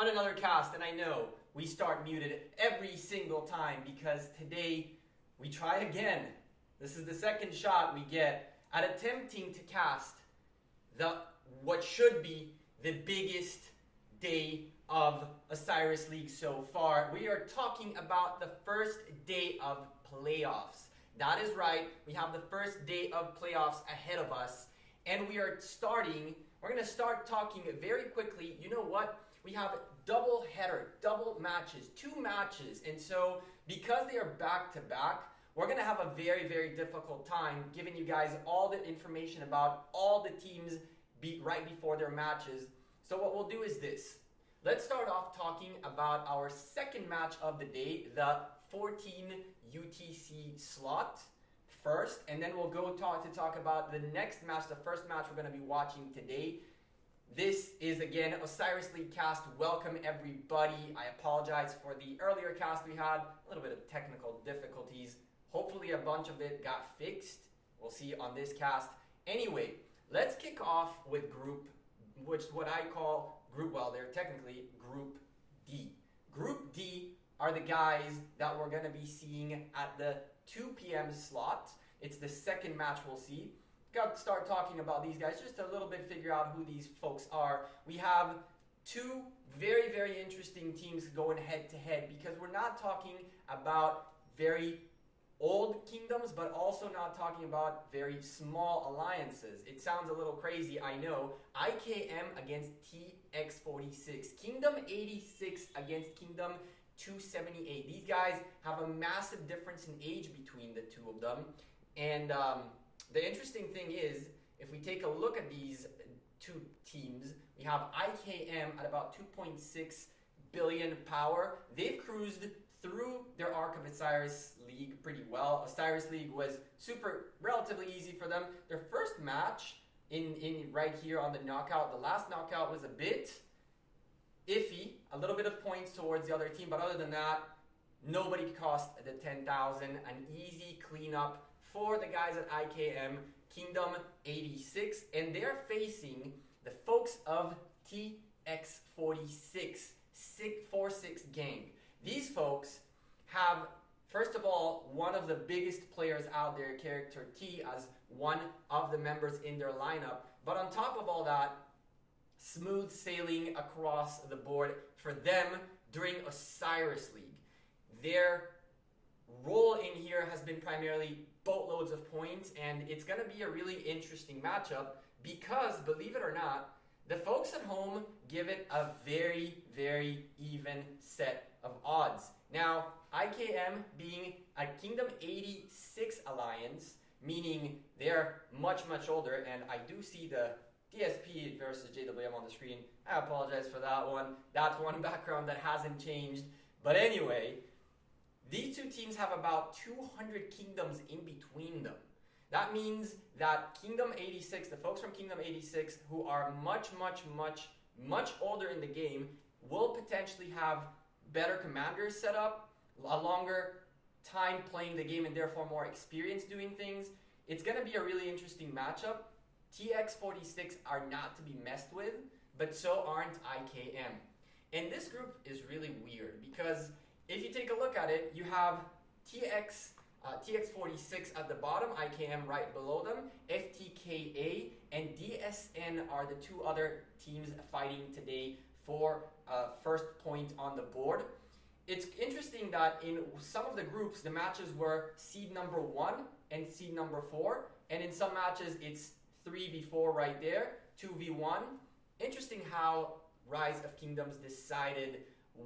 on another cast, and I know we start muted every single time because today we try again. This is the second shot we get at attempting to cast what should be the biggest day of Osiris League so far. We are talking about the first day of playoffs. That is right, we have the first day of playoffs ahead of us, and we're going to start talking very quickly. You know what? We have double header, double matches, 2 matches, and so because they are back to back, we're going to have a very, very difficult time giving you guys all the information about all the teams right before their matches. So what we'll do is this. Let's start off talking about our second match of the day, the 14 UTC slot first, and then we'll go talk about the next match, the first match we're going to be watching today. This is again Osiris League cast. Welcome everybody. I apologize for the earlier cast we had, a little bit of technical difficulties. Hopefully a bunch of it got fixed. We'll see on this cast. Anyway, let's kick off with what I call group, well, they're technically Group D. Group D are the guys that we're going to be seeing at the 2 p.m. slot. It's the second match we'll see. Got to start talking about these guys just a little bit, figure out who these folks are. We have 2 very, very interesting teams going head to head because we're not talking about very old kingdoms, but also not talking about very small alliances. It sounds a little crazy, I know. IKM against TX46. Kingdom 86 against Kingdom 278. These guys have a massive difference in age between the 2 of them. And the interesting thing is, if we take a look at these 2 teams, we have IKM at about 2.6 billion power. They've cruised through their arc of Osiris League pretty well. Osiris League was relatively easy for them. Their first match in right here on the knockout, the last knockout was a bit iffy, a little bit of points towards the other team, but other than that, nobody cost the 10,000. An easy cleanup for the guys at IKM, Kingdom 86, and they're facing the folks of TX46, 4SIXGANG. These folks have, first of all, one of the biggest players out there, character T, as one of the members in their lineup. But on top of all that, smooth sailing across the board for them during Osiris League. Their role in here has been primarily boatloads of points, and it's going to be a really interesting matchup because, believe it or not, the folks at home give it a very, very even set of odds. Now, IKM being a Kingdom 86 alliance, meaning they're much, much older, and I do see the DSP versus JWM on the screen. I apologize for that one. That's one background that hasn't changed. But anyway, these 2 teams have about 200 kingdoms in between them. That means that Kingdom 86, the folks from Kingdom 86 who are much, much, much, much older in the game will potentially have better commanders set up, a longer time playing the game and therefore more experience doing things. It's going to be a really interesting matchup. TX46 are not to be messed with, but so aren't IKM. And this group is really weird because if you take a look at it, you have TX46 at the bottom, IKM right below them, FTKA and DSN are the 2 other teams fighting today for first point on the board. It's interesting that in some of the groups, the matches were seed number 1 and seed number 4, and in some matches it's 3v4 right there, 2v1. Interesting how Rise of Kingdoms decided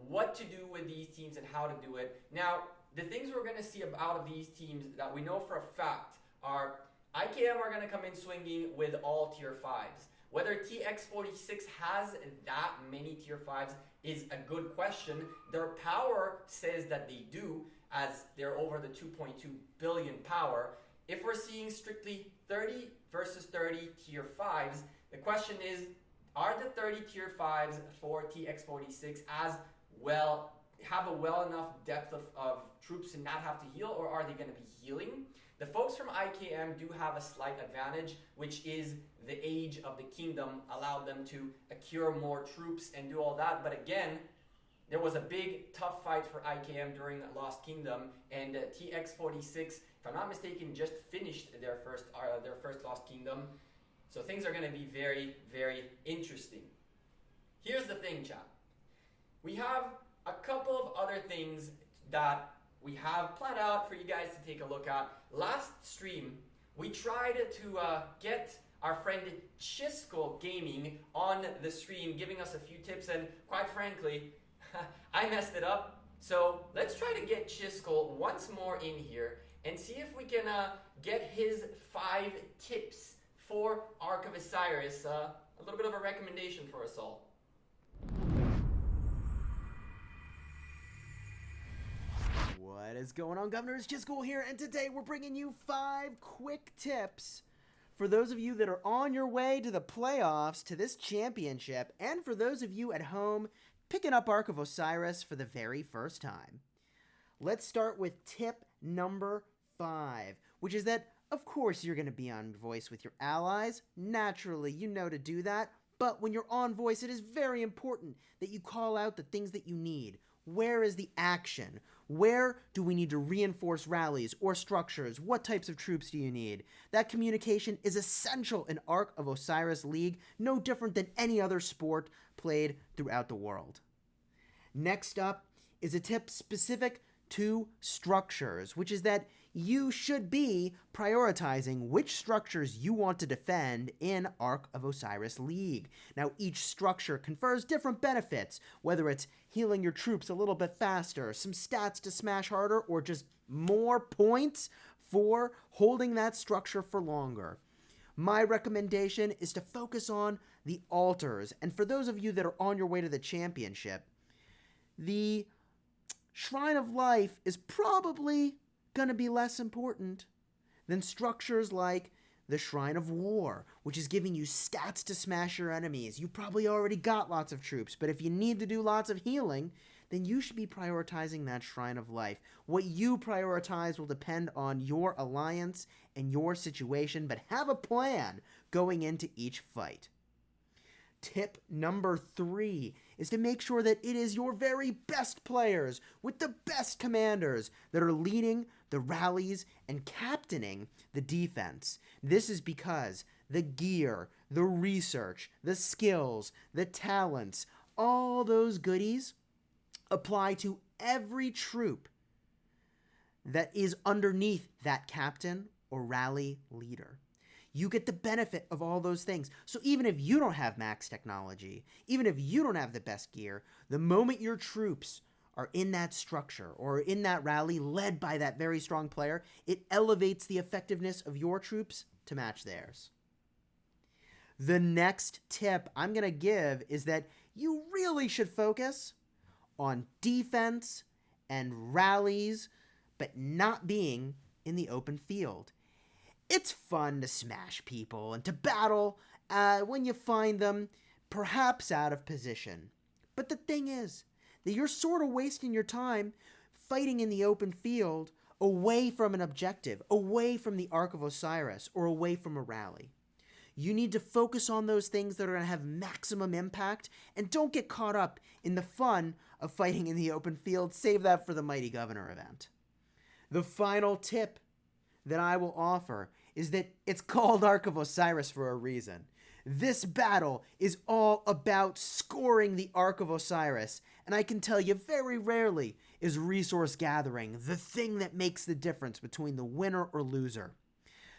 what to do with these teams and how to do it. Now, the things we're going to see out of these teams that we know for a fact are IKM are going to come in swinging with all tier 5s. Whether TX46 has that many tier 5s is a good question. Their power says that they do, as they're over the 2.2 billion power. If we're seeing strictly 30 versus 30 tier 5s, the question is, are the 30 tier 5s for TX46 as well, have a well enough depth of troops to not have to heal, or are they going to be healing? The folks from IKM do have a slight advantage, which is the age of the kingdom allowed them to accrue more troops and do all that. But again, there was a big, tough fight for IKM during Lost Kingdom, and TX46, if I'm not mistaken, just finished their first Lost Kingdom. So things are going to be very, very interesting. Here's the thing, chat. We have a couple of other things that we have planned out for you guys to take a look at. Last stream, we tried to get our friend Chisco Gaming on the stream, giving us a few tips, and quite frankly, I messed it up. So let's try to get Chisco once more in here and see if we can get his 5 tips for Ark of Osiris. A little bit of a recommendation for us all. What is going on, Governors? Chisco here, and today we're bringing you 5 quick tips for those of you that are on your way to the playoffs, to this championship, and for those of you at home picking up Ark of Osiris for the very first time. Let's start with tip number 5, which is that, of course, you're going to be on voice with your allies. Naturally, you know to do that, but when you're on voice, it is very important that you call out the things that you need. Where is the action? Where do we need to reinforce rallies or structures? What types of troops do you need? That communication is essential in Ark of Osiris League, no different than any other sport played throughout the world. Next up is a tip specific to structures, which is that you should be prioritizing which structures you want to defend in Ark of Osiris League. Now, each structure confers different benefits, whether it's healing your troops a little bit faster, some stats to smash harder, or just more points for holding that structure for longer. My recommendation is to focus on the altars, and for those of you that are on your way to the championship, the Shrine of Life is probably going to be less important than structures like the Shrine of War, which is giving you stats to smash your enemies. You probably already got lots of troops, but if you need to do lots of healing, then you should be prioritizing that Shrine of Life. What you prioritize will depend on your alliance and your situation, but have a plan going into each fight. Tip number 3 is to make sure that it is your very best players with the best commanders that are leading the rallies and captaining the defense. This is because the gear, the research, the skills, the talents, all those goodies apply to every troop that is underneath that captain or rally leader. You get the benefit of all those things. So even if you don't have max technology, even if you don't have the best gear, the moment your troops are in that structure or in that rally led by that very strong player, it elevates the effectiveness of your troops to match theirs. The next tip I'm going to give is that you really should focus on defense and rallies, but not being in the open field. It's fun to smash people and to battle when you find them perhaps out of position. But the thing is that you're sort of wasting your time fighting in the open field away from an objective, away from the Ark of Osiris, or away from a rally. You need to focus on those things that are going to have maximum impact, and don't get caught up in the fun of fighting in the open field. Save that for the Mighty Governor event. The final tip that I will offer is that it's called Ark of Osiris for a reason. This battle is all about scoring the Ark of Osiris, and I can tell you very rarely is resource gathering the thing that makes the difference between the winner or loser.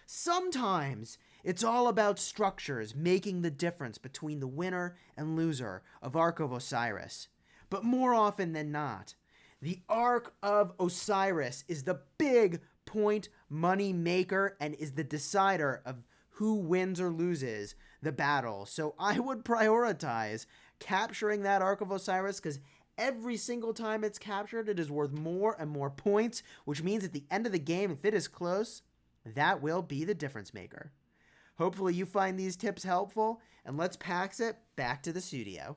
Sometimes it's all about structures making the difference between the winner and loser of Ark of Osiris. But more often than not, the Ark of Osiris is the big point money maker and is the decider of who wins or loses the battle. So I would prioritize capturing that Ark of Osiris, because every single time it's captured, it is worth more and more points, which means at the end of the game, if it is close, that will be the difference maker. Hopefully you find these tips helpful, and let's pass it back to the studio.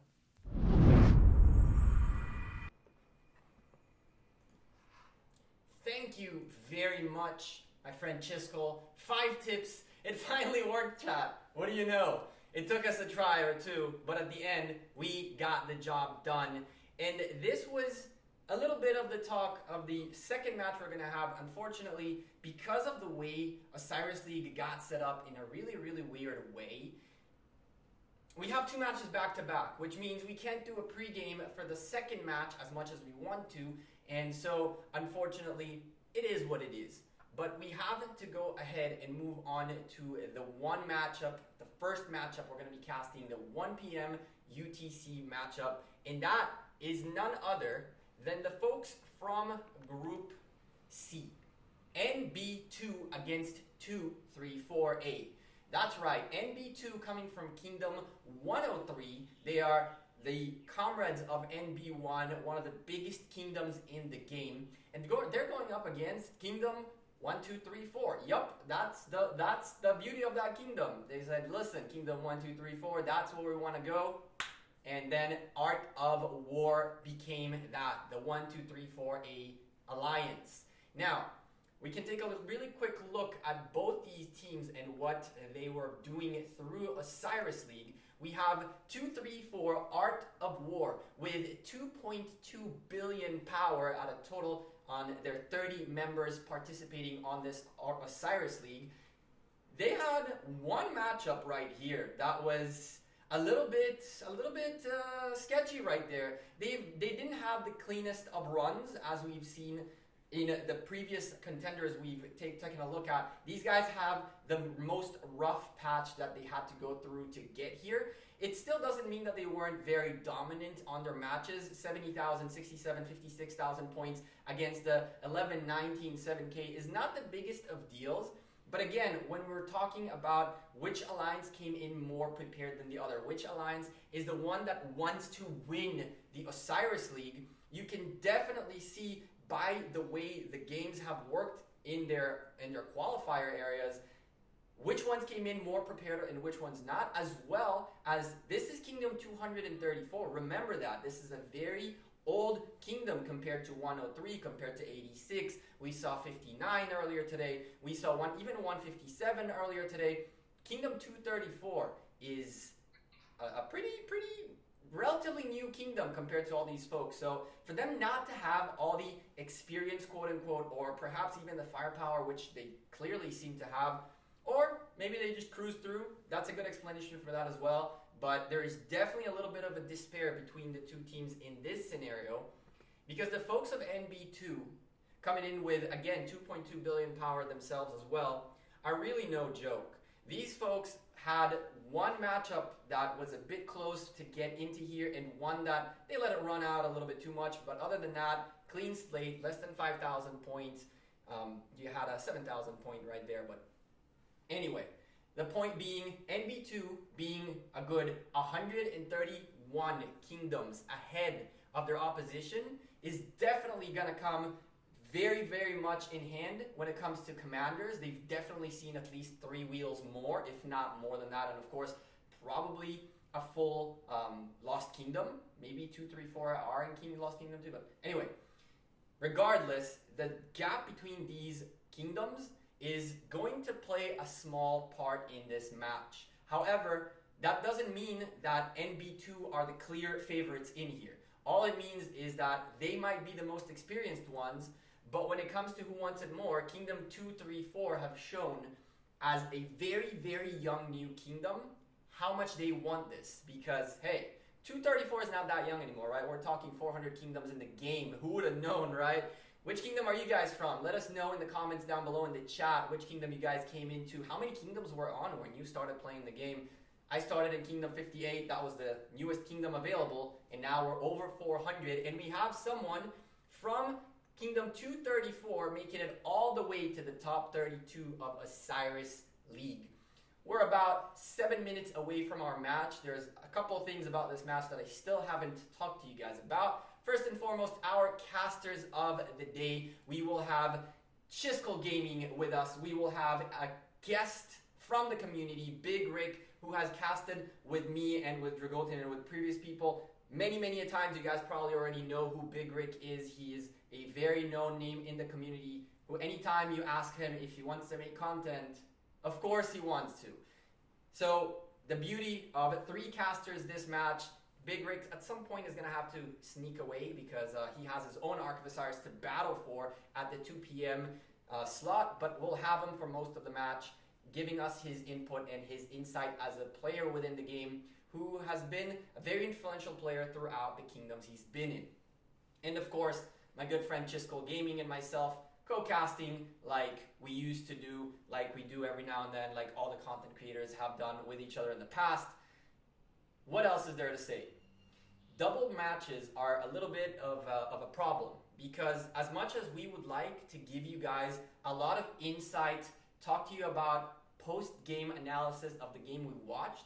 Thank you very much, my friend Chiskel, 5 tips. It finally worked, chat. What do you know? It took us a try or two, but at the end, we got the job done. And this was a little bit of the talk of the second match we're going to have. Unfortunately, because of the way Osiris League got set up in a really, really weird way, we have 2 matches back-to-back, which means we can't do a pregame for the second match as much as we want to. And so, unfortunately, it is what it is. But we have to go ahead and move on to the one matchup, the first matchup we're going to be casting, the 1 p.m. UTC matchup. And that is none other than the folks from Group C. NB2 against 234A. That's right, NB2 coming from Kingdom 103. They are the comrades of NB1, one of the biggest kingdoms in the game. And they're going up against Kingdom 1, 2, 3, 4. Yup, that's the beauty of that kingdom. They said, listen, Kingdom 1, 2, 3, 4, that's where we want to go. And then Art of War became that, the 1, 2, 3, 4A alliance. Now, we can take a really quick look at both these teams and what they were doing through Osiris League. We have 234 Art of War with 2.2 billion power at a total on their 30 members participating on this Osiris League. They had one matchup right here that was a little bit sketchy right there. They didn't have the cleanest of runs as we've seen in the previous contenders we've taken a look at. These guys have the most rough patch that they had to go through to get here. It still doesn't mean that they weren't very dominant on their matches. 70,000, 67, 56,000 points against the 11, 19, 7K is not the biggest of deals. But again, when we're talking about which alliance came in more prepared than the other, which alliance is the one that wants to win the Osiris League, you can definitely see by the way the games have worked in their qualifier areas, which ones came in more prepared and which ones not, as well as this is Kingdom 234. Remember that. This is a very old kingdom compared to 103, compared to 86. We saw 59 earlier today. We saw even 157 earlier today. Kingdom 234 is a pretty relatively new kingdom compared to all these folks. So for them not to have all the experience, quote unquote, or perhaps even the firepower, which they clearly seem to have, or maybe they just cruise through, that's a good explanation for that as well. But there is definitely a little bit of a despair between the two teams in this scenario, because the folks of NB2 coming in with, again, 2.2 billion power themselves as well, are really no joke. These folks had one matchup that was a bit close to get into here, and one that they let it run out a little bit too much. But other than that, clean slate, less than 5,000 points. You had a 7,000 point right there. But anyway, the point being, NB2 being a good 131 kingdoms ahead of their opposition is definitely going to come very, very much in hand when it comes to commanders. They've definitely seen at least 3 wheels more, if not more than that. And of course, probably a full Lost Kingdom. Maybe 2, 3, 4 are in Lost Kingdom too. But anyway, regardless, the gap between these kingdoms is going to play a small part in this match. However, that doesn't mean that NB2 are the clear favorites in here. All it means is that they might be the most experienced ones, but when it comes to who wants it more, Kingdom 2, 3, 4 have shown as a very, very young new kingdom how much they want this. Because, hey, 234 is not that young anymore, right? We're talking 400 kingdoms in the game. Who would have known, right? Which kingdom are you guys from? Let us know in the comments down below in the chat which kingdom you guys came into. How many kingdoms were on when you started playing the game? I started in Kingdom 58. That was the newest kingdom available. And now we're over 400. And we have someone from Kingdom 234 making it all the way to the top 32 of Osiris League. We're about 7 minutes away from our match. There's a couple of things about this match that I still haven't talked to you guys about. First and foremost, our casters of the day. We will have Chiskel Gaming with us. We will have a guest from the community, Big Rick, who has casted with me and with Dragotin and with previous people many, many a times. You guys probably already know who Big Rick is. He is a very known name in the community who anytime you ask him if he wants to make content, of course he wants to. So the beauty of 3 casters this match, Big Rick at some point is going to have to sneak away because he has his own Ark of Osiris to battle for at the 2 p.m. Slot, but we'll have him for most of the match, giving us his input and his insight as a player within the game who has been a very influential player throughout the kingdoms he's been in. And of course, my good friend Chisco Gaming and myself co-casting like we used to do, like we do every now and then, like all the content creators have done with each other in the past. What else is there to say? Double matches are a little bit of a problem because as much as we would like to give you guys a lot of insight, talk to you about post-game analysis of the game we watched,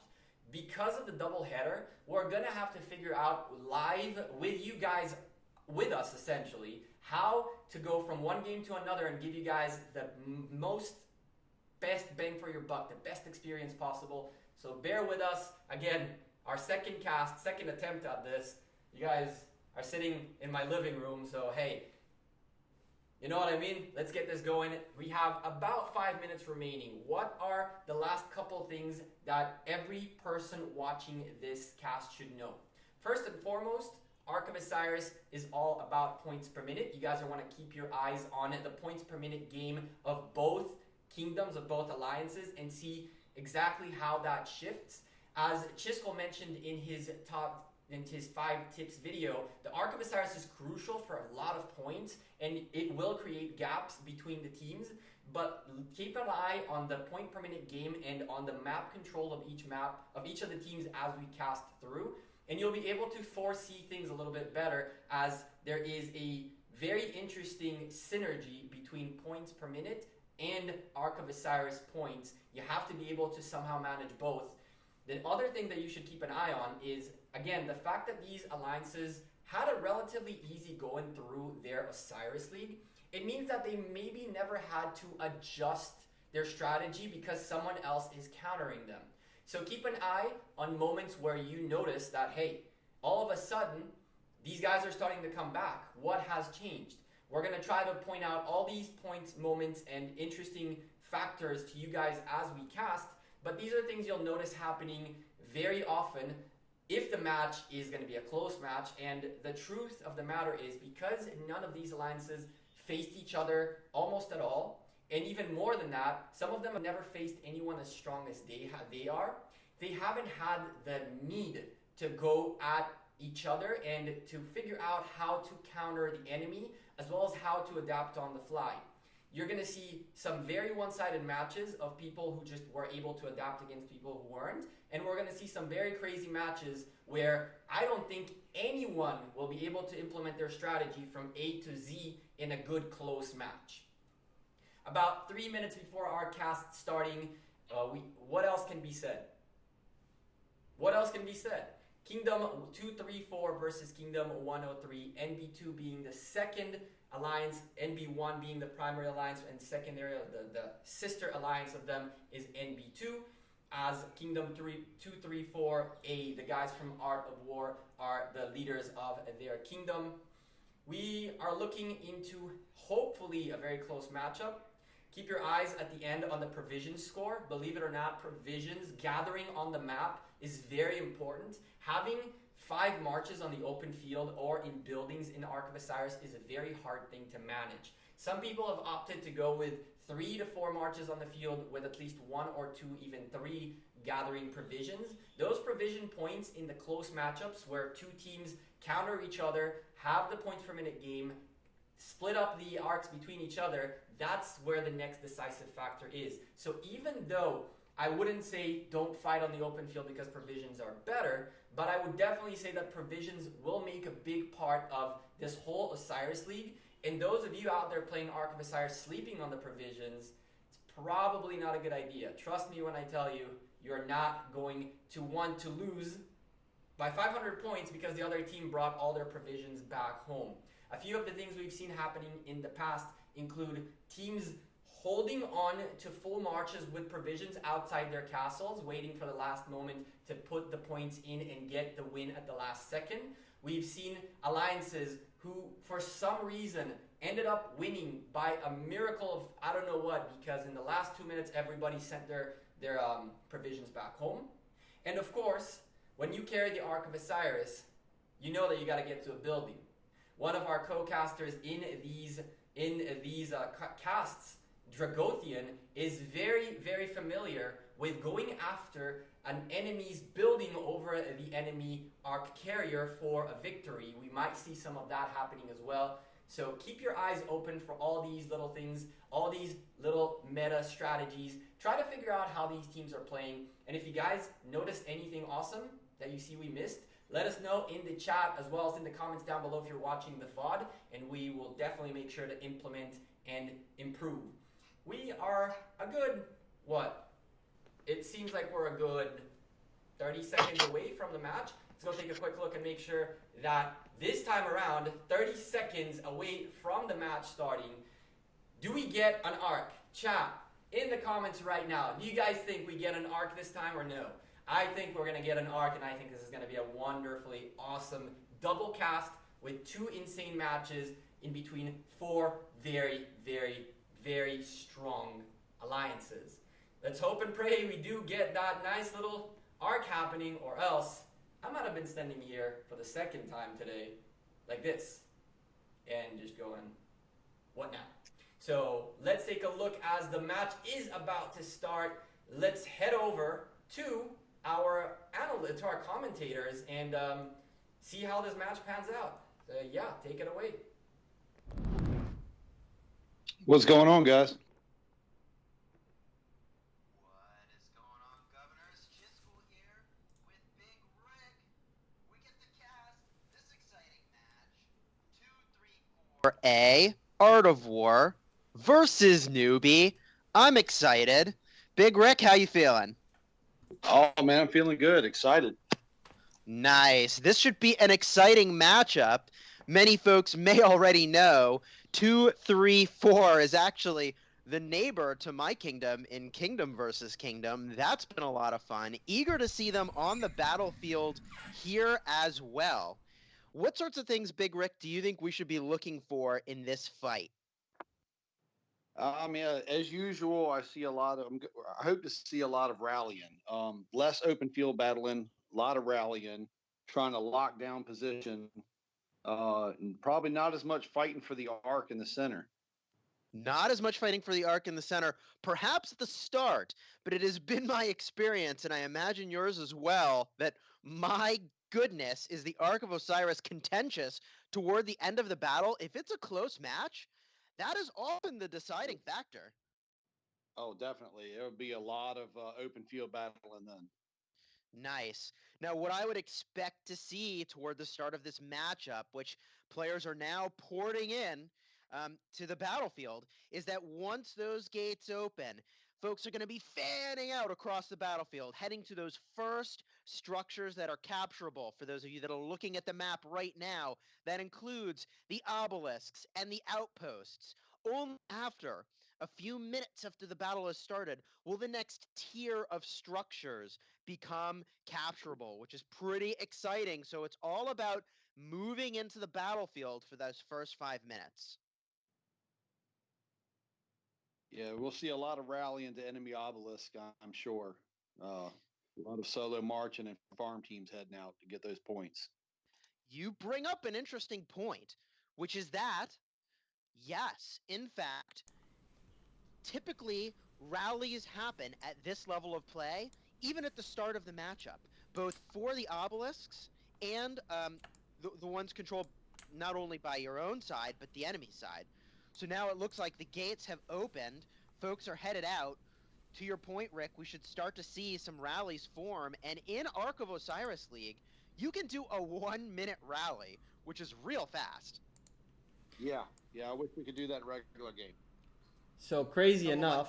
because of the double header, we're going to have to figure out live with you guys, with us essentially, how to go from one game to another and give you guys the most best bang for your buck, the best experience possible. So bear with us. Again, our second attempt at this. You guys are sitting in my living room, so hey, you know what I mean? Let's get this going. We have about 5 minutes remaining. What are the last couple things that every person watching this cast should know? First and foremost, Ark of Osiris is all about points per minute. You guys want to keep your eyes on the points per minute game of both kingdoms, of both alliances, and see exactly how that shifts. As Chisco mentioned in his 5 tips video, the Ark of Osiris is crucial for a lot of points, and it will create gaps between the teams, but keep an eye on the point per minute game and on the map control of each of the teams as we cast through, and you'll be able to foresee things a little bit better, as there is a very interesting synergy between points per minute and Ark of Osiris points. You have to be able to somehow manage both. The other thing that you should keep an eye on is, again, the fact that these alliances had a relatively easy going through their Osiris League. It means that they maybe never had to adjust their strategy because someone else is countering them. So keep an eye on moments where you notice that, hey, all of a sudden, these guys are starting to come back. What has changed? We're going to try to point out all these points, moments, and interesting factors to you guys as we cast. But these are things you'll notice happening very often if the match is going to be a close match. And the truth of the matter is, because none of these alliances faced each other almost at all, and even more than that, some of them have never faced anyone as strong as they are, they haven't had the need to go at each other and to figure out how to counter the enemy, as well as how to adapt on the fly. You're going to see some very one-sided matches of people who just were able to adapt against people who weren't. And we're going to see some very crazy matches where I don't think anyone will be able to implement their strategy from A to Z in a good close match. About 3 minutes before our cast starting, what else can be said? What else can be said? Kingdom 234 versus Kingdom 103, NB2 being the second alliance, NB1 being the primary alliance, and secondary, the sister alliance of them is NB2, as Kingdom 234A, the guys from Art of War, are the leaders of their kingdom. We are looking into, hopefully, a very close matchup. Keep your eyes at the end on the provisions score. Believe it or not, provisions, gathering on the map is very important. Having 5 marches on the open field or in buildings in Ark of Osiris is a very hard thing to manage. Some people have opted to go with 3 to 4 marches on the field with at least 1 or 2, even 3 gathering provisions. Those provision points in the close matchups where 2 teams counter each other, have the points per minute game, split up the arcs between each other, that's where the next decisive factor is. So even though I wouldn't say don't fight on the open field because provisions are better, but I would definitely say that provisions will make a big part of this whole Osiris League. And those of you out there playing Ark of Osiris sleeping on the provisions, it's probably not a good idea. Trust me when I tell you, you're not going to want to lose by 500 points because the other team brought all their provisions back home. A few of the things we've seen happening in the past include teams holding on to full marches with provisions outside their castles, waiting for the last moment to put the points in and get the win at the last second. We've seen alliances who for some reason ended up winning by a miracle of I don't know what, because in the last 2 minutes everybody sent their provisions back home. And of course, when you carry the Ark of Osiris, you know that you got to get to a building. One of our co-casters in these casts, Dragothian, is very, very familiar with going after an enemy's building over the enemy Ark carrier for a victory. We might see some of that happening as well. So keep your eyes open for all these little things, all these little meta strategies. Try to figure out how these teams are playing. And if you guys noticed anything awesome that you see we missed, let us know in the chat as well as in the comments down below if you're watching the VOD, and we will definitely make sure to implement and improve. We are a good, what? It seems like we're a good 30 seconds away from the match. Let's go take a quick look and make sure that this time around, 30 seconds away from the match starting, do we get an Ark? Chat in the comments right now. Do you guys think we get an Ark this time or no? I think we're going to get an Ark, and I think this is going to be a wonderfully awesome double cast with 2 insane matches in between 4 very, very, very strong alliances. Let's hope and pray we do get that nice little Ark happening, or else I might have been standing here for the second time today like this and just going, what now? So let's take a look as the match is about to start. Let's head over to our analysts, to our commentators, and see how this match pans out. So yeah, take it away. What's going on, guys? What is going on, Governors? Chisco here with Big Rick. We get to cast this exciting match. 2-3-4A, Art of War versus NewBee. I'm excited. Big Rick, how you feeling? Oh, man, I'm feeling good. Excited. Nice. This should be an exciting matchup. Many folks may already know 2-3-4 is actually the neighbor to my kingdom in Kingdom versus Kingdom. That's been a lot of fun. Eager to see them on the battlefield here as well. What sorts of things, Big Rick, do you think we should be looking for in this fight? I mean, as usual, I hope to see a lot of rallying. Less open field battling, a lot of rallying, trying to lock down position, and probably not as much fighting for the Ark in the center. Not as much fighting for the Ark in the center, perhaps at the start, but it has been my experience, and I imagine yours as well, that my goodness, is the Ark of Osiris contentious toward the end of the battle. If it's a close match, that is often the deciding factor. Oh, definitely. There would be a lot of open field battling then. Nice. Now, what I would expect to see toward the start of this matchup, which players are now porting in to the battlefield, is that once those gates open, folks are going to be fanning out across the battlefield, heading to those first structures that are capturable. For those of you that are looking at the map right now, that includes the obelisks and the outposts. Only after a few minutes after the battle has started will the next tier of structures become capturable, which is pretty exciting. So it's all about moving into the battlefield for those first 5 minutes. Yeah, we'll see a lot of rallying to enemy obelisk, I'm sure. A lot of solo marching and farm teams heading out to get those points. You bring up an interesting point, which is that, yes, in fact, typically rallies happen at this level of play, even at the start of the matchup, both for the obelisks and the ones controlled not only by your own side, but the enemy side. So now it looks like the gates have opened, folks are headed out. To your point, Rick, we should start to see some rallies form, and in Ark of Osiris League, you can do a 1-minute rally, which is real fast. Yeah, I wish we could do that in regular game. So crazy enough,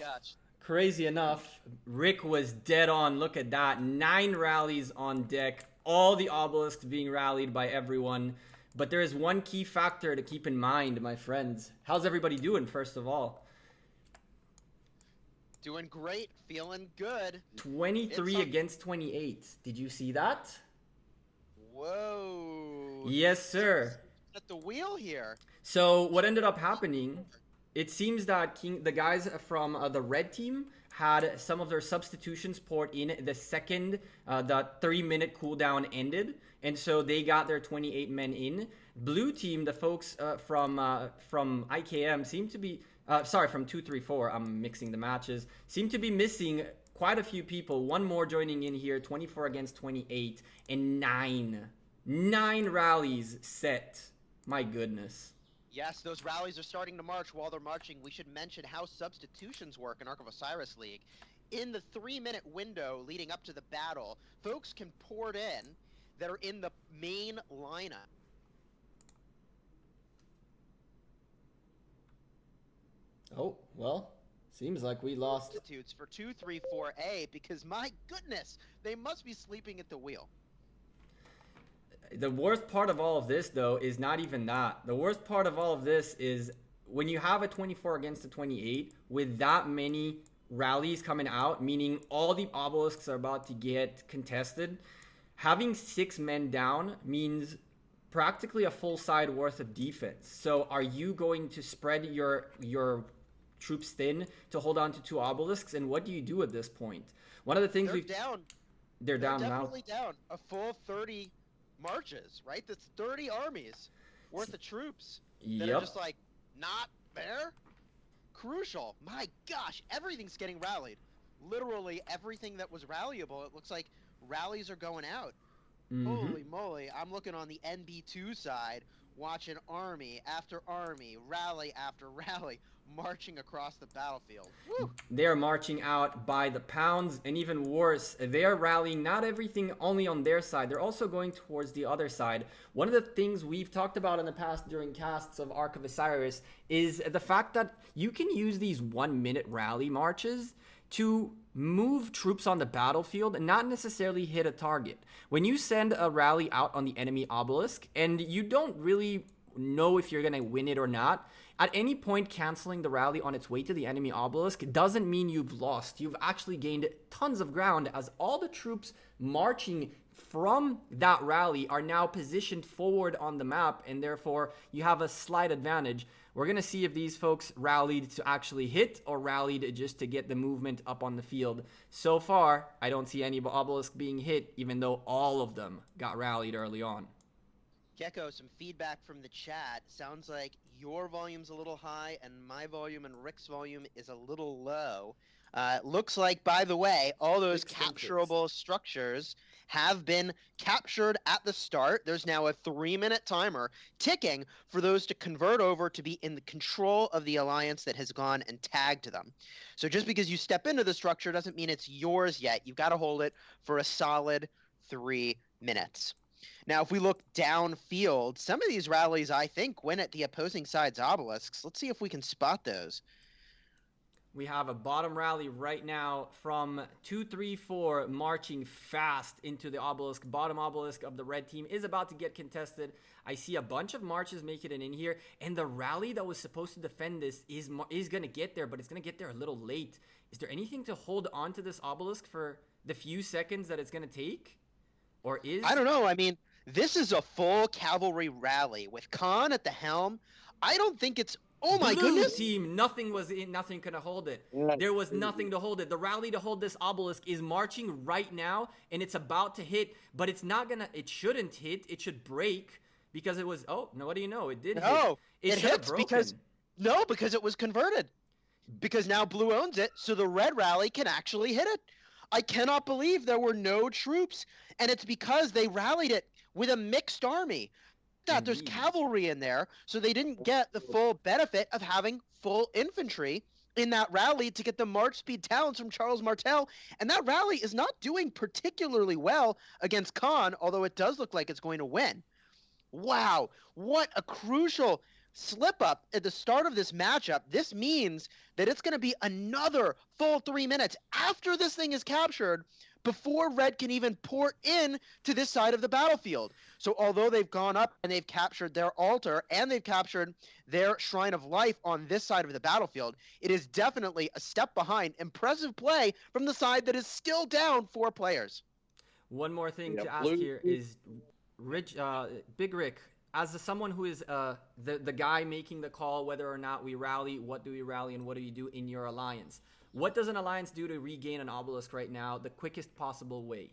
Rick was dead on. Look at that. 9 rallies on deck, all the obelisks being rallied by everyone. But there is one key factor to keep in mind, my friends. How's everybody doing, first of all? Doing great, feeling good. 23 against 28. Did you see that? Whoa. Yes, sir. at the wheel here. So what ended up happening, it seems that the guys from the red team had some of their substitutions poured in the second the 3-minute cooldown ended, and so they got their 28 men in. Blue team, the folks from IKM seem to be from 234. I'm mixing the matches. Seem to be missing quite a few people. One more joining in here. 24 against 28, and nine rallies set. My goodness. Yes, those rallies are starting to march. While they're marching, we should mention how substitutions work in Ark of Osiris League. In the 3-minute window leading up to the battle, folks can port in that are in the main lineup. Oh, well, seems like we lost. Substitutes for 234A because, my goodness, they must be sleeping at the wheel. The worst part of all of this, though, is not even that. The worst part of all of this is when you have a 24 against a 28 with that many rallies coming out, meaning all the obelisks are about to get contested, having 6 men down means practically a full side worth of defense. So are you going to spread your troops thin to hold on to 2 obelisks? And what do you do at this point? One of the things They're down now. Definitely down. A full 30 marches, right? That's 30 armies worth of troops that are just like not there. Crucial. My gosh, everything's getting rallied. Literally everything that was rallyable. It looks like rallies are going out. Holy moly. I'm looking on the NB2 side, watching army after army, rally after rally, marching across the battlefield. Woo! They're marching out by the pounds, and even worse, they're rallying not everything only on their side, they're also going towards the other side. One of the things we've talked about in the past during casts of Ark of Osiris is the fact that you can use these 1-minute rally marches to move troops on the battlefield and not necessarily hit a target. When you send a rally out on the enemy obelisk and you don't really know if you're going to win it or not, at any point canceling the rally on its way to the enemy obelisk doesn't mean you've lost. You've actually gained tons of ground, as all the troops marching from that rally are now positioned forward on the map, and therefore you have a slight advantage. We're going to see if these folks rallied to actually hit or rallied just to get the movement up on the field. So far, I don't see any obelisk being hit, even though all of them got rallied early on. Gecko, some feedback from the chat. Sounds like your volume's a little high and my volume and Rick's volume is a little low. Looks like, by the way, all those capturable structures have been captured at the start. There's now a 3-minute timer ticking for those to convert over to be in the control of the alliance that has gone and tagged them. So just because you step into the structure doesn't mean it's yours yet. You've got to hold it for a solid 3 minutes. Now, if we look downfield, some of these rallies, I think, win at the opposing side's obelisks. Let's see if we can spot those. We have a bottom rally right now from 234 marching fast into the obelisk. Bottom obelisk of the red team is about to get contested. I see a bunch of marches making it in here, and the rally that was supposed to defend this is going to get there, but it's going to get there a little late. Is there anything to hold on to this obelisk for the few seconds that it's going to take? Or is... I don't know. I mean, this is a full cavalry rally with Khan at the helm. I don't think it's... Oh my goodness! Team, nothing could hold it. There was nothing to hold it. The rally to hold this obelisk is marching right now, and it's about to hit, but it's not gonna. It shouldn't hit. It should break because it was. Oh no! What do you know? It did. No, hit. It hits because because it was converted. Because now blue owns it, so the red rally can actually hit it. I cannot believe there were no troops, and it's because they rallied it with a mixed army. That there's cavalry in there, so they didn't get the full benefit of having full infantry in that rally to get the march speed talents from Charles Martel, and that rally is not doing particularly well against Khan, although it does look like it's going to win. Wow, what a crucial slip up at the start of this matchup. This means that it's going to be another full 3 minutes after this thing is captured before red can even port in to this side of the battlefield. So although they've gone up and they've captured their altar and they've captured their shrine of life on this side of the battlefield, it is definitely a step behind. Impressive play from the side that is still down 4 players. One more thing to ask here is, Big Rick, someone who is the guy making the call whether or not we rally, what do we rally, and what do you do in your alliance? What does an alliance do to regain an obelisk right now? The quickest possible way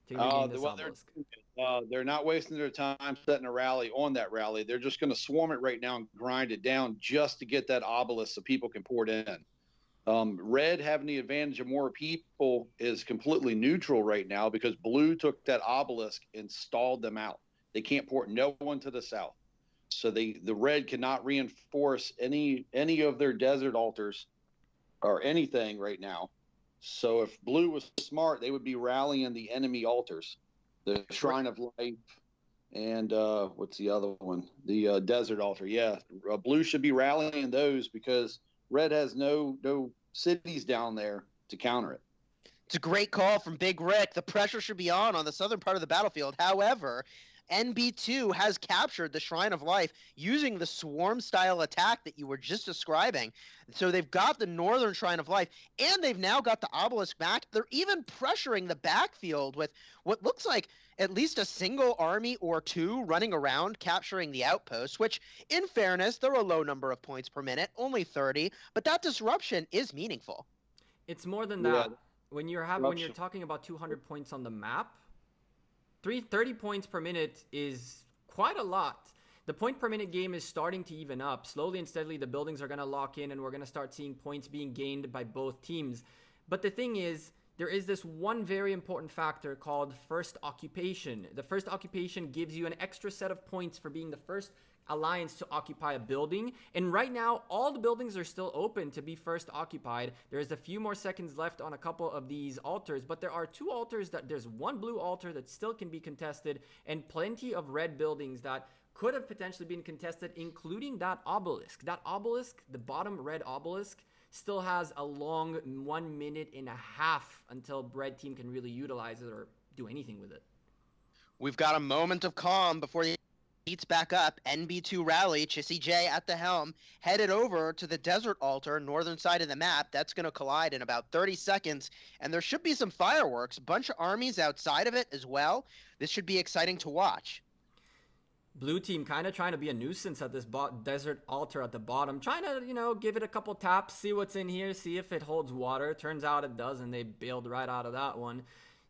to regain this obelisk. They're not wasting their time setting a rally on that rally. They're just going to swarm it right now and grind it down just to get that obelisk so people can pour it in. Red having the advantage of more people is completely neutral right now because blue took that obelisk and stalled them out. They can't port no one to the south. So the red cannot reinforce any of their desert altars or anything right now. So if blue was smart, they would be rallying the enemy altars, the Shrine of Life, and what's the other one? The desert altar. Yeah, blue should be rallying those because red has no cities down there to counter it. It's a great call from Big Rick. The pressure should be on the southern part of the battlefield. However, NB2 has captured the Shrine of Life using the swarm-style attack that you were just describing. So they've got the northern Shrine of Life, and they've now got the obelisk back. They're even pressuring the backfield with what looks like at least a single army or two running around, capturing the outposts, which, in fairness, they're a low number of points per minute, only 30, but that disruption is meaningful. It's more than that. When you're talking about 200 points on the map, 30 points per minute is quite a lot. The point per minute game is starting to even up. Slowly and steadily, the buildings are going to lock in, and we're going to start seeing points being gained by both teams. But the thing is, there is this one very important factor called first occupation. The first occupation gives you an extra set of points for being the first alliance to occupy a building, and right now all the buildings are still open to be first occupied. There's a few more seconds left on a couple of these altars, but there are two altars there's one blue altar that still can be contested, and plenty of red buildings that could have potentially been contested, including that obelisk. That obelisk, the bottom red obelisk, still has a long 1 minute and a half until red team can really utilize it or do anything with it. We've got a moment of calm before the heats back up. NB2 rally, Chissy J at the helm, headed over to the desert altar, northern side of the map. That's going to collide in about 30 seconds, and there should be some fireworks, a bunch of armies outside of it as well. This should be exciting to watch. Blue team kind of trying to be a nuisance at this desert altar at the bottom, trying to, give it a couple taps, see what's in here, see if it holds water. Turns out it does, and they bailed right out of that one.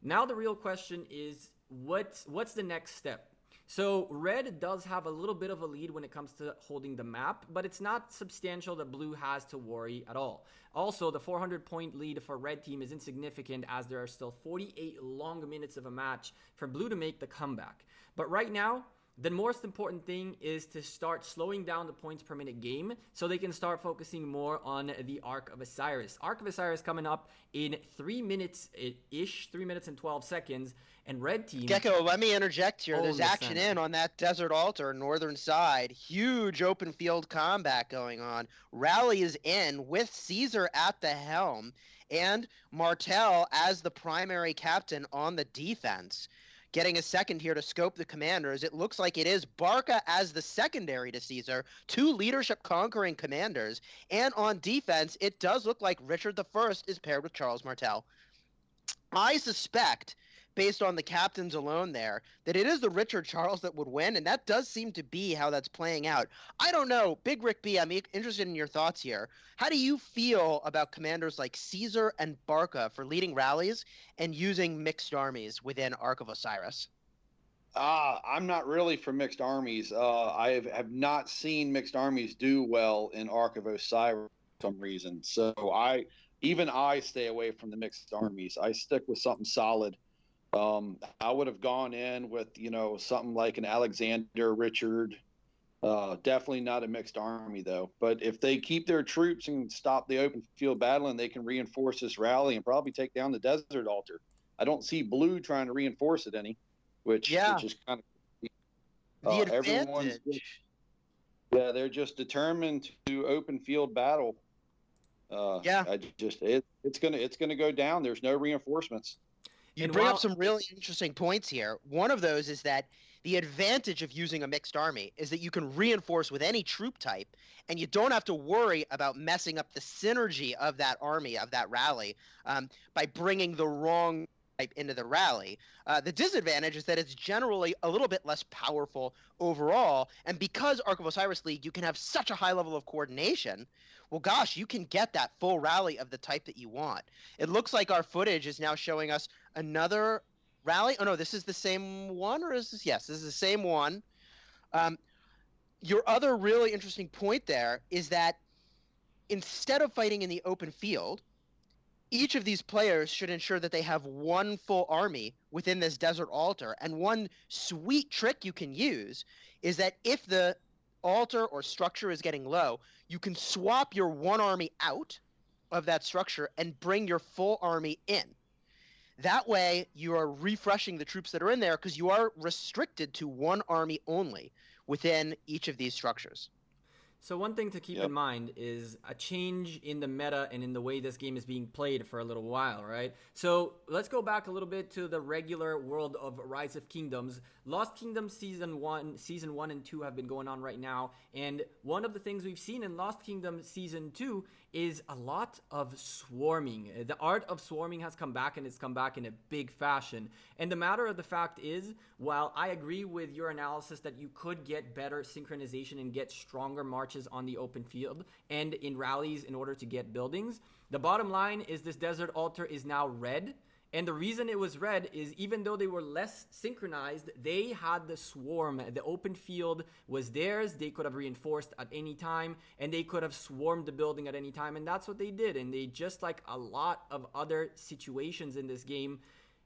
Now the real question is, what's the next step? So red does have a little bit of a lead when it comes to holding the map, but it's not substantial that blue has to worry at all. Also, the 400-point lead for red team is insignificant as there are still 48 long minutes of a match for blue to make the comeback. But right now, the most important thing is to start slowing down the points per minute game so they can start focusing more on the Ark of Osiris. Ark of Osiris coming up in 3 minutes-ish, 3 minutes and 12 seconds, and red team... Gecko, let me interject here. There's action in on that desert altar, northern side. Huge open field combat going on. Rally is in with Caesar at the helm and Martel as the primary captain on the defense. Getting a second here to scope the commanders, it looks like it is Barca as the secondary to Caesar, two leadership-conquering commanders, and on defense, it does look like Richard I is paired with Charles Martel. I suspect, based on the captains alone there, that it is the Richard Charles that would win, and that does seem to be how that's playing out. I don't know. Big Rick B, I'm interested in your thoughts here. How do you feel about commanders like Caesar and Barca for leading rallies and using mixed armies within Ark of Osiris? I'm not really for mixed armies. I have not seen mixed armies do well in Ark of Osiris for some reason. So I stay away from the mixed armies. I stick with something solid. I would have gone in with, something like an Alexander, Richard. Definitely not a mixed army, though. But if they keep their troops and stop the open field battling, they can reinforce this rally and probably take down the desert altar. I don't see blue trying to reinforce it any, which is kind of the advantage. They're just determined to open field battle. It's gonna go down. There's no reinforcements. You bring up some really interesting points here. One of those is that the advantage of using a mixed army is that you can reinforce with any troop type, and you don't have to worry about messing up the synergy of that army, of that rally, by bringing the wrong into the rally. The disadvantage is that it's generally a little bit less powerful overall, and because Ark of Osiris League, you can have such a high level of coordination, well, gosh, you can get that full rally of the type that you want. It looks like our footage is now showing us another rally. Oh, no, this is the same one, or is this? Yes, this is the same one. Your other really interesting point there is that instead of fighting in the open field, each of these players should ensure that they have one full army within this desert altar. And one sweet trick you can use is that if the altar or structure is getting low, you can swap your one army out of that structure and bring your full army in. That way, you are refreshing the troops that are in there because you are restricted to one army only within each of these structures. So one thing to keep in mind is a change in the meta and in the way this game is being played for a little while, right? So let's go back a little bit to the regular world of Rise of Kingdoms. Lost Kingdom Season 1 and 2 have been going on right now, and one of the things we've seen in Lost Kingdom Season 2 is a lot of swarming. The art of swarming has come back, and it's come back in a big fashion. And the matter of the fact is, while I agree with your analysis that you could get better synchronization and get stronger marches on the open field and in rallies in order to get buildings, the bottom line is this desert altar is now red. And the reason it was red is even though they were less synchronized, they had the swarm. The open field was theirs. They could have reinforced at any time, and they could have swarmed the building at any time, and that's what they did. And they, just like a lot of other situations in this game,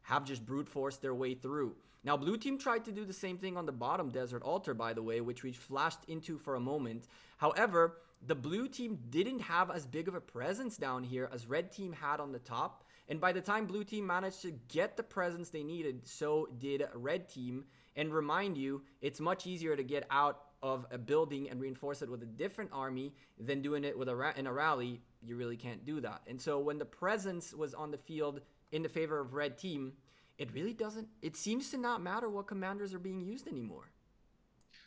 have just brute forced their way through. Now, blue team tried to do the same thing on the bottom desert altar, by the way, which we flashed into for a moment. However, the blue team didn't have as big of a presence down here as red team had on the top. And by the time blue team managed to get the presence they needed, so did red team. And remind you, it's much easier to get out of a building and reinforce it with a different army than doing it with in a rally. You really can't do that. And so when the presence was on the field in the favor of red team, it seems to not matter what commanders are being used anymore.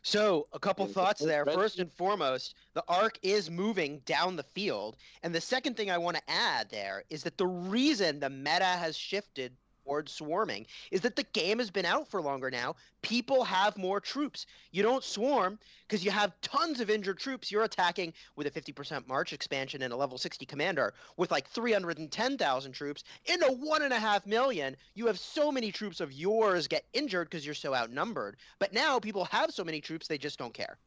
So, a couple thoughts there. First and foremost, the arc is moving down the field. And the second thing I want to add there is that the reason the meta has shifted towards swarming is that the game has been out for longer now. People have more troops. You don't swarm because you have tons of injured troops. You're attacking with a 50% March expansion and a level 60 commander with like 310,000 troops into 1.5 million. You have so many troops of yours get injured because you're so outnumbered. But now people have so many troops, they just don't care.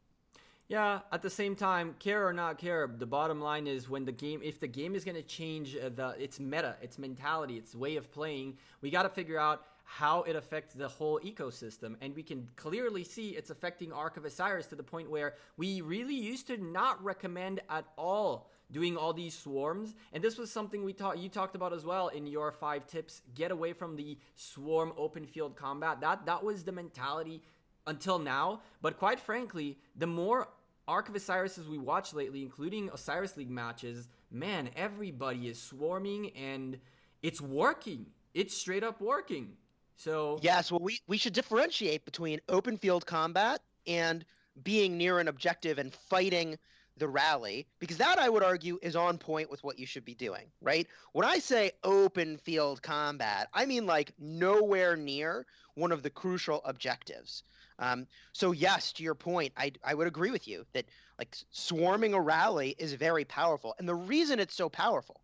Yeah, at the same time, care or not care, the bottom line is if the game is going to change its meta, its mentality, its way of playing, we got to figure out how it affects the whole ecosystem. And we can clearly see it's affecting Ark of Osiris to the point where we really used to not recommend at all doing all these swarms. And this was something you talked about as well in your 5 tips. Get away from the swarm open field combat. That was the mentality until now. But quite frankly, the more Ark of Osiris we watch lately, including Osiris League matches, man, everybody is swarming and it's working. It's straight up working. So yes, well, we should differentiate between open field combat and being near an objective and fighting the rally, because that, I would argue, is on point with what you should be doing, right? When I say open field combat, I mean like nowhere near one of the crucial objectives. So yes, to your point, I would agree with you that like swarming a rally is very powerful. And the reason it's so powerful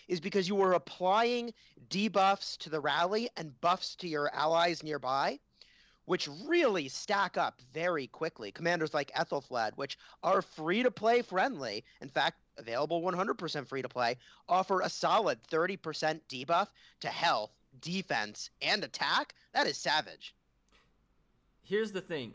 is because you are applying debuffs to the rally and buffs to your allies nearby, which really stack up very quickly. Commanders like Ethelflaed, which are free-to-play friendly, in fact, available 100% free-to-play, offer a solid 30% debuff to health, defense, and attack. That is savage. Here's the thing.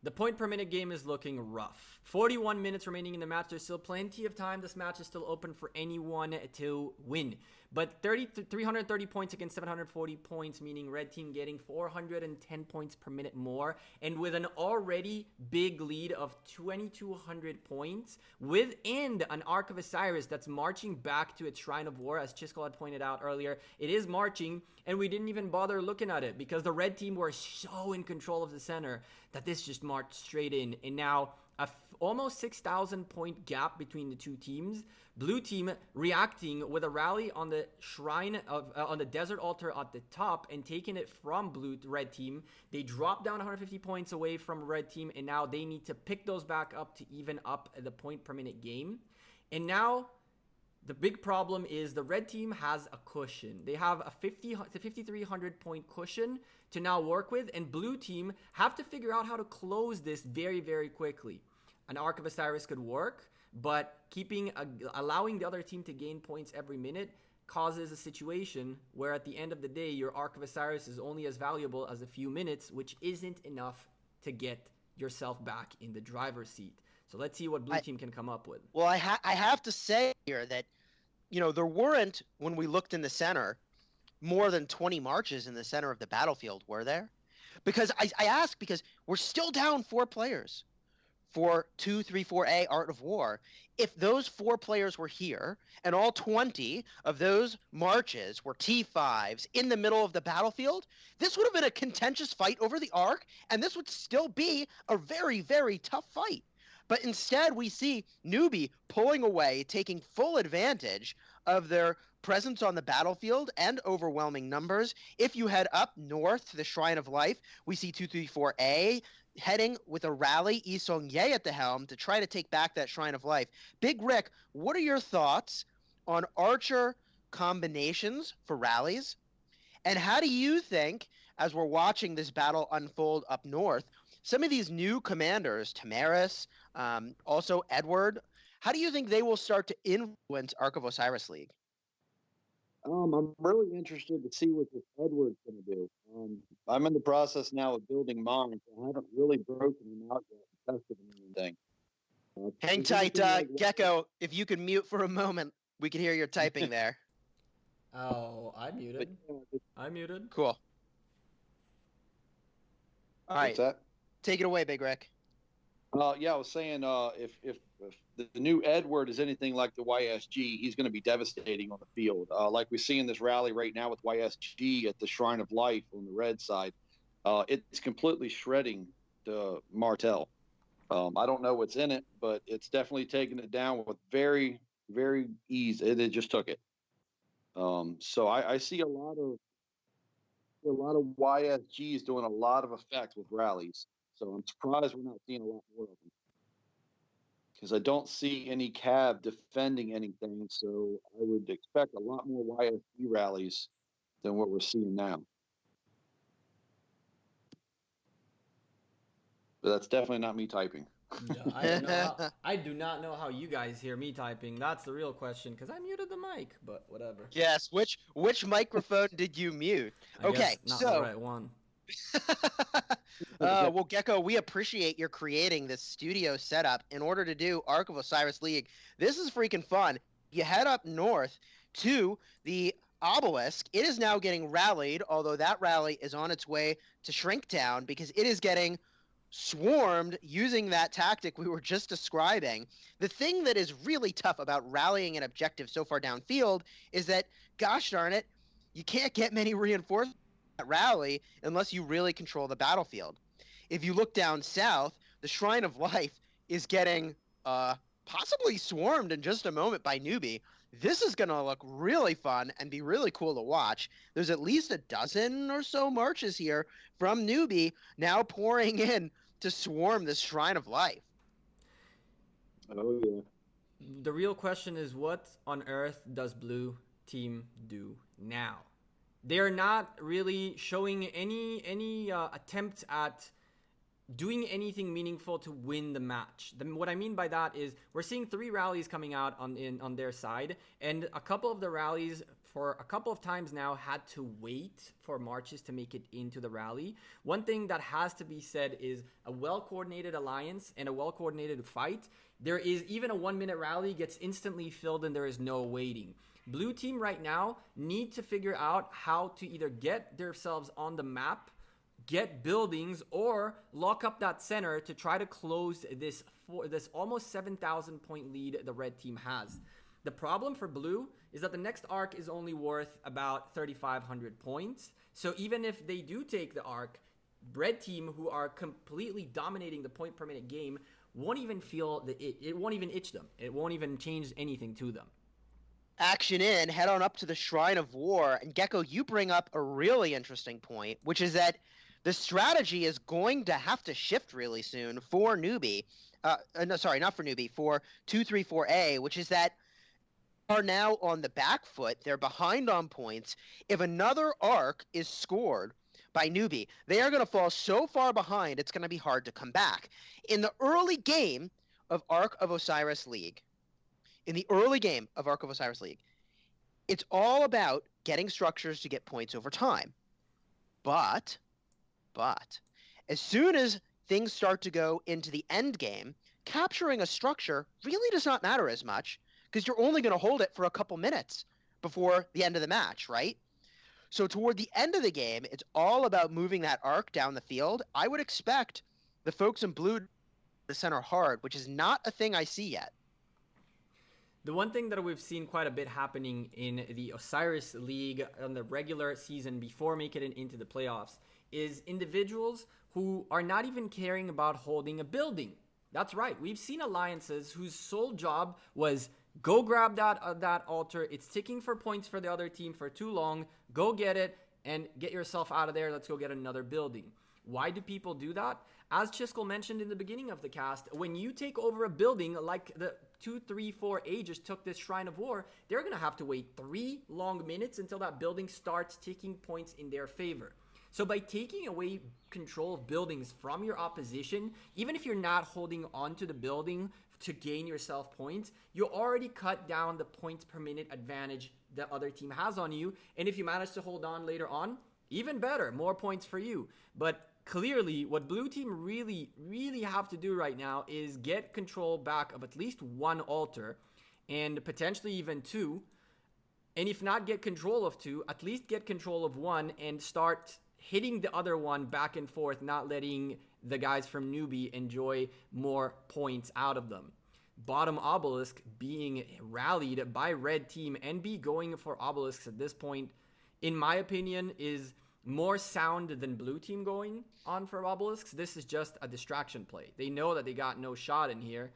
The point per minute game is looking rough. 41 minutes remaining in the match. There's still plenty of time. This match is still open for anyone to win. But 330 points against 740 points, meaning red team getting 410 points per minute more. And with an already big lead of 2,200 points, within an Ark of Osiris that's marching back to its Shrine of War, as Chisco had pointed out earlier. It is marching, and we didn't even bother looking at it because the red team were so in control of the center that this just marched straight in. And now almost 6,000 point gap between the two teams. Blue team reacting with a rally on the shrine of on the desert altar at the top and taking it from red team. They drop down 150 points away from red team, and now they need to pick those back up to even up the point per minute game. And now the big problem is the red team has a cushion. They have a 5,300 point cushion to now work with, and blue team have to figure out how to close this very, very quickly. An Ark of Osiris could work, but allowing the other team to gain points every minute causes a situation where at the end of the day, your Ark of Osiris is only as valuable as a few minutes, which isn't enough to get yourself back in the driver's seat. So let's see what blue team can come up with. Well, I have to say here that, there weren't, when we looked in the center, more than 20 marches in the center of the battlefield, were there? Because I ask because we're still down 4 players for 234A Art of War. If those 4 players were here and all 20 of those marches were T5s in the middle of the battlefield, this would have been a contentious fight over the Ark, and this would still be a very, very tough fight. But instead, we see NewBee pulling away, taking full advantage of their presence on the battlefield and overwhelming numbers. If you head up north to the Shrine of Life, we see 234A heading with a rally, Yi Song-Ye at the helm, to try to take back that Shrine of Life. Big Rick, what are your thoughts on Archer combinations for rallies? And how do you think, as we're watching this battle unfold up north, some of these new commanders, Tamaris, also Edward, how do you think they will start to influence Ark of Osiris League? I'm really interested to see what this Edward's going to do. I'm in the process now of building mine, so I haven't really broken him out yet and tested him and anything. Hang tight, Gecko. If you could mute for a moment, we can hear your typing there. Oh, I'm muted. I'm muted. Cool. All right. What's that? Take it away, Big Rick. Yeah, I was saying if the new Edward is anything like the YSG, he's going to be devastating on the field. Like we see in this rally right now with YSG at the Shrine of Life on the red side, it's completely shredding the Martel. I don't know what's in it, but it's definitely taking it down with very, very ease. It just took it. So I see a lot of YSGs doing a lot of effect with rallies. So I'm surprised we're not seeing a lot more of them. Because I don't see any cab defending anything, so I would expect a lot more YSG rallies than what we're seeing now. But that's definitely not me typing. Yeah, I do not know how you guys hear me typing. That's the real question, because I muted the mic, but whatever. Yes, which microphone did you mute? Okay, not so the right one. Well, Gecko, we appreciate your creating this studio setup in order to do Ark of Osiris League. This is freaking fun. You head up north to the obelisk. It is now getting rallied, although that rally is on its way to Shrinktown because it is getting swarmed using that tactic we were just describing. The thing that is really tough about rallying an objective so far downfield is that, gosh darn it, you can't get many reinforcements at rally unless you really control the battlefield. If you look down south, the Shrine of Life is getting possibly swarmed in just a moment by NewBee. This is going to look really fun and be really cool to watch. There's at least a dozen or so marches here from NewBee now pouring in to swarm this Shrine of Life. Oh, yeah. The real question is, what on earth does blue team do now? They're not really showing any attempt at doing anything meaningful to win the match. What I mean by that is we're seeing 3 rallies coming out on their side, and a couple of the rallies for a couple of times now had to wait for marches to make it into the rally. One thing that has to be said is a well-coordinated alliance and a well-coordinated fight. There is even a 1-minute rally gets instantly filled and there is no waiting. Blue team right now need to figure out how to either get themselves on the map, get buildings, or lock up that center to try to close this almost 7,000 point lead the red team has. The problem for blue is that the next arc is only worth about 3,500 points. So even if they do take the arc, red team, who are completely dominating the point per minute game, won't even feel it won't even itch them. It won't even change anything to them. Action in, head on up to the Shrine of War. And Gecko, you bring up a really interesting point, which is that the strategy is going to have to shift really soon for NewBee. No, sorry, not for NewBee, for 234A, which is that are now on the back foot. They're behind on points. If another arc is scored by NewBee, they are going to fall so far behind, it's going to be hard to come back. In the early game of Ark of Osiris League, it's all about getting structures to get points over time. But, as soon as things start to go into the end game, capturing a structure really does not matter as much because you're only going to hold it for a couple minutes before the end of the match, right? So toward the end of the game, it's all about moving that arc down the field. I would expect the folks in blue to center hard, which is not a thing I see yet. The one thing that we've seen quite a bit happening in the Osiris League on the regular season before making it into the playoffs is individuals who are not even caring about holding a building. That's right. We've seen alliances whose sole job was go grab that altar. It's ticking for points for the other team for too long. Go get it and get yourself out of there. Let's go get another building. Why do people do that? As Chiskel mentioned in the beginning of the cast, when you take over a building like the 234A just took this Shrine of War, they're going to have to wait 3 long minutes until that building starts ticking points in their favor. So by taking away control of buildings from your opposition, even if you're not holding onto the building to gain yourself points, you already cut down the points per minute advantage the other team has on you. And if you manage to hold on later on, even better, more points for you. But clearly, what blue team really have to do right now is get control back of at least 1 altar and potentially even 2. And if not get control of 2, at least get control of 1 and start hitting the other one back and forth, not letting the guys from NewBee enjoy more points out of them. Bottom obelisk being rallied by red team. NB going for obelisks at this point, in my opinion, is more sound than blue team going on for obelisks. This is just a distraction play. They know that they got no shot in here,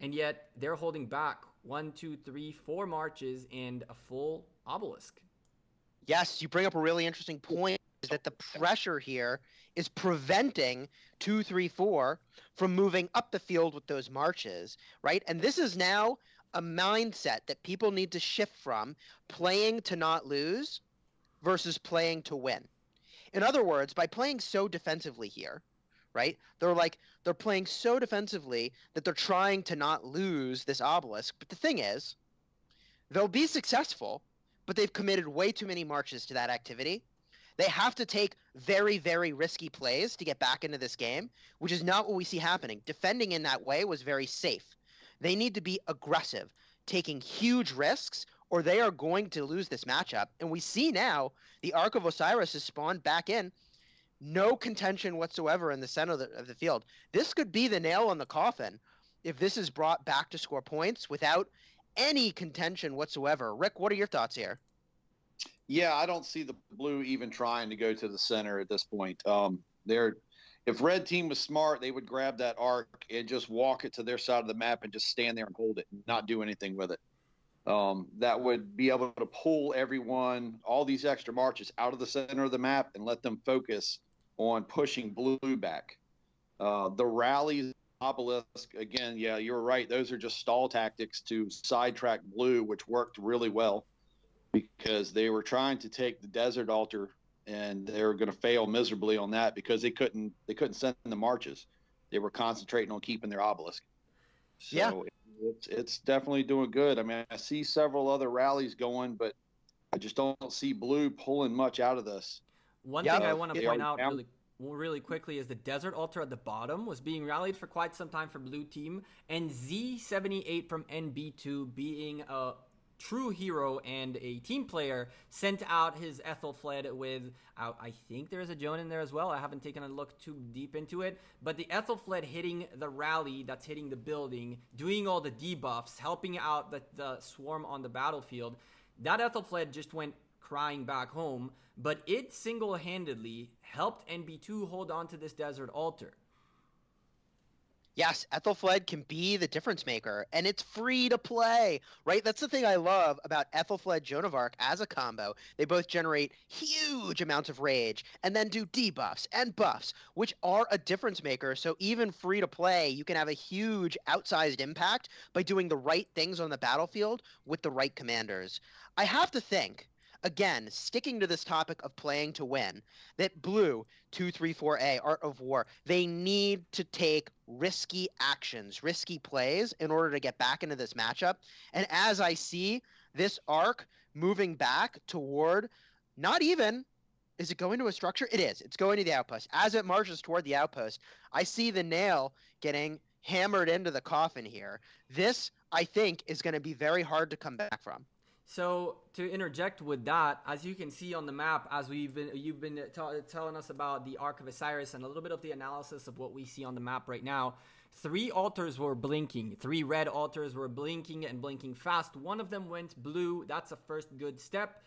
and yet they're holding back 1, 2, 3, 4 marches and a full obelisk. Yes, you bring up a really interesting point, is that the pressure here is preventing 2, 3, 4 from moving up the field with those marches, right? And this is now a mindset that people need to shift from playing to not lose versus playing to win. In other words, by playing so defensively here, right? They're playing so defensively that they're trying to not lose this obelisk. But the thing is, they'll be successful, but they've committed way too many marches to that activity. They have to take very, very risky plays to get back into this game, which is not what we see happening. Defending in that way was very safe. They need to be aggressive, taking huge risks, or they are going to lose this matchup. And we see now the Ark of Osiris is spawned back in. No contention whatsoever in the center of the field. This could be the nail on the coffin if this is brought back to score points without any contention whatsoever. Rick, what are your thoughts here? Yeah, I don't see the blue even trying to go to the center at this point. If red team was smart, they would grab that arc and just walk it to their side of the map and just stand there and hold it, and not do anything with it. That would be able to pull everyone, all these extra marches out of the center of the map and let them focus on pushing blue back. The rallies, obelisk, again, yeah, you're right. Those are just stall tactics to sidetrack blue, which worked really well because they were trying to take the desert altar and they were going to fail miserably on that because they couldn't send the marches. They were concentrating on keeping their obelisk. So yeah. It's definitely doing good. I mean, I see several other rallies going, but I just don't see blue pulling much out of this. One thing I want to point out really quickly is the desert altar at the bottom was being rallied for quite some time for blue team, and Z78 from NB2 being a true hero and a team player sent out his Ethelfled with, I think there's a Joan in there as well. I haven't taken a look too deep into it, but the Ethelfled hitting the rally that's hitting the building, doing all the debuffs, helping out the swarm on the battlefield. That Ethelfled just went crying back home, but it single-handedly helped NB2 hold on to this desert altar. Yes, Ethelfled can be the difference maker, and it's free to play, right? That's the thing I love about Ethelfled Joan of Arc as a combo. They both generate huge amounts of rage and then do debuffs and buffs, which are a difference maker. So even free to play, you can have a huge outsized impact by doing the right things on the battlefield with the right commanders. I have to think, again, sticking to this topic of playing to win, that blue 234A Art of War, they need to take risky actions, risky plays in order to get back into this matchup. And as I see this arc moving back toward, not even is it going to a structure? It is. It's going to the outpost. As it marches toward the outpost, I see the nail getting hammered into the coffin here. This, I think, is going to be very hard to come back from. So to interject with that, as you can see on the map, as you've been telling us about the Ark of Osiris and a little bit of the analysis of what we see on the map right now, 3 altars were blinking. 3 red altars were blinking and blinking fast. One of them went blue. That's a first good step.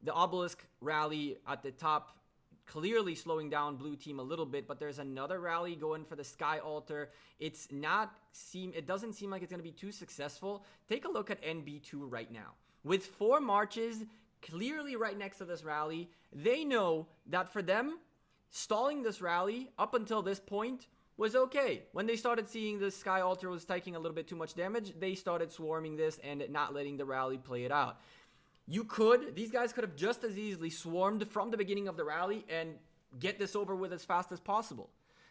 The obelisk rally at the top clearly slowing down blue team a little bit, but there's another rally going for the sky altar. It doesn't seem like it's going to be too successful. Take a look at NB2 right now. With 4 marches clearly right next to this rally, they know that for them, stalling this rally up until this point was okay. When they started seeing the sky altar was taking a little bit too much damage, they started swarming this and not letting the rally play it out. These guys could have just as easily swarmed from the beginning of the rally and get this over with as fast as possible.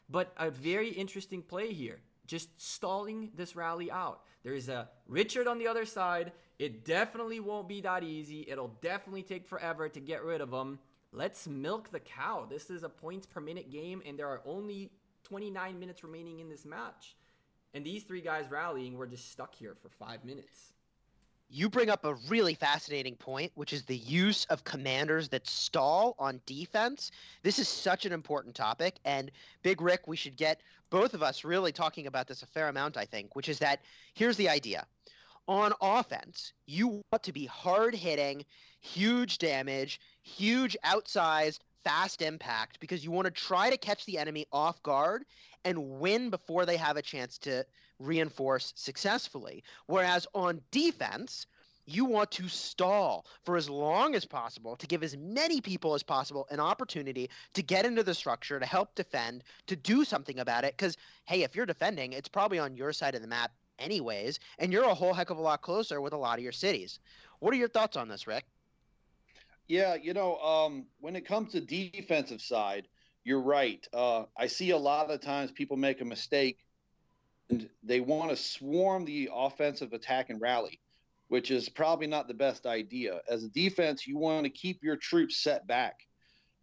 But a very interesting play here, just stalling this rally out. There is a Richard on the other side. It definitely won't be that easy. It'll definitely take forever to get rid of him. Let's milk the cow. This is a points per minute game, and there are only 29 minutes remaining in this match. And these 3 guys rallying, we're just stuck here for 5 minutes. You bring up a really fascinating point, which is the use of commanders that stall on defense. This is such an important topic, and Big Rick, we should get both of us really talking about this a fair amount, I think, which is that here's the idea. On offense, you want to be hard-hitting, huge damage, huge outsized, fast impact, because you want to try to catch the enemy off guard and win before they have a chance to reinforce successfully. Whereas on defense, you want to stall for as long as possible to give as many people as possible an opportunity to get into the structure, to help defend, to do something about it. Because, hey, if you're defending, it's probably on your side of the map anyways, and you're a whole heck of a lot closer with a lot of your cities. What are your thoughts on this, Rick? Yeah, when it comes to defensive side, you're right. I see a lot of times people make a mistake and they want to swarm the offensive attack and rally, which is probably not the best idea. As a defense, you want to keep your troops set back.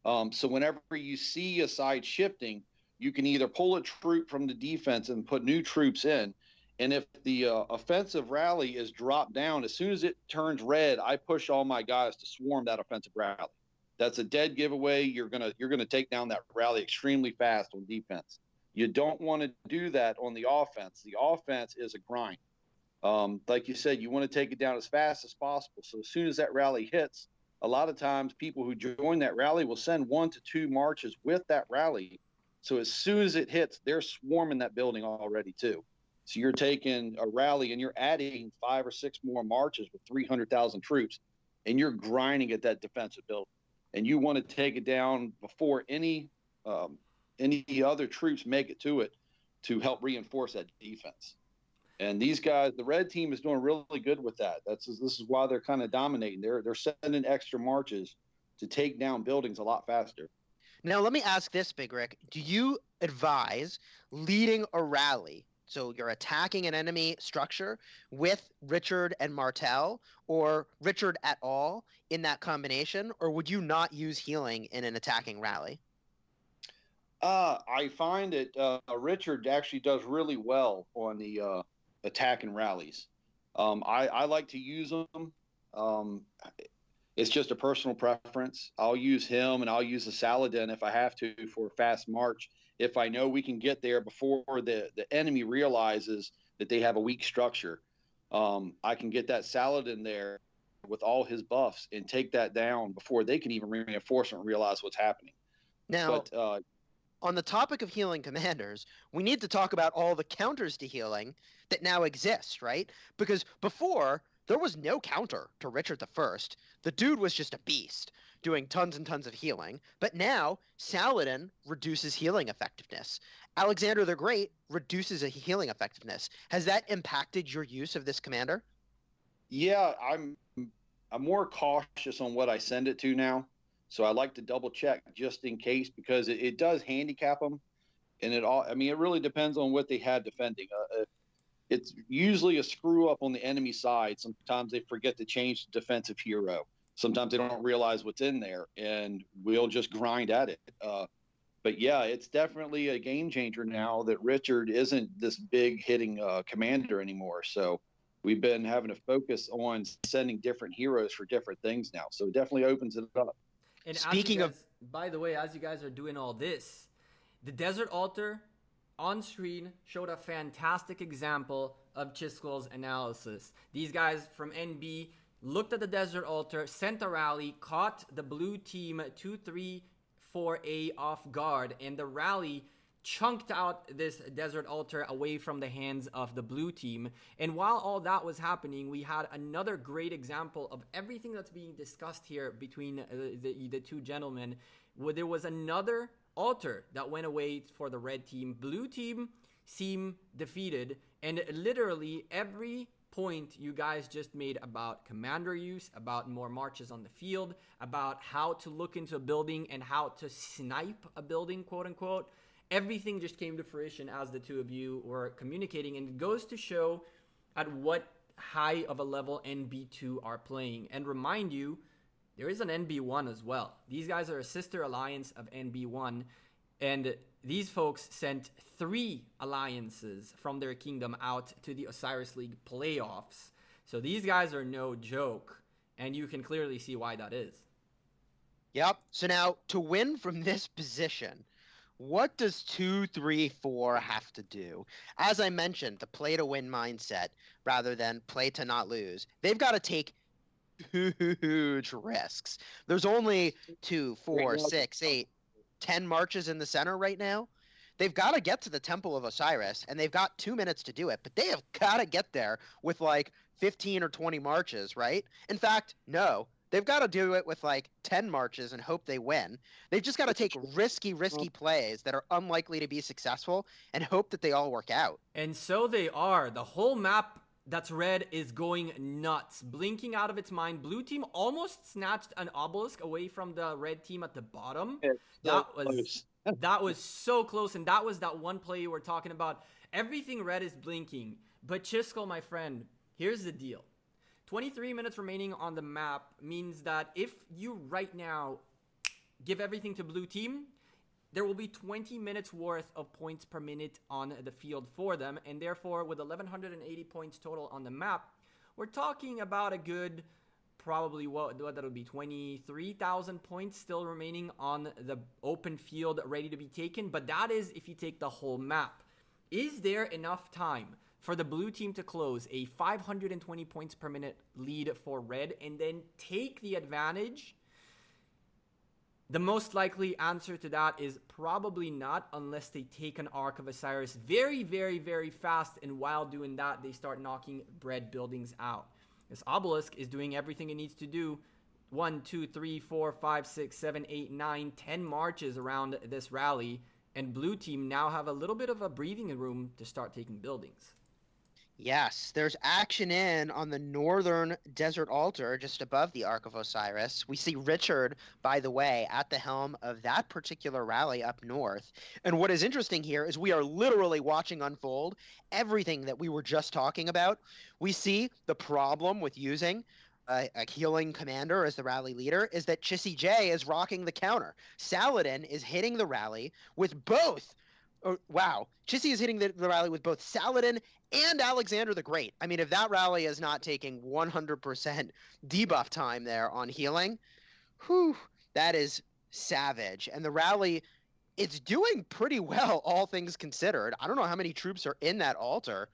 So whenever you see a side shifting, you can either pull a troop from the defense and put new troops in. And if the offensive rally is dropped down, as soon as it turns red, I push all my guys to swarm that offensive rally. That's a dead giveaway. You're gonna take down that rally extremely fast on defense. You don't want to do that on the offense. The offense is a grind. Like you said, you want to take it down as fast as possible. So as soon as that rally hits, a lot of times people who join that rally will send 1 to 2 marches with that rally. So as soon as it hits, they're swarming that building already too. So you're taking a rally and you're adding 5 or 6 more marches with 300,000 troops, and you're grinding at that defensive building. And you want to take it down before any other troops make it to it to help reinforce that defense. And these guys, the red team is doing really good with that. This is why they're kind of dominating. They're sending extra marches to take down buildings a lot faster. Now, let me ask this, Big Rick. Do you advise leading a rally? So you're attacking an enemy structure with Richard and Martel, or Richard at all in that combination, or would you not use healing in an attacking rally? I find that Richard actually does really well on the attacking rallies. I like to use them. It's just a personal preference. I'll use him, and I'll use the Saladin if I have to for a fast march. If I know we can get there before the enemy realizes that they have a weak structure, I can get that Saladin there with all his buffs and take that down before they can even reinforce and realize what's happening. Now, But on the topic of healing commanders, we need to talk about all the counters to healing that now exist, right? Because before, there was no counter to Richard the First. The dude was just a beast, doing tons and tons of healing. But now, Saladin reduces healing effectiveness. Alexander the Great reduces a healing effectiveness. Has that impacted your use of this commander? Yeah, I'm more cautious on what I send it to now. So I like to double check just in case, because it does handicap them. And it really depends on what they had defending. It's usually a screw up on the enemy side. Sometimes they forget to change the defensive hero. Sometimes they don't realize what's in there, and we'll just grind at it. But yeah, it's definitely a game changer now that Richard isn't this big hitting commander anymore. So we've been having to focus on sending different heroes for different things now. So it definitely opens it up. And Speaking of, by the way, as you guys are doing all this, the Desert Altar on screen showed a fantastic example of Chisco's analysis. These guys from NB looked at the Desert Altar, sent a rally, caught the blue team 2-3-4A off guard, and the rally chunked out this Desert Altar away from the hands of the blue team. And while all that was happening, we had another great example of everything that's being discussed here between the two gentlemen, where there was another altar that went away for the red team. Blue team seemed defeated, and literally every point you guys just made about commander use, about more marches on the field, about how to look into a building and how to snipe a building, quote unquote, everything just came to fruition as the two of you were communicating, and it goes to show at what high of a level NB2 are playing. And remind you, there is an NB1 as well. These guys are a sister alliance of NB1, and these folks sent 3 alliances from their kingdom out to the Osiris League playoffs. So these guys are no joke, and you can clearly see why that is. Yep. So now, to win from this position, what does 2-3-4 have to do? As I mentioned, the play to win mindset rather than play to not lose. They've got to take huge risks. There's only 2, 4, 6, 8, 10 marches in the center right now. They've got to get to the Temple of Osiris, and they've got 2 minutes to do it, but they have got to get there with like 15 or 20 marches, right? In fact, no. They've got to do it with like 10 marches and hope they win. They've just got to take risky plays that are unlikely to be successful and hope that they all work out. And so they are. The whole map that's red is going nuts, blinking out of its mind. Blue team almost snatched an obelisk away from the red team at the bottom. That was so close, and that was that one play you were talking about. Everything red is blinking. But Chisco, my friend, here's the deal. 23 minutes remaining on the map means that if you right now give everything to blue team, there will be 20 minutes worth of points per minute on the field for them. And therefore, with 1,180 points total on the map, we're talking about a good, probably what that'll be, 23,000 points still remaining on the open field ready to be taken. But that is if you take the whole map. Is there enough time for the blue team to close a 520 points per minute lead for red and then take the advantage? The most likely answer to that is probably not, unless they take an Ark of Osiris very, very, very fast, and while doing that, they start knocking red buildings out. This obelisk is doing everything it needs to do. 1, 2, 3, 4, 5, 6, 7, 8, 9, 10 marches around this rally, and blue team now have a little bit of a breathing room to start taking buildings. Yes, there's action in on the northern desert altar just above the Ark of Osiris. We see Richard, by the way, at the helm of that particular rally up north. And what is interesting here is we are literally watching unfold everything that we were just talking about. We see the problem with using a healing commander as the rally leader is that Chissy J is rocking the counter. Saladin is hitting the rally with both. Wow. Chissy is hitting the rally with both Saladin and Alexander the Great. I mean, if that rally is not taking 100% debuff time there on healing, whew, that is savage. And the rally, it's doing pretty well, all things considered. I don't know how many troops are in that altar.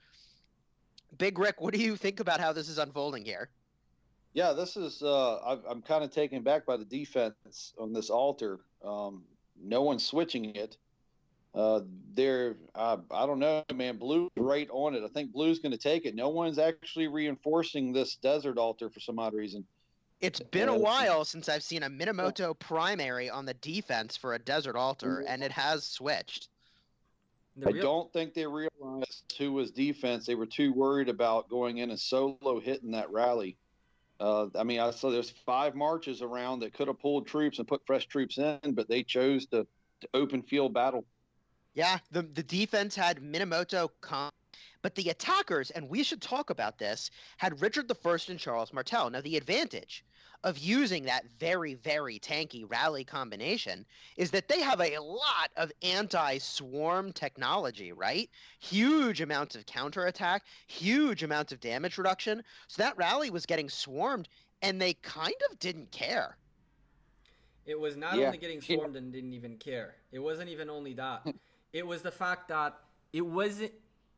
Big Rick, what do you think about how this is unfolding here? Yeah, this is, I'm kind of taken back by the defense on this altar. No one's switching it. Uh, I don't know, man. Blue's right on it. I think Blue's going to take it. No one's actually reinforcing this desert altar for some odd reason. It's been a while since I've seen a Minamoto primary on the defense for a desert altar, and it has switched. I don't think they realized who was defense. They were too worried about going in and solo hitting that rally. I mean, I saw there's 5 marches around that could have pulled troops and put fresh troops in, but they chose to open field battle. Yeah, the defense had Minamoto come, but the attackers, and we should talk about this, had Richard I and Charles Martel. Now, the advantage of using that very, very tanky rally combination is that they have a lot of anti-swarm technology, right? Huge amounts of counterattack, huge amounts of damage reduction. So that rally was getting swarmed, and they kind of didn't care. It was not only getting swarmed and didn't even care. It wasn't even only that. It was the fact that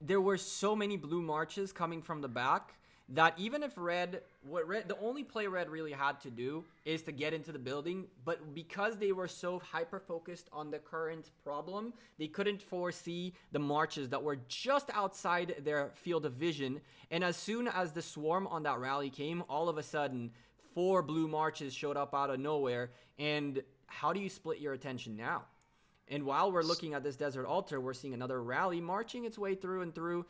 there were so many blue marches coming from the back that even if the only play red really had to do is to get into the building, but because they were so hyper-focused on the current problem, they couldn't foresee the marches that were just outside their field of vision, and as soon as the swarm on that rally came, all of a sudden, 4 blue marches showed up out of nowhere, and how do you split your attention now? And while we're looking at this desert altar, we're seeing another rally marching its way through and through.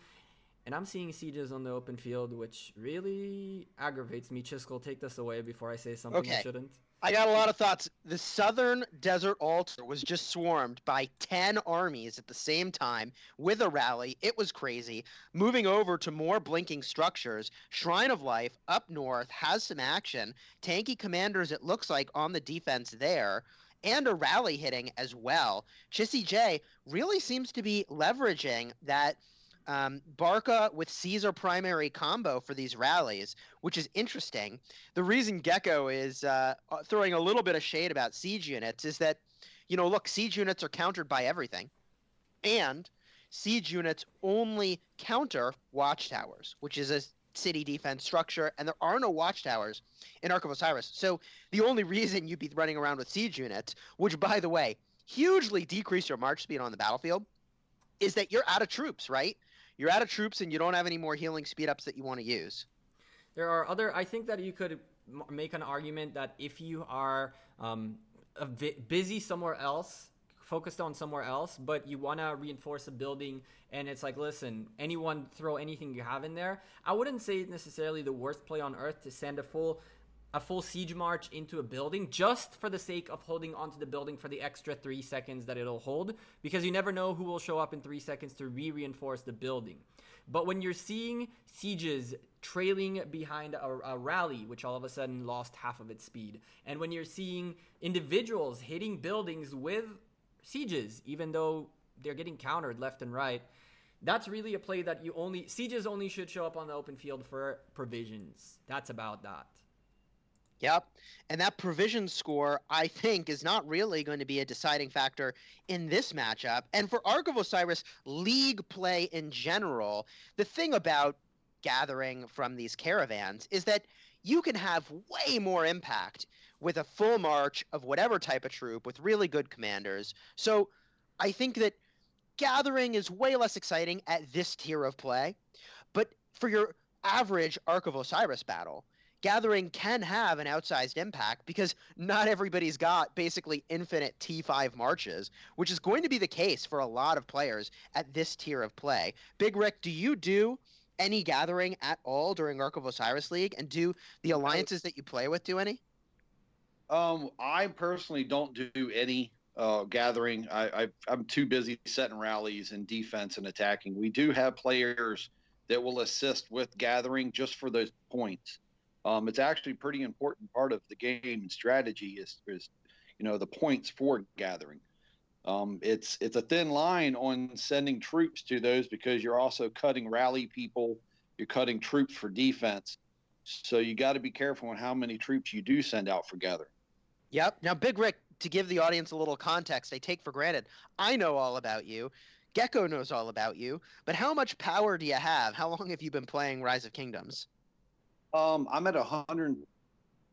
And I'm seeing sieges on the open field, which really aggravates me. Chiskel, take this away before I say something I shouldn't. I got a lot of thoughts. The southern desert altar was just swarmed by 10 armies at the same time with a rally. It was crazy. Moving over to more blinking structures, Shrine of Life up north has some action. Tanky commanders, it looks like, on the defense there. And a rally hitting as well. Chissy J really seems to be leveraging that Barca with Caesar primary combo for these rallies, which is interesting. The reason Gecko is throwing a little bit of shade about siege units is that, look, siege units are countered by everything. And siege units only counter watchtowers, which is a city defense structure, and there are no watchtowers in Ark of Osiris. So the only reason you'd be running around with siege units, which, by the way, hugely decrease your march speed on the battlefield, is that you're out of troops, right? You're out of troops and you don't have any more healing speed ups that you want to use. I think that you could make an argument that if you are busy somewhere else, focused on somewhere else, but you want to reinforce a building and it's like, listen, anyone throw anything you have in there. I wouldn't say it's necessarily the worst play on earth to send a full siege march into a building just for the sake of holding onto the building for the extra 3 seconds that it'll hold, because you never know who will show up in 3 seconds to reinforce the building. But when you're seeing sieges trailing behind a rally, which all of a sudden lost half of its speed, and when you're seeing individuals hitting buildings with sieges, even though they're getting countered left and right, that's really a play that sieges only should show up on the open field for provisions. That's about that. Yep. And that provision score, I think, is not really going to be a deciding factor in this matchup. And for Ark of Osiris League play in general, the thing about gathering from these caravans is that you can have way more impact with a full march of whatever type of troop with really good commanders. So I think that gathering is way less exciting at this tier of play. But for your average Ark of Osiris battle, gathering can have an outsized impact because not everybody's got basically infinite T5 marches, which is going to be the case for a lot of players at this tier of play. Big Rick, do you do any gathering at all during Ark of Osiris League? And do the alliances that you play with do any? I personally don't do any gathering. I'm too busy setting rallies and defense and attacking. We do have players that will assist with gathering just for those points. It's actually a pretty important part of the game and strategy is the points for gathering. It's a thin line on sending troops to those because you're also cutting rally people, you're cutting troops for defense. So you got to be careful on how many troops you do send out for gathering. Yep. Now, Big Rick, to give the audience a little context, I take for granted, I know all about you. Gecko knows all about you. But how much power do you have? How long have you been playing Rise of Kingdoms? I'm at 100 to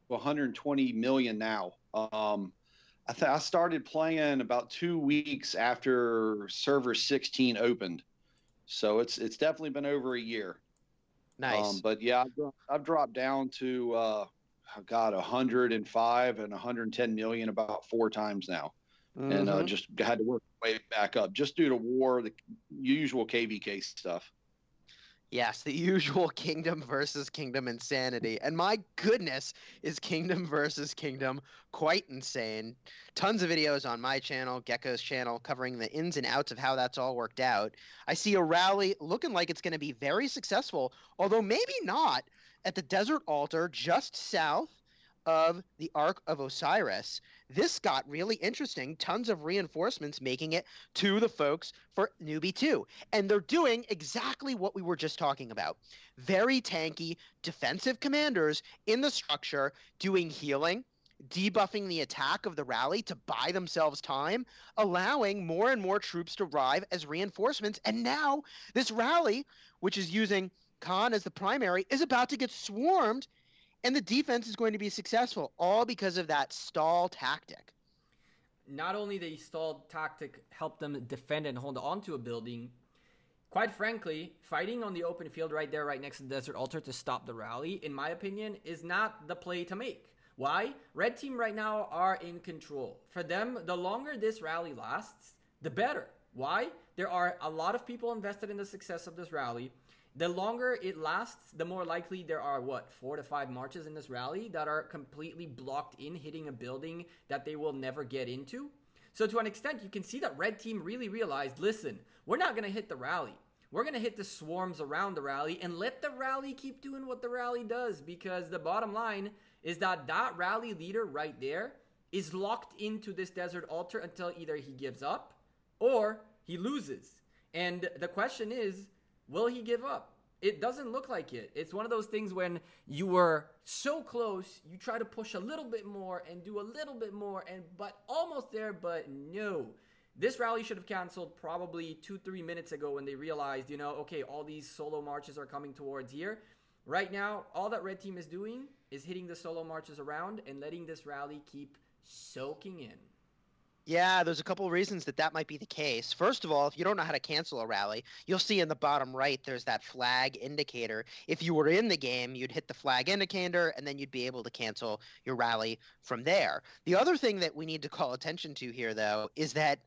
120 million now. I started playing about 2 weeks after server 16 opened, so it's definitely been over a year. Nice. But yeah, I've dropped down to I've got 105 and 110 million about 4 times now, and Mhm. just had to work my way back up just due to war, the usual KVK stuff. Yes, the usual kingdom versus kingdom insanity. And my goodness, is kingdom versus kingdom quite insane. Tons of videos on my channel, Gecko's channel, covering the ins and outs of how that's all worked out. I see a rally looking like it's going to be very successful, although maybe not, at the desert altar just south of the Ark of Osiris. This got really interesting. Tons of reinforcements making it to the folks for NewBee 2. And they're doing exactly what we were just talking about. Very tanky defensive commanders in the structure doing healing, debuffing the attack of the rally to buy themselves time, allowing more and more troops to arrive as reinforcements. And now this rally, which is using Khan as the primary, is about to get swarmed, and the defense is going to be successful, all because of that stall tactic. Not only the stalled tactic helped them defend and hold on to a building, quite frankly, fighting on the open field right there, right next to the desert altar to stop the rally, in my opinion, is not the play to make. Why? Red team right now are in control. For them, the longer this rally lasts, the better. Why? There are a lot of people invested in the success of this rally. The longer it lasts, the more likely there are, 4 to 5 marches in this rally that are completely blocked in, hitting a building that they will never get into. So to an extent, you can see that red team really realized, listen, we're not going to hit the rally. We're going to hit the swarms around the rally and let the rally keep doing what the rally does, because the bottom line is that that rally leader right there is locked into this desert altar until either he gives up or he loses. And the question is, will he give up? It doesn't look like it. It's one of those things when you were so close, you try to push a little bit more and do a little bit more, but almost there, but no. This rally should have canceled probably 2-3 minutes ago when they realized, okay, all these solo marches are coming towards here. Right now, all that red team is doing is hitting the solo marches around and letting this rally keep soaking in. Yeah, there's a couple of reasons that might be the case. First of all, if you don't know how to cancel a rally, you'll see in the bottom right there's that flag indicator. If you were in the game, you'd hit the flag indicator, and then you'd be able to cancel your rally from there. The other thing that we need to call attention to here, though, is that,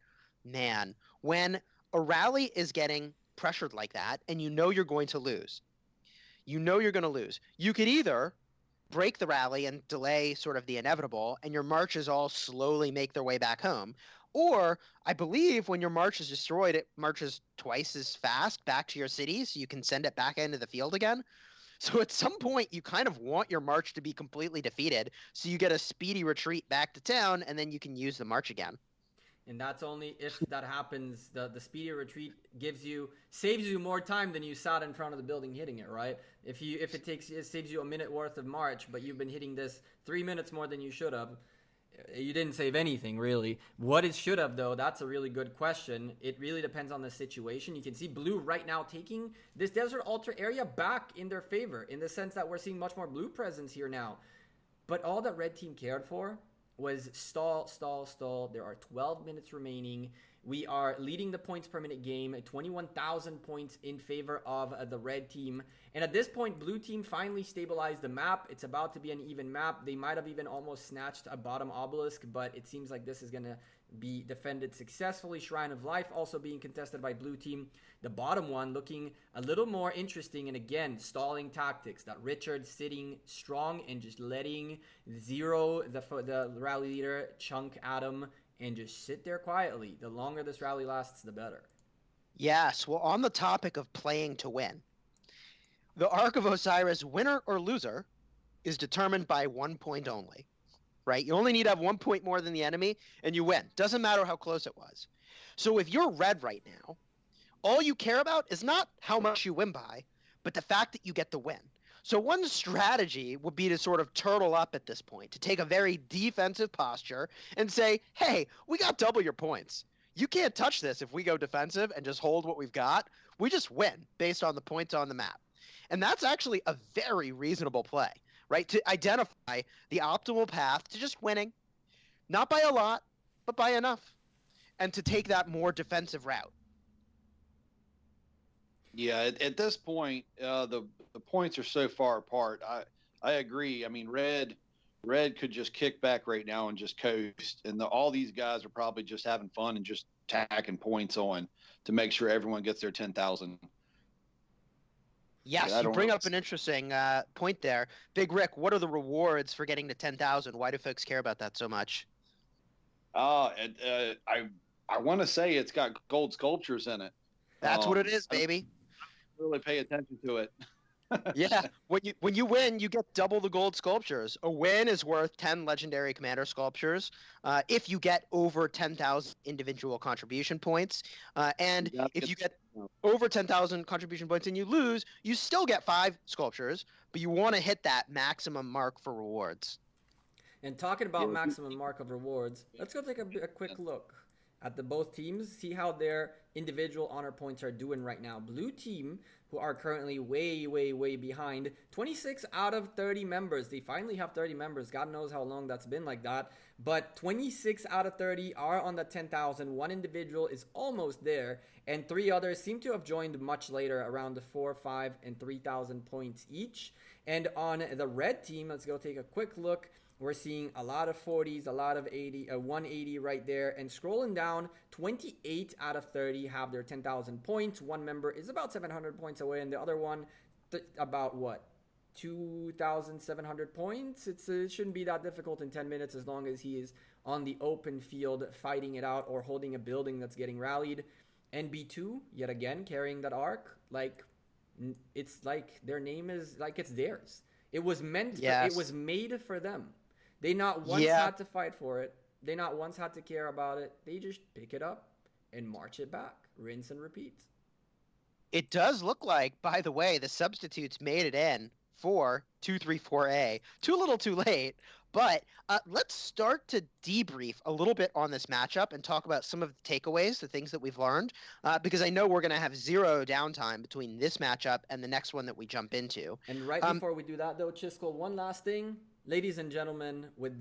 man, when a rally is getting pressured like that, and you're going to lose, you could either break the rally and delay sort of the inevitable, and your marches all slowly make their way back home. Or, I believe when your march is destroyed, it marches twice as fast back to your city, so you can send it back into the field again. So at some point, you kind of want your march to be completely defeated, so you get a speedy retreat back to town, and then you can use the march again. And that's only if that happens. The speedy retreat saves you more time than you sat in front of the building hitting it, right? If it saves you a minute worth of march, but you've been hitting this 3 minutes more than you should have, you didn't save anything really. What it should have, though, that's a really good question. It really depends on the situation. You can see blue right now taking this desert altar area back in their favor, in the sense that we're seeing much more blue presence here now. But all that red team cared for was stall. There are 12 minutes remaining. We are leading the points per minute game, 21,000 points in favor of the red team. And at this point, blue team finally stabilized the map. It's about to be an even map. They might have even almost snatched a bottom obelisk, but it seems like this is going to be defended successfully. Shrine of Life also being contested by blue team. The bottom one looking a little more interesting, and again, stalling tactics. That Richard sitting strong and just letting zero the rally leader, Chunk Adam, and just sit there quietly. The longer this rally lasts, the better. Yes, well, on the topic of playing to win, the Ark of Osiris, winner or loser, is determined by 1 point only. Right? You only need to have 1 point more than the enemy, and you win. Doesn't matter how close it was. So if you're red right now, all you care about is not how much you win by, but the fact that you get the win. So one strategy would be to sort of turtle up at this point, to take a very defensive posture and say, hey, we got double your points. You can't touch this if we go defensive and just hold what we've got. We just win based on the points on the map. And that's actually a very reasonable play, right? To identify the optimal path to just winning. Not by a lot, but by enough, and to take that more defensive route. Yeah, at this point, the points are so far apart. I agree. I mean, red could just kick back right now and just coast, and all these guys are probably just having fun and just tacking points on to make sure everyone gets their 10,000. Yes, you bring up an interesting point there. Big Rick, what are the rewards for getting to 10,000? Why do folks care about that so much? I want to say it's got gold sculptures in it. That's what it is, baby. I don't really pay attention to it. Yeah, when you win, you get double the gold sculptures. A win is worth 10 legendary commander sculptures if you get over 10,000 individual contribution points. And if you get over 10,000 contribution points and you lose, you still get 5 sculptures, but you want to hit that maximum mark for rewards. And talking about maximum mark of rewards, let's go take a quick look at the both teams, see how their individual honor points are doing right now. Blue team, who are currently way behind, 26 out of 30 members. They finally have 30 members. God knows how long that's been like that. But 26 out of 30 are on the 10,000. One individual is almost there, and 3 others seem to have joined much later, around the 4, 5, and 3,000 points each. And on the red team, let's go take a quick look. We're seeing a lot of 40s, a lot of 180 right there. And scrolling down, 28 out of 30 have their 10,000 points. One member is about 700 points away, and the other one, about what? 2,700 points? It shouldn't be that difficult in 10 minutes as long as he is on the open field fighting it out or holding a building that's getting rallied. NB2, yet again, carrying that arc. Like, it's like their name is like it's theirs. It was meant, it was made for them. They not once had to fight for it. They not once had to care about it. They just pick it up and march it back. Rinse and repeat. It does look like, by the way, the substitutes made it in for 234A. Too little too late. But let's start to debrief a little bit on this matchup and talk about some of the takeaways, the things that we've learned, because I know we're going to have zero downtime between this matchup and the next one that we jump into. And right before we do that, though, Chiskel, one last thing. Ladies and gentlemen, with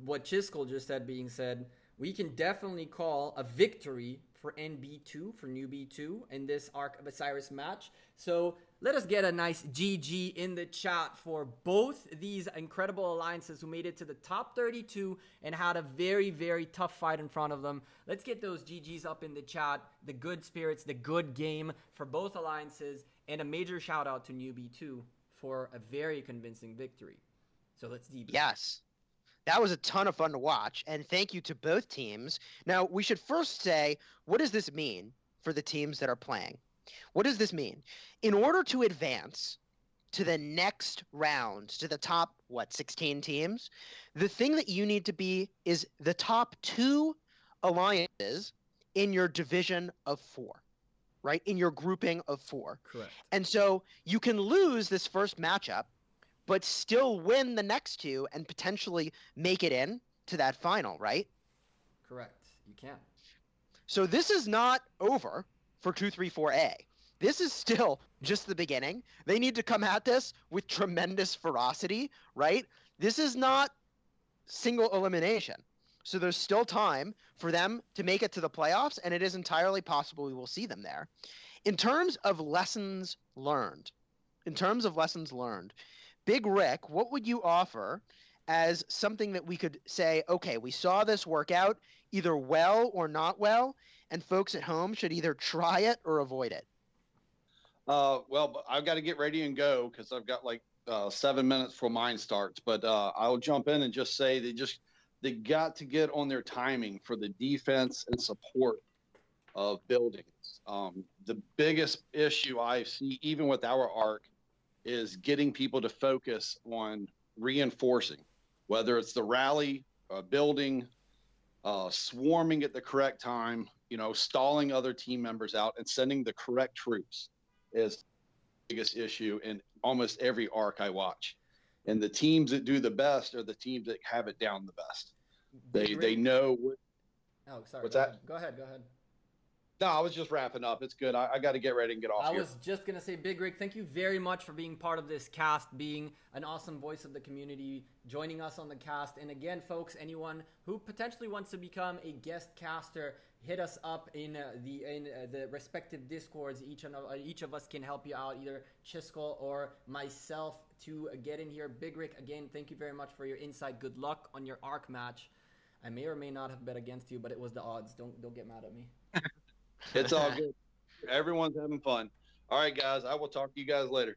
what Chiskel just said being said, we can definitely call a victory for NB2, for NewBee2 in this Arc of Osiris match. So let us get a nice GG in the chat for both these incredible alliances who made it to the top 32 and had a very tough fight in front of them. Let's get those GGs up in the chat. The good spirits, the good game for both alliances, and a major shout out to NewBee2 for a very convincing victory. So let's debrief. Yes. That was a ton of fun to watch, and thank you to both teams. Now, we should first say, what does this mean for the teams that are playing? What does this mean? In order to advance to the next round, to the top, 16 teams, the thing that you need to be is the top 2 alliances in your division of 4, right? In your grouping of 4. Correct. And so you can lose this first matchup, but still win the next 2 and potentially make it in to that final, right? Correct. You can. So this is not over for 234A. This is still just the beginning. They need to come at this with tremendous ferocity, right? This is not single elimination. So there's still time for them to make it to the playoffs, and it is entirely possible we will see them there. In terms of lessons learned, Big Rick, what would you offer as something that we could say, okay, we saw this work out either well or not well, and folks at home should either try it or avoid it? Well, I've got to get ready and go because I've got like 7 minutes before mine starts. But I'll jump in and just say they got to get on their timing for the defense and support of buildings. The biggest issue I see, even with our arc, is getting people to focus on reinforcing, whether it's the rally, building, swarming at the correct time, stalling other team members out and sending the correct troops is the biggest issue in almost every arc I watch. And the teams that do the best are the teams that have it down the best. They know what. Oh, sorry. What's that? Go ahead. No, I was just wrapping up. It's good. I got to get ready and get off I here. was just going to say, Big Rick, thank you very much for being part of this cast, being an awesome voice of the community, joining us on the cast. And again, folks, anyone who potentially wants to become a guest caster, hit us up in the respective Discords. Each of us can help you out, either Chiskel or myself, to get in here. Big Rick, again, thank you very much for your insight. Good luck on your ARC match. I may or may not have bet against you, but it was the odds. Don't get mad at me. It's all good. Everyone's having fun. All right, guys. I will talk to you guys later.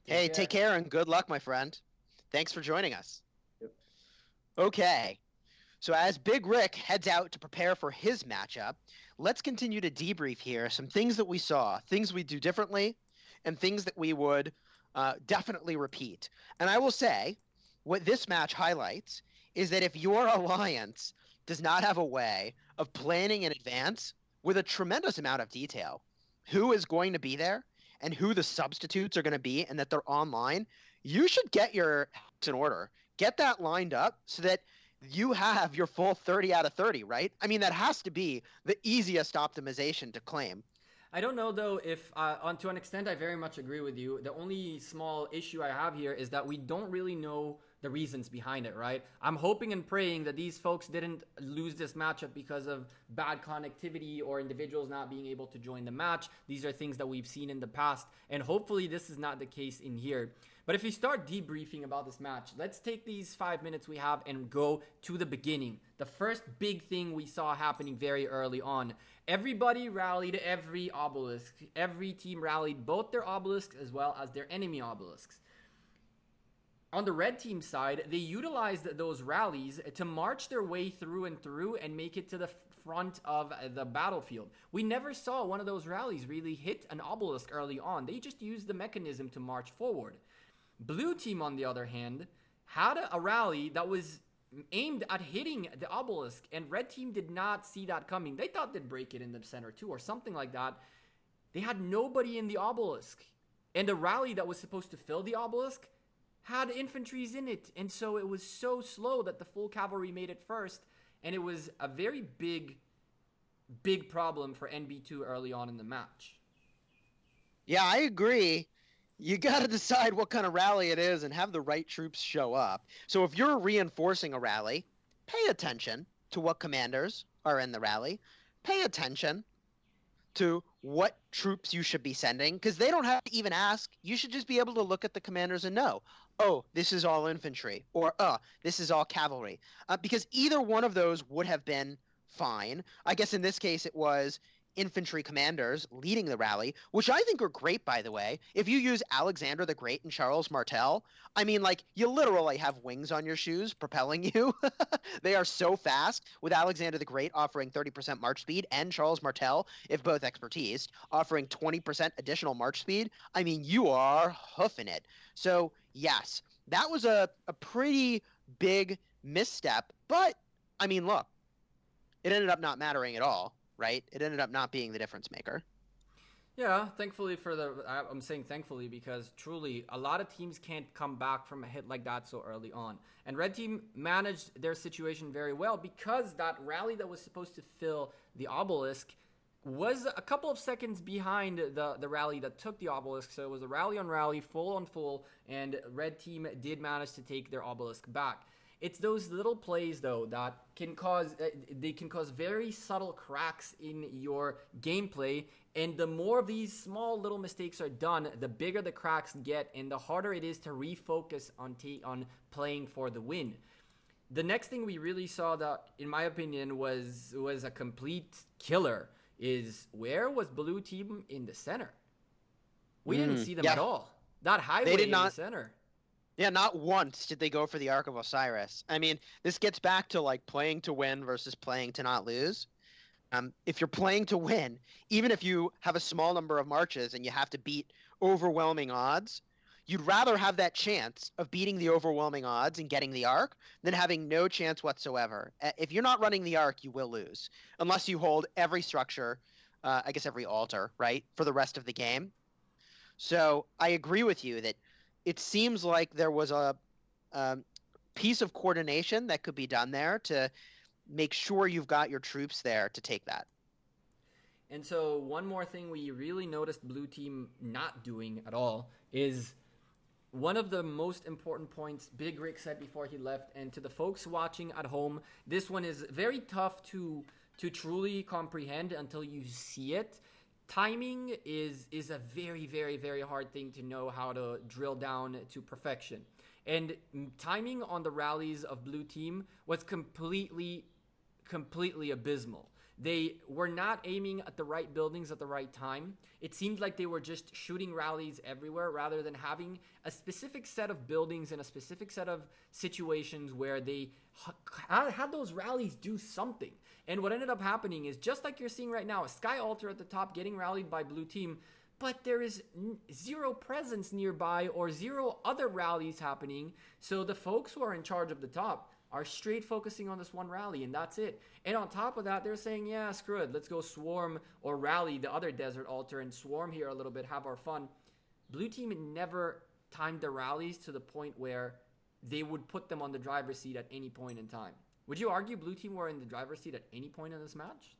Take care and good luck, my friend. Thanks for joining us. Yep. Okay. So as Big Rick heads out to prepare for his matchup, let's continue to debrief here some things that we saw, things we do differently, and things that we would definitely repeat. And I will say, what this match highlights is that if your alliance does not have a way of planning in advance with a tremendous amount of detail who is going to be there and who the substitutes are going to be and that they're online, you should get your house in order. Get that lined up so that you have your full 30 out of 30, right? I mean, that has to be the easiest optimization to claim. I don't know, though, if to an extent I very much agree with you. The only small issue I have here is that we don't really know the reasons behind it, right? I'm hoping and praying that these folks didn't lose this matchup because of bad connectivity or individuals not being able to join the match. These are things that we've seen in the past, and hopefully this is not the case in here. But if you start debriefing about this match, let's take these 5 minutes we have and go to the beginning. The first big thing we saw happening very early on. Everybody rallied every obelisk. Every team rallied both their obelisks as well as their enemy obelisks. On the red team side, they utilized those rallies to march their way through and make it to the front of the battlefield. We never saw one of those rallies really hit an obelisk early on. They just used the mechanism to march forward. Blue team, on the other hand, had a rally that was aimed at hitting the obelisk, and red team did not see that coming. They thought they'd break it in the center too, or something like that. They had nobody in the obelisk, and the rally that was supposed to fill the obelisk had infantries in it, and so it was so slow that the full cavalry made it first, and it was a very big problem for NB2 early on in the match. Yeah, I agree. You got to decide what kind of rally it is and have the right troops show up. So if you're reinforcing a rally, pay attention to what commanders are in the rally. Pay attention to what troops you should be sending, because they don't have to even ask. You should just be able to look at the commanders and know, oh, this is all infantry, or this is all cavalry. Because either one of those would have been fine. I guess in this case it was infantry commanders leading the rally, which I think are great, by the way. If you use Alexander the Great and Charles Martel, I mean, like, you literally have wings on your shoes propelling you. They are so fast, with Alexander the Great offering 30% march speed and Charles Martel, if both expertise, offering 20% additional march speed. I mean, you are hoofing it. So yes, that was a pretty big misstep, but I mean, look, it ended up not mattering at all. Right? It ended up not being the difference maker. Yeah, thankfully I'm saying thankfully because truly a lot of teams can't come back from a hit like that so early on. And red team managed their situation very well because that rally that was supposed to fill the obelisk was a couple of seconds behind the rally that took the obelisk. So it was a rally on rally, full on full, and red team did manage to take their obelisk back. It's those little plays, though, that can cause very subtle cracks in your gameplay, and the more of these small little mistakes are done, the bigger the cracks get, and the harder it is to refocus on playing for the win. The next thing we really saw that, in my opinion, was a complete killer is where was blue team in the center? We didn't see them at all. That highway in the center. Yeah, not once did they go for the Ark of Osiris. I mean, this gets back to like playing to win versus playing to not lose. If you're playing to win, even if you have a small number of marches and you have to beat overwhelming odds, you'd rather have that chance of beating the overwhelming odds and getting the Ark than having no chance whatsoever. If you're not running the Ark, you will lose. Unless you hold every structure, I guess every altar, right, for the rest of the game. So I agree with you that it seems like there was a piece of coordination that could be done there to make sure you've got your troops there to take that. And so one more thing we really noticed blue team not doing at all is one of the most important points Big Rick said before he left, and to the folks watching at home, this one is very tough to truly comprehend until you see it. Timing is a very, very, very hard thing to know how to drill down to perfection. And timing on the rallies of blue team was completely abysmal. They were not aiming at the right buildings at the right time. It seemed like they were just shooting rallies everywhere rather than having a specific set of buildings and a specific set of situations where they had those rallies do something. And what ended up happening is, just like you're seeing right now, a Sky Altar at the top getting rallied by blue team, but there is zero presence nearby or zero other rallies happening. So the folks who are in charge of the top are straight focusing on this one rally, and that's it. And on top of that, they're saying, yeah, screw it, let's go swarm or rally the other desert altar and swarm here a little bit, have our fun. Blue team never timed their rallies to the point where they would put them on the driver's seat at any point in time. Would you argue blue team were in the driver's seat at any point in this match?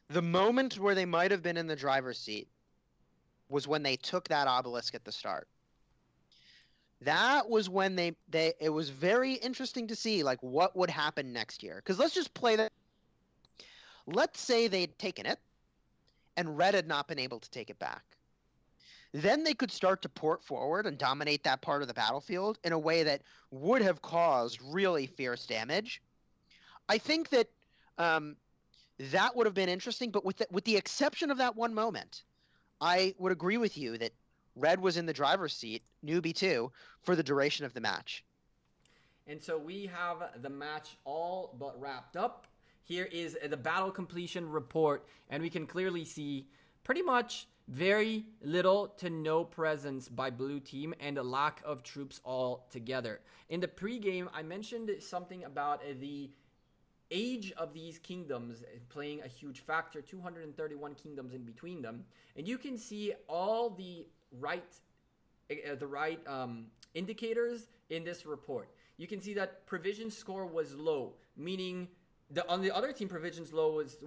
The moment where they might have been in the driver's seat was when they took that obelisk at the start. That was when it was very interesting to see, like, what would happen next year. Because let's just play that. Let's say they'd taken it and Red had not been able to take it back. Then they could start to port forward and dominate that part of the battlefield in a way that would have caused really fierce damage. I think that that would have been interesting, but with the exception of that one moment, I would agree with you that Red was in the driver's seat, NewBee too, for the duration of the match. And so we have the match all but wrapped up. Here is the battle completion report, and we can clearly see pretty much very little to no presence by blue team and a lack of troops altogether. In the pregame, I mentioned something about the age of these kingdoms playing a huge factor, 231 kingdoms in between them. And you can see all the right indicators in this report. You can see that provision score was low, meaning on the other team provision score was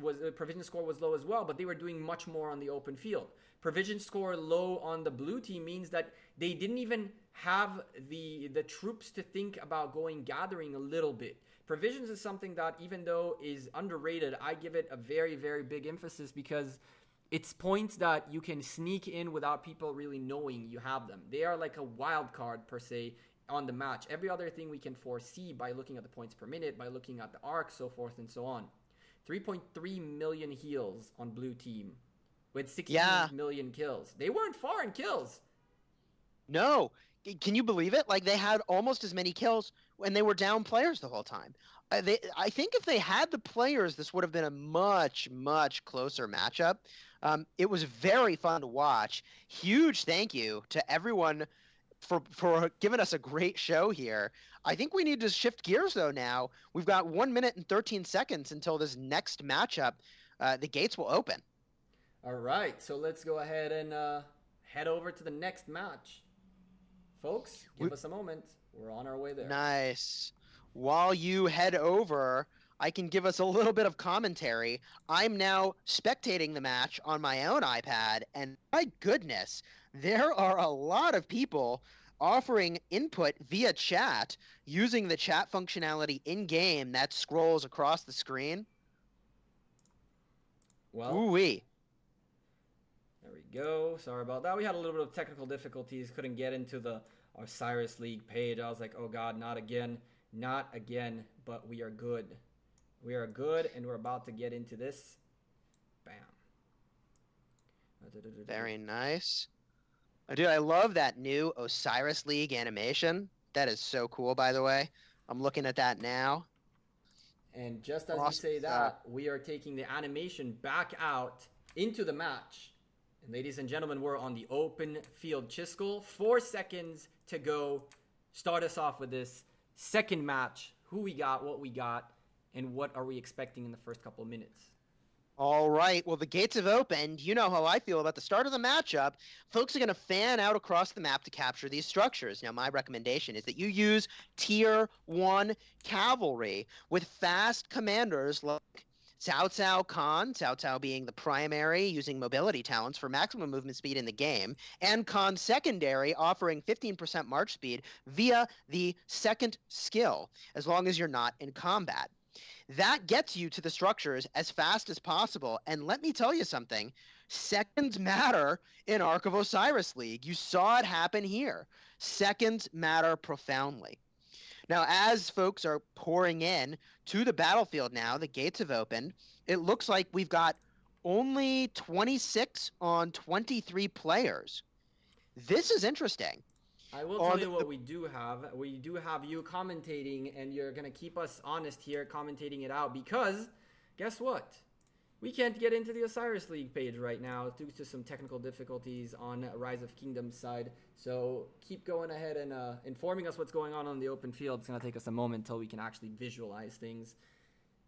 low as well, but they were doing much more on the open field. Provision score low on the blue team means that they didn't even have the troops to think about going gathering a little bit. Provisions is something that, even though is underrated, I give it a very, very big emphasis because it's points that you can sneak in without people really knowing you have them. They are like a wild card per se on the match. Every other thing we can foresee by looking at the points per minute, by looking at the arc, so forth and so on. 3.3 million heals on blue team with 16 million kills. They weren't far in kills. No. Can you believe it? Like, they had almost as many kills when they were down players the whole time. I think if they had the players, this would have been a much, much closer matchup. It was very fun to watch. Huge thank you to everyone for giving us a great show here. I think we need to shift gears, though, now. We've got 1 minute and 13 seconds until this next matchup. The gates will open. All right, so let's go ahead and head over to the next match. Folks, give us a moment. We're on our way there. Nice. While you head over, I can give us a little bit of commentary. I'm now spectating the match on my own iPad, and my goodness, there are a lot of people offering input via chat using the chat functionality in-game that scrolls across the screen. Well, ooh-wee. There we go. Sorry about that. We had a little bit of technical difficulties. Couldn't get into the Osiris League page. I was like, oh God, not again. Not again. But we are good. We are good, and we're about to get into this. Bam. Very nice. Dude, I love that new Osiris League animation. That is so cool, by the way. I'm looking at that now. And just as you say that, we are taking the animation back out into the match. And ladies and gentlemen, we're on the open field. Chiskel, 4 seconds to go. Start us off with this second match. Who we got, what we got, and what are we expecting in the first couple of minutes? All right. Well, the gates have opened. You know how I feel about the start of the matchup. Folks are going to fan out across the map to capture these structures. Now, my recommendation is that you use Tier 1 cavalry with fast commanders like Cao Cao Khan, Cao Cao being the primary, using mobility talents for maximum movement speed in the game, and Khan secondary, offering 15% march speed via the second skill, as long as you're not in combat. That gets you to the structures as fast as possible, and let me tell you something, seconds matter in Ark of Osiris League. You saw it happen here. Seconds matter profoundly. Now, as folks are pouring in to the battlefield now, the gates have opened. It looks like we've got only 26 on 23 players. This is interesting. I will tell you what we do have. We do have you commentating, and you're going to keep us honest here, commentating it out, because guess what? We can't get into the Osiris League page right now due to some technical difficulties on Rise of Kingdoms side. So keep going ahead and informing us what's going on the open field. It's going to take us a moment until we can actually visualize things.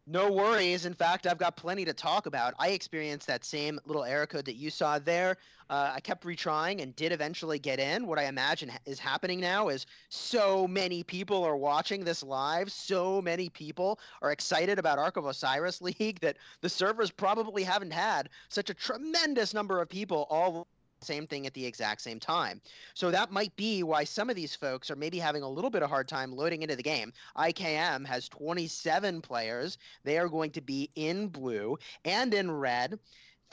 No worries. In fact, I've got plenty to talk about. I experienced that same little error code that you saw there. I kept retrying and did eventually get in. What I imagine is happening now is so many people are watching this live. So many people are excited about Ark of Osiris League that the servers probably haven't had such a tremendous number of people all same thing at the exact same time. So that might be why some of these folks are maybe having a little bit of hard time loading into the game. IKM has 27 players. They are going to be in blue and in red.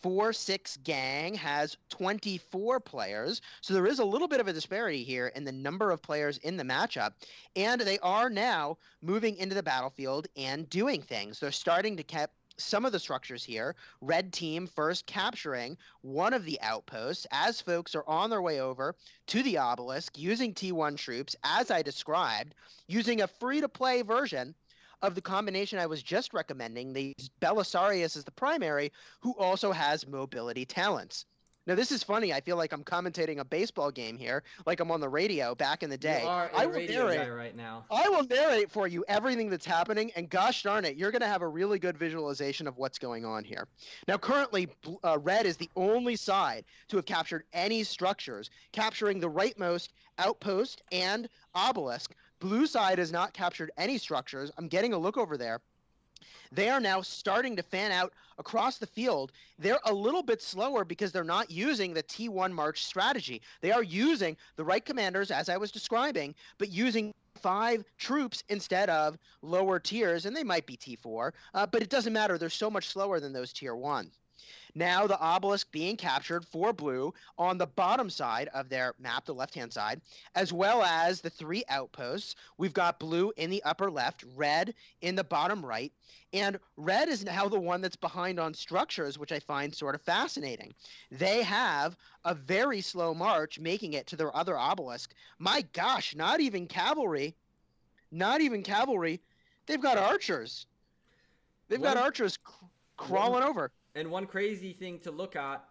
4SIXGANG has 24 players. So there is a little bit of a disparity here in the number of players in the matchup. And they are now moving into the battlefield and doing things. They're starting to keep some of the structures here. Red team first capturing one of the outposts as folks are on their way over to the obelisk using T1 troops, as I described, using a free-to-play version of the combination I was just recommending. They use Belisarius as the primary, who also has mobility talents. Now, this is funny. I feel like I'm commentating a baseball game here, like I'm on the radio back in the day. You are a radio guy right now. I will narrate for you everything that's happening, and gosh darn it, you're going to have a really good visualization of what's going on here. Now, currently, red is the only side to have captured any structures, capturing the rightmost outpost and obelisk. Blue side has not captured any structures. I'm getting a look over there. They are now starting to fan out across the field. They're a little bit slower because they're not using the T1 march strategy. They are using the right commanders, as I was describing, but using 5 troops instead of lower tiers, and they might be T4, but it doesn't matter. They're so much slower than those tier 1. Now the obelisk being captured for blue on the bottom side of their map, the left-hand side, as well as the 3 outposts. We've got blue in the upper left, red in the bottom right, and red is now the one that's behind on structures, which I find sort of fascinating. They have a very slow march making it to their other obelisk. My gosh, not even cavalry. They've got archers. They've got archers crawling over. And one crazy thing to look at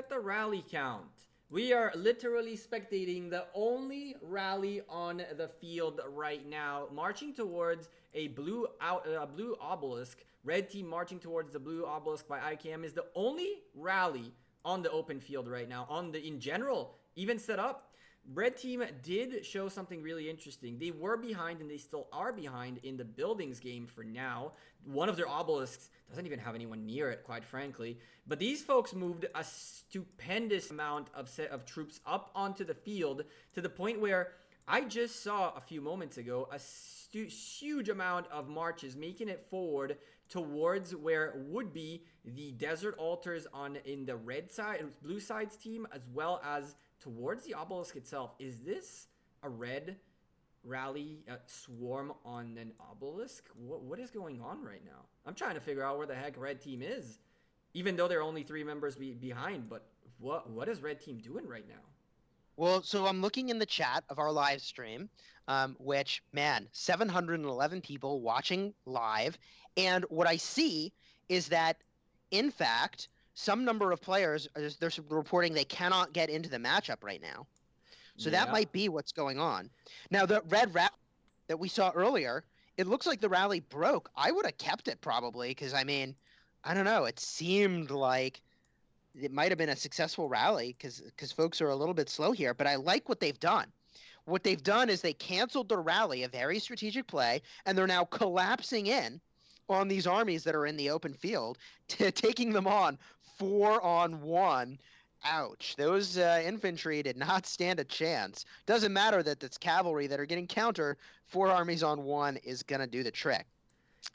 the rally count. We are literally spectating the only rally on the field right now, marching towards a blue obelisk. Red team marching towards the blue obelisk by IKM is the only rally on the open field right now. In general, even set up, red team did show something really interesting. They were behind, and they still are behind in the buildings game for now. One of their obelisks doesn't even have anyone near it, quite frankly. But these folks moved a stupendous amount of troops up onto the field to the point where I just saw a few moments ago a huge amount of marches making it forward towards where would be the desert altars in the red side, blue side's team, as well as towards the obelisk itself. Is this a red rally swarm on an obelisk? What is going on right now? I'm trying to figure out where the heck red team is, even though they're only 3 members behind. But what is red team doing right now? Well, so I'm looking in the chat of our live stream, which, man, 711 people watching live. And what I see is that, in fact, some number of players, they're reporting they cannot get into the matchup right now. So that might be what's going on. Now, the red rally that we saw earlier, it looks like the rally broke. I would have kept it probably because, I mean, I don't know. It seemed like it might have been a successful rally because folks are a little bit slow here. But I like what they've done. What they've done is they canceled the rally, a very strategic play, and they're now collapsing in on these armies that are in the open field, taking them on 4-on-1. Ouch. Those infantry did not stand a chance. Doesn't matter that it's cavalry that are getting countered. 4 armies on 1 is going to do the trick.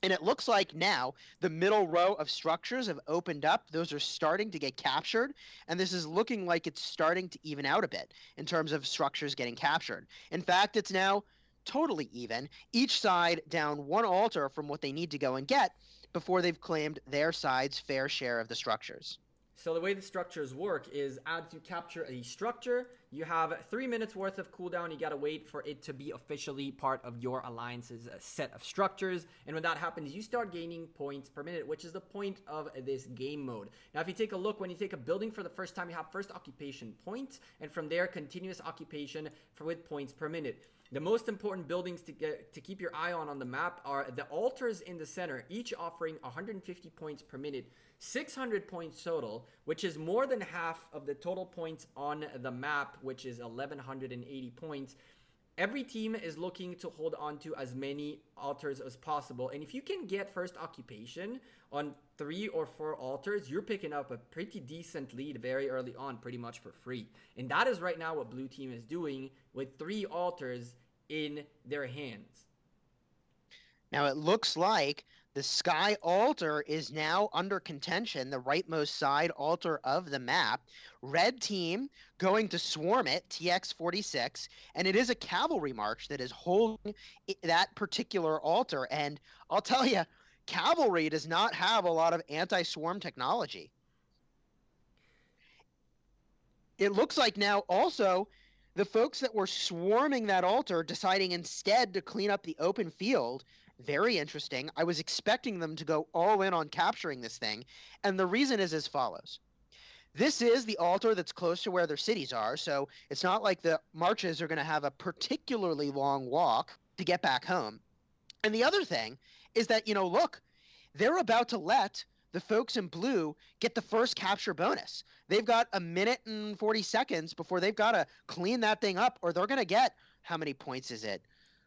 And it looks like now the middle row of structures have opened up. Those are starting to get captured. And this is looking like it's starting to even out a bit in terms of structures getting captured. In fact, it's now totally even. Each side down 1 altar from what they need to go and get before they've claimed their side's fair share of the structures. So the way the structures work is as you capture a structure, you have 3 minutes worth of cooldown. You gotta wait for it to be officially part of your alliance's set of structures. And when that happens, you start gaining points per minute, which is the point of this game mode. Now, if you take a look, when you take a building for the first time, you have first occupation points, and from there, continuous occupation with points per minute. The most important buildings to keep your eye on the map are the altars in the center, each offering 150 points per minute, 600 points total, which is more than half of the total points on the map, which is 1,180 points. Every team is looking to hold on to as many altars as possible. And if you can get first occupation on 3 or 4 altars, you're picking up a pretty decent lead very early on, pretty much for free. And that is right now what blue team is doing with 3 altars in their hands. Now it looks like the sky altar is now under contention, the rightmost side altar of the map. Red team going to swarm it, TX46, and it is a cavalry march that is holding that particular altar. And I'll tell you, cavalry does not have a lot of anti-swarm technology. It looks like now also the folks that were swarming that altar deciding instead to clean up the open field. Very interesting. I was expecting them to go all in on capturing this thing, and the reason is as follows. This is the altar that's close to where their cities are, so it's not like the marches are going to have a particularly long walk to get back home. And the other thing is that, look, they're about to let the folks in blue get the first capture bonus. They've got 1 minute and 40 seconds before they've got to clean that thing up, or they're going to get, how many points is it?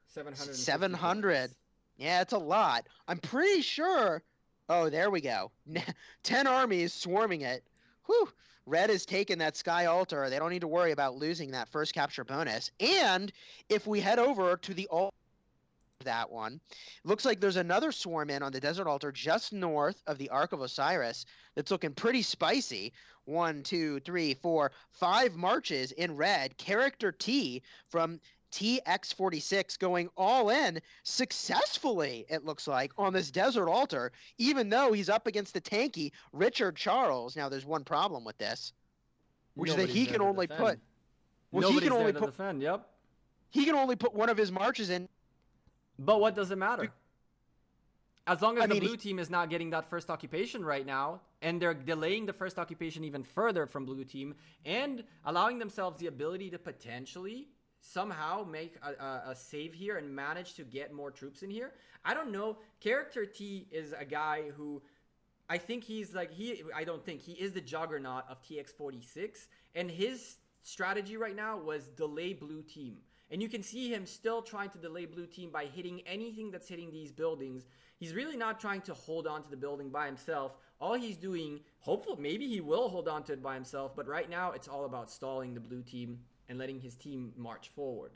700. Yeah, it's a lot. I'm pretty sure. Oh, there we go. 10 armies swarming it. Whew. Red has taken that sky altar. They don't need to worry about losing that first capture bonus. And if we head over to the altar, that one, looks like there's another swarm in on the desert altar just north of the Ark of Osiris that's looking pretty spicy. 1, 2, 3, 4, 5 marches in red. Character T from TX46 going all in successfully, it looks like, on this desert altar, even though he's up against the tanky Richard Charles. Now, there's one problem with this, which is that he can only put. Well, he can only put. Defend, yep. He can only put one of his marches in. But what does it matter? As long as the blue team is not getting that first occupation right now, and they're delaying the first occupation even further from blue team, and allowing themselves the ability to potentially somehow make a save here and manage to get more troops in here. I don't know. Character T is a guy who I think he's like, I don't think he is the juggernaut of TX46, and his strategy right now was delay blue team. And you can see him still trying to delay blue team by hitting anything that's hitting these buildings. He's really not trying to hold on to the building by himself. All he's doing, hopefully, maybe he will hold on to it by himself, but right now it's all about stalling the blue team and letting his team march forward.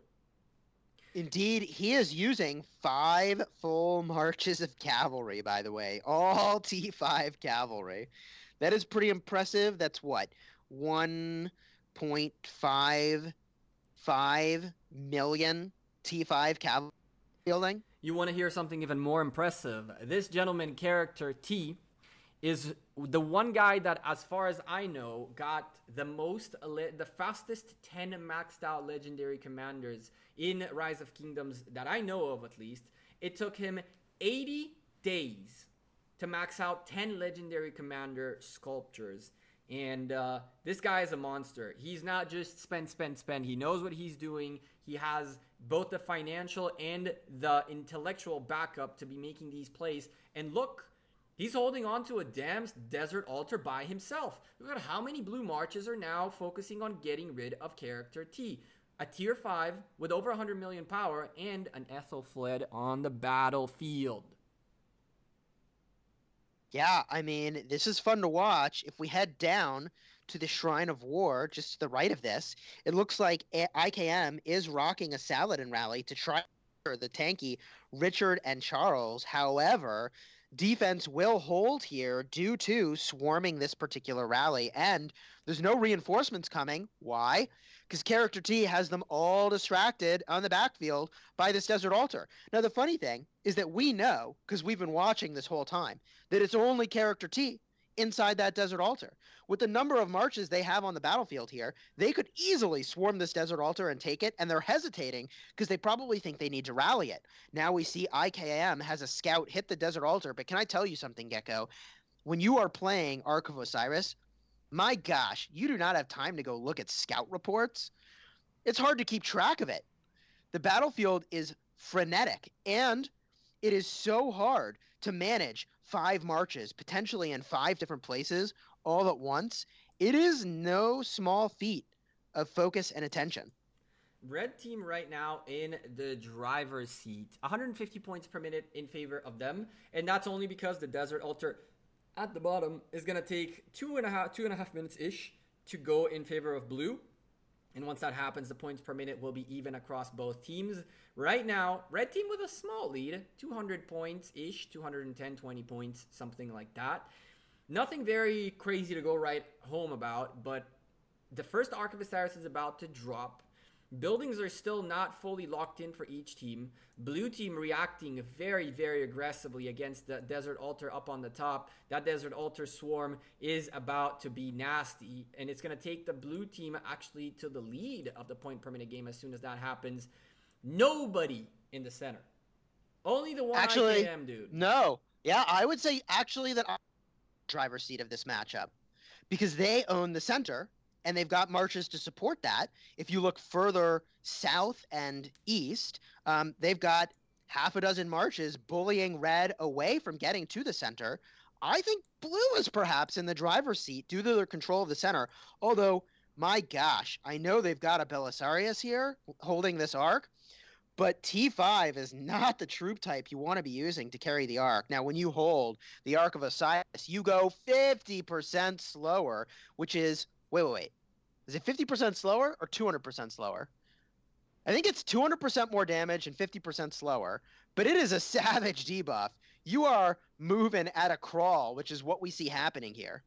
Indeed, he is using 5 full marches of cavalry, by the way. All T5 cavalry. That is pretty impressive. That's what? 1.55 million T5 cavalry fielding? You want to hear something even more impressive? This gentleman, Character T, is the one guy that, as far as I know, got the fastest 10 maxed out legendary commanders in Rise of Kingdoms that I know of, at least. It took him 80 days to max out 10 legendary commander sculptures. And this guy is a monster. He's not just spend. He knows what he's doing. He has both the financial and the intellectual backup to be making these plays. And look, he's holding on to a damn desert altar by himself. Look at how many blue marches are now focusing on getting rid of Character T. A tier 5 with over 100 million power and an Ethelfled on the battlefield. Yeah, I mean, this is fun to watch. If we head down to the Shrine of War, just to the right of this, it looks like IKM is rocking a Saladin rally to try the tanky Richard and Charles. However, defense will hold here due to swarming this particular rally, and there's no reinforcements coming. Why? Because Character T has them all distracted on the backfield by this Desert Altar. Now, the funny thing is that we know, because we've been watching this whole time, that it's only Character T inside that Desert Altar. With the number of marches they have on the battlefield here, they could easily swarm this Desert Altar and take it, and they're hesitating because they probably think they need to rally it. Now we see IKM has a scout hit the Desert Altar, but can I tell you something, Gecko? When you are playing Ark of Osiris, my gosh, you do not have time to go look at scout reports. It's hard to keep track of it. The battlefield is frenetic, and it is so hard to manage 5 marches, potentially in 5 different places, all at once. It is no small feat of focus and attention. Red team right now in the driver's seat. 150 points per minute in favor of them. And that's only because the Desert Altar at the bottom is going to take two and a half minutes-ish to go in favor of blue. And once that happens, the points per minute will be even across both teams. Right now, red team with a small lead, 200 points-ish, 210, 20 points, something like that. Nothing very crazy to go right home about, but the first Ark of Osiris is about to drop. Buildings are still not fully locked in for each team. Blue team reacting very, very aggressively against the Desert Altar up on the top. That Desert Altar swarm is about to be nasty, and it's going to take the blue team actually to the lead of the point per minute game as soon as that happens. Nobody in the center. Only the one Actually, IKM dude. No. Yeah, I would say actually that I'm the driver's seat of this matchup because they own the center. And they've got marches to support that. If you look further south and east, they've got half a dozen marches bullying red away from getting to the center. I think blue is perhaps in the driver's seat due to their control of the center. Although, my gosh, I know they've got a Belisarius here holding this arc, but T5 is not the troop type you want to be using to carry the arc. Now, when you hold the Ark of Osiris, you go 50% slower, which is... Wait. Is it 50% slower or 200% slower? I think it's 200% more damage and 50% slower, but it is a savage debuff. You are moving at a crawl, which is what we see happening here.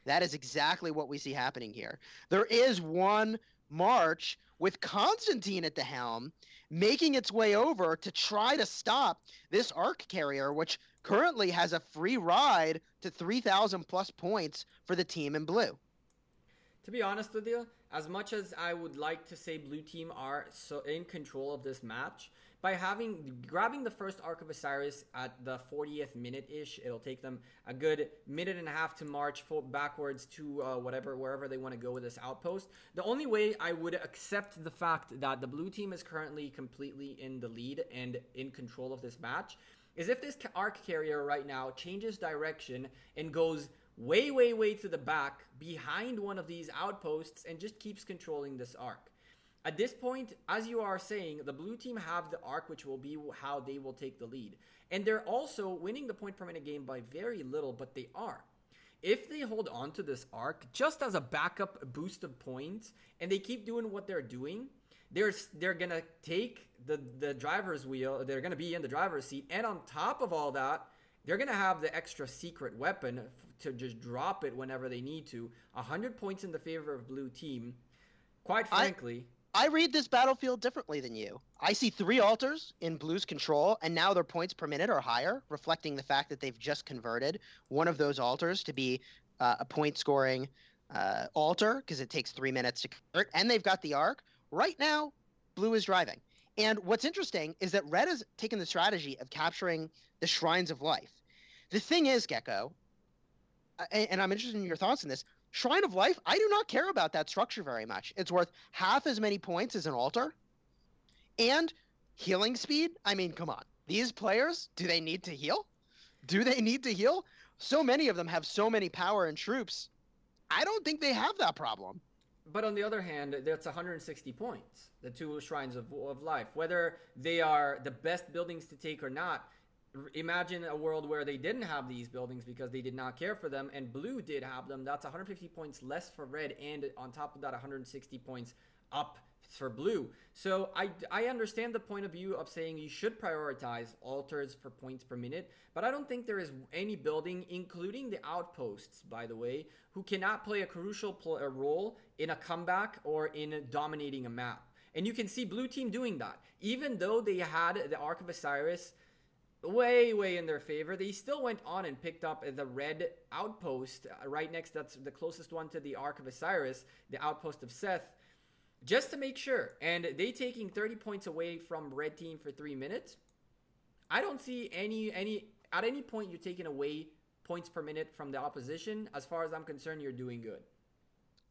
That is exactly what we see happening here. There is one march with Constantine at the helm making its way over to try to stop this arc carrier, which currently has a free ride to 3,000 plus points for the team in blue. To be honest with you, as much as I would like to say blue team are so in control of this match, by grabbing the first Ark of Osiris at the 40th minute-ish, it'll take them a good minute and a half to march backwards to wherever they want to go with this outpost. The only way I would accept the fact that the blue team is currently completely in the lead and in control of this match is if this Ark carrier right now changes direction and goes way to the back behind one of these outposts and just keeps controlling this arc. At this point, as you are saying, the blue team have the arc, which will be how they will take the lead. And they're also winning the point per minute game by very little, but they are. If they hold on to this arc just as a backup boost of points and they keep doing what they're doing, they're going to take the driver's wheel, they're going to be in the driver's seat, and on top of all that, they're going to have the extra secret weapon to just drop it whenever they need to. 100 points in the favor of blue team. Quite frankly... I read this battlefield differently than you. I see 3 altars in blue's control, and now their points per minute are higher, reflecting the fact that they've just converted one of those altars to be a point-scoring altar, because it takes 3 minutes to convert, and they've got the arc. Right now, blue is driving. And what's interesting is that red has taken the strategy of capturing the Shrines of Life. The thing is, Gecko, and I'm interested in your thoughts on this, Shrine of Life, I do not care about that structure very much. It's worth half as many points as an altar. And healing speed, I mean, come on. These players, do they need to heal? Do they need to heal? So many of them have so many power and troops. I don't think they have that problem. But on the other hand, that's 160 points, the 2 Shrines of Life. Whether they are the best buildings to take or not, imagine a world where they didn't have these buildings because they did not care for them, and blue did have them. That's 150 points less for red, and on top of that, 160 points up for blue. So I understand the point of view of saying you should prioritize altars for points per minute, but I don't think there is any building, including the outposts, by the way, who cannot play a crucial role in a comeback or in dominating a map. And you can see blue team doing that. Even though they had the Ark of Osiris way in their favor, they still went on and picked up the red outpost right next, that's the closest one to the Ark of Osiris, the outpost of Seth, just to make sure. And they taking 30 points away from red team for 3 minutes. I don't see at any point you're taking away points per minute from the opposition. As far as I'm concerned, you're doing good.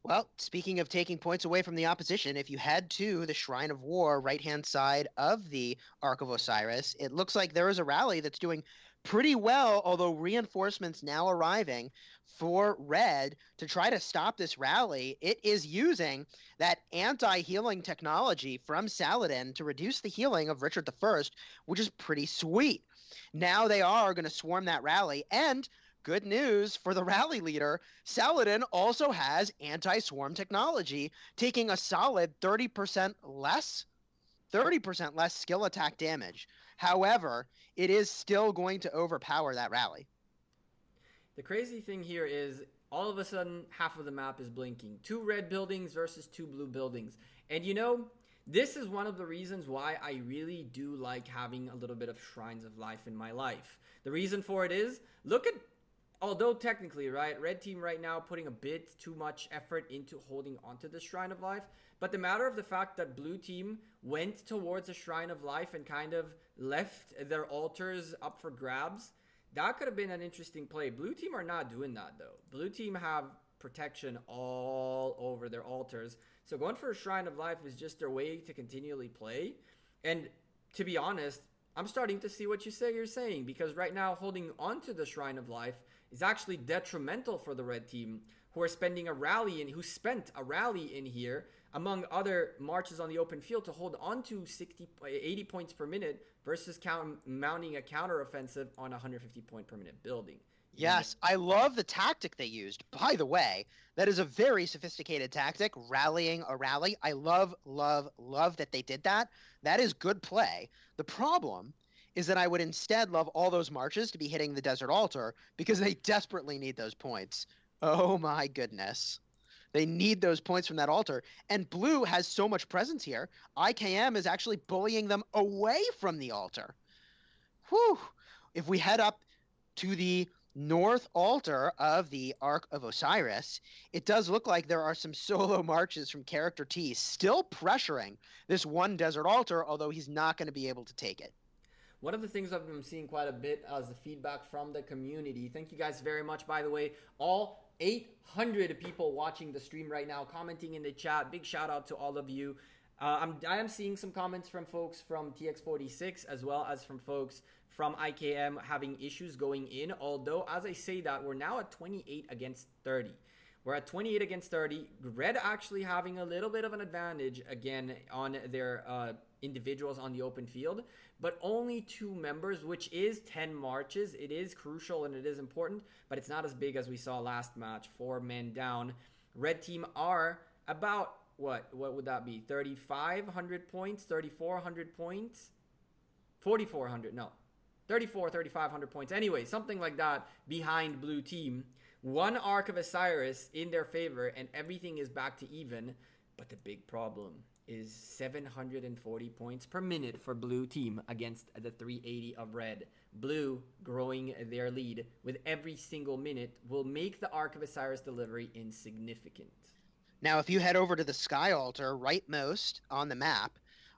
Well, speaking of taking points away from the opposition, if you head to the Shrine of War, right-hand side of the Ark of Osiris, it looks like there is a rally that's doing pretty well, although reinforcements now arriving for red to try to stop this rally. It is using that anti-healing technology from Saladin to reduce the healing of Richard I, which is pretty sweet. Now they are going to swarm that rally, and good news for the rally leader, Saladin also has anti-swarm technology, taking a solid 30% less skill attack damage. However, it is still going to overpower that rally. The crazy thing here is all of a sudden half of the map is blinking. 2 red buildings versus 2 blue buildings. And you know, this is one of the reasons why I really do like having a little bit of Shrines of Life in my life. The reason for it is, look at, although technically, right, red team right now putting a bit too much effort into holding onto the Shrine of Life, but the matter of the fact that blue team went towards the Shrine of Life and kind of left their altars up for grabs, that could have been an interesting play. Blue team are not doing that, though. Blue team have protection all over their altars, so going for a Shrine of Life is just their way to continually play. And to be honest, I'm starting to see what you're saying, because right now holding onto the Shrine of Life is actually detrimental for the red team, who spent a rally in here, among other marches on the open field, to hold on to 80 points per minute versus mounting a counteroffensive on a 150 point per minute building. Yes, I love the tactic they used. By the way, that is a very sophisticated tactic, rallying a rally. I love that they did that. That is good play. The problem is that I would instead love all those marches to be hitting the Desert Altar, because they desperately need those points. Oh my goodness. They need those points from that altar. And blue has so much presence here. IKM is actually bullying them away from the altar. Whew. If we head up to the north altar of the Ark of Osiris, it does look like there are some solo marches from Character T still pressuring this one Desert Altar, although he's not going to be able to take it. One of the things I've been seeing quite a bit as the feedback from the community. Thank you guys very much, by the way. All 800 people watching the stream right now, commenting in the chat. Big shout out to all of you. I am seeing some comments from folks from TX46 as well as from folks from IKM having issues going in. Although, as I say that, we're now at 28 against 30. We're at 28 against 30. Red actually having a little bit of an advantage again on their individuals on the open field, but only 2 members, which is 10 marches. It is crucial and it is important, but it's not as big as we saw last match. 4 men down. Red team are about, what would that be? 3,500 points, 3,400 points, 4,400, no, 3,500 points. Anyway, something like that behind blue team. 1 Ark of Osiris in their favor, and everything is back to even. But the big problem is 740 points per minute for blue team against the 380 of red. Blue growing their lead with every single minute will make the Ark of Osiris delivery insignificant. Now, if you head over to the Sky Altar, rightmost on the map,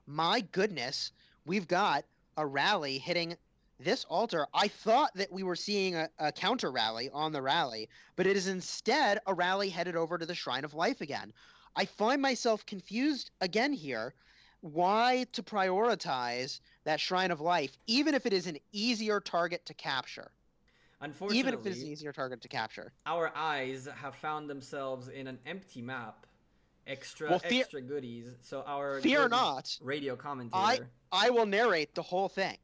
my goodness, we've got a rally hitting this altar. I thought that we were seeing a counter rally on the rally, but it is instead a rally headed over to the Shrine of Life again. I find myself confused again here. Why to prioritize that Shrine of Life, even if it is an easier target to capture? Unfortunately, even if it is an easier target to capture. Our eyes have found themselves in an empty map. Extra goodies. So our fear not, radio commentator. I will narrate the whole thing.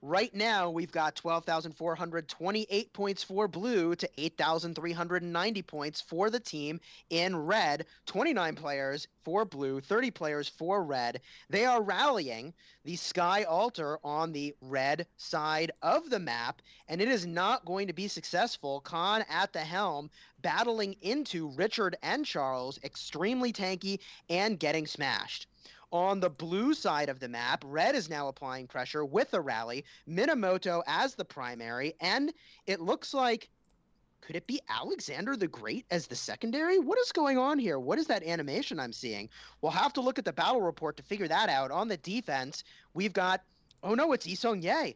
Right now, we've got 12,428 points for blue to 8,390 points for the team in red. 29 players for blue, 30 players for red. They are rallying the Sky Altar on the red side of the map, and it is not going to be successful. Khan at the helm, battling into Richard and Charles, extremely tanky and getting smashed. On the blue side of the map, red is now applying pressure with a rally, Minamoto as the primary, and it looks like, could it be Alexander the Great as the secondary? What is going on here? What is that animation I'm seeing? We'll have to look at the battle report to figure that out. On the defense, we've got, oh no, it's Lee Seong-jae.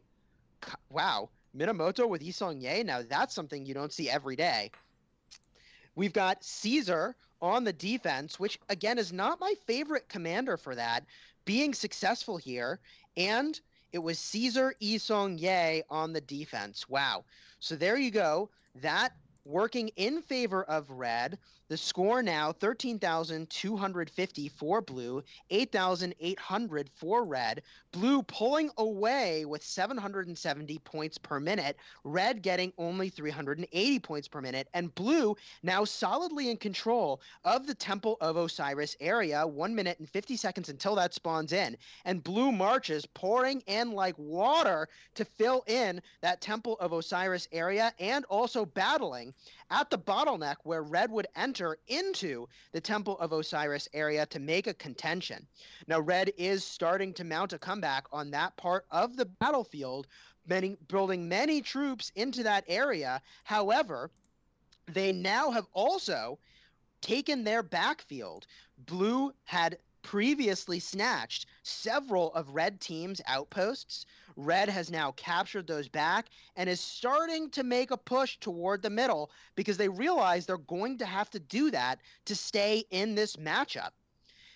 Wow, Minamoto with Lee Seong-jae? Now that's something you don't see every day. We've got Caesar on the defense, which again is not my favorite commander for that, being successful here. And it was Caesar Lee Seong-jae on the defense. Wow. So there you go. That working in favor of red. The score now 13,250 for blue, 8,800 for red. Blue pulling away with 770 points per minute, red getting only 380 points per minute, and blue now solidly in control of the Temple of Osiris area. 1 minute and 50 seconds until that spawns in, and blue marches pouring in like water to fill in that Temple of Osiris area, and also battling at the bottleneck where red would enter into the Temple of Osiris area to make a contention. Now, red is starting to mount a comeback on that part of the battlefield, building many troops into that area. However, they now have also taken their backfield. Blue had previously snatched several of red team's outposts. Red has now captured those back and is starting to make a push toward the middle because they realize they're going to have to do that to stay in this matchup.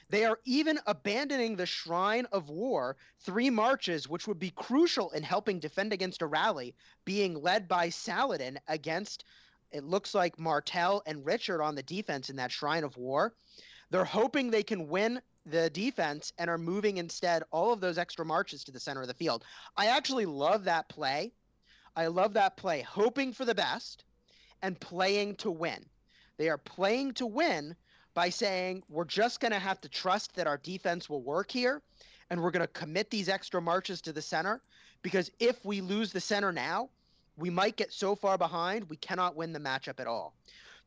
They are even abandoning the Shrine of War, 3 marches, which would be crucial in helping defend against a rally, being led by Saladin against, it looks like, Martel and Richard on the defense in that Shrine of War. They're hoping they can win the defense and are moving instead all of those extra marches to the center of the field. I actually love that play. I love that play, hoping for the best and playing to win. They are playing to win by saying, we're just going to have to trust that our defense will work here, and we're going to commit these extra marches to the center, because if we lose the center now, we might get so far behind we cannot win the matchup at all.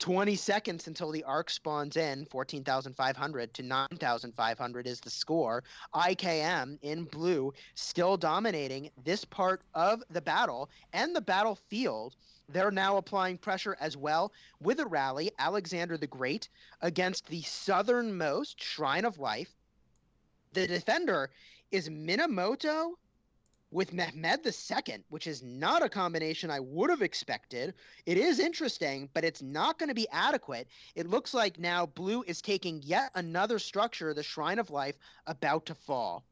20 seconds until the arc spawns in. 14,500 to 9,500 is the score. IKM in blue still dominating this part of the battle and the battlefield. They're now applying pressure as well with a rally. Alexander the Great against the southernmost Shrine of Life. The defender is Minamoto with Mehmed II, which is not a combination I would have expected. It is interesting, but it's not going to be adequate. It looks like now blue is taking yet another structure, the Shrine of Life, about to fall.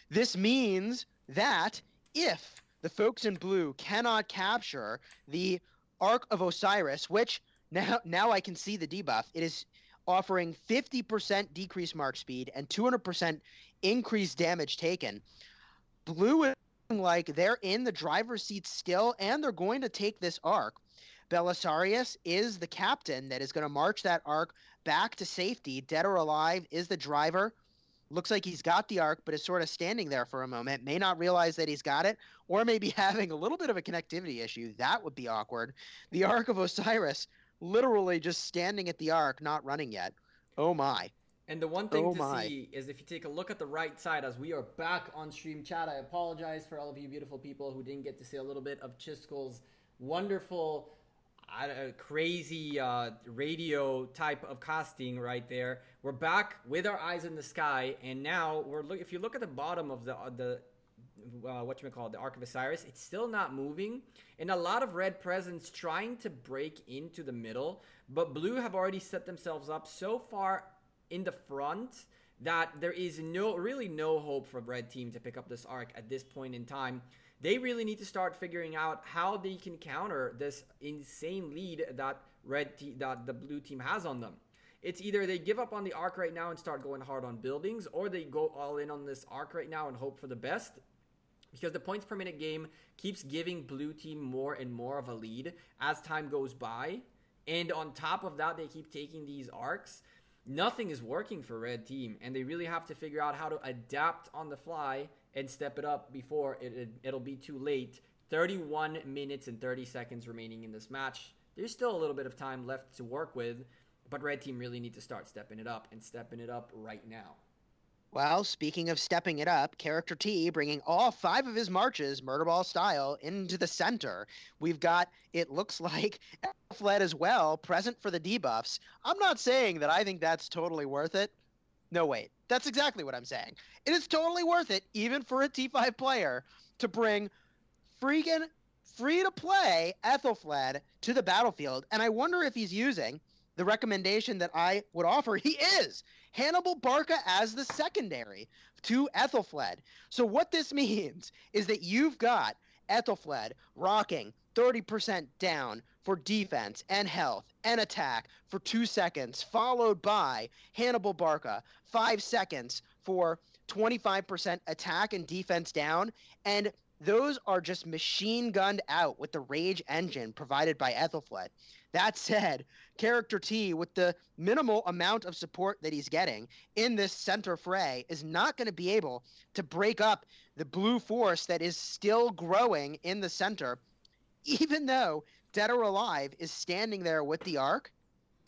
This means that if the folks in blue cannot capture the Ark of Osiris, which now I can see the debuff, it is offering 50% decreased march speed and 200% increased damage taken. Blue is like they're in the driver's seat still, and they're going to take this arc. Belisarius is the captain that is going to march that arc back to safety. Dead or alive is the driver. Looks like he's got the arc, but is sort of standing there for a moment. May not realize that he's got it, or maybe having a little bit of a connectivity issue. That would be awkward. The Ark of Osiris literally just standing at the arc, not running yet. Oh my. And the one thing see is if you take a look at the right side as we are back on stream chat, I apologize for all of you beautiful people who didn't get to see a little bit of Chiskel's wonderful, crazy radio type of casting right there. We're back with our eyes in the sky, and now if you look at the bottom of the the Ark of Osiris, it's still not moving, and a lot of red presence trying to break into the middle, but blue have already set themselves up so far in the front that there is really no hope for red team to pick up this arc at this point in time. They really need to start figuring out how they can counter this insane lead that the blue team has on them. It's either they give up on the arc right now and start going hard on buildings, or they go all in on this arc right now and hope for the best. because the points per minute game keeps giving blue team more and more of a lead as time goes by. And on top of that, they keep taking these arcs. Nothing is working for red team, and they really have to figure out how to adapt on the fly and step it up before it'll be too late. 31 minutes and 30 seconds remaining in this match. There's still a little bit of time left to work with, but red team really need to start stepping it up, and stepping it up right now. Well, speaking of stepping it up, Character T bringing all 5 of his marches, murder ball style, into the center. We've got, it looks like, Fled as well, present for the debuffs. I'm not saying that I think that's totally worth it. No, wait. That's exactly what I'm saying. It is totally worth it, even for a T5 player, to bring freaking free-to-play Ethelfled to the battlefield. And I wonder if he's using the recommendation that I would offer. He is! Hannibal Barca as the secondary to Ethelfled. So what this means is that you've got Ethelfled rocking 30% down for defense and health and attack for 2 seconds, followed by Hannibal Barca 5 seconds for 25% attack and defense down. And those are just machine gunned out with the Rage engine provided by Ethelfled. That said, Character T, with the minimal amount of support that he's getting in this center fray, is not going to be able to break up the blue force that is still growing in the center, even though Dead or Alive is standing there with the Ark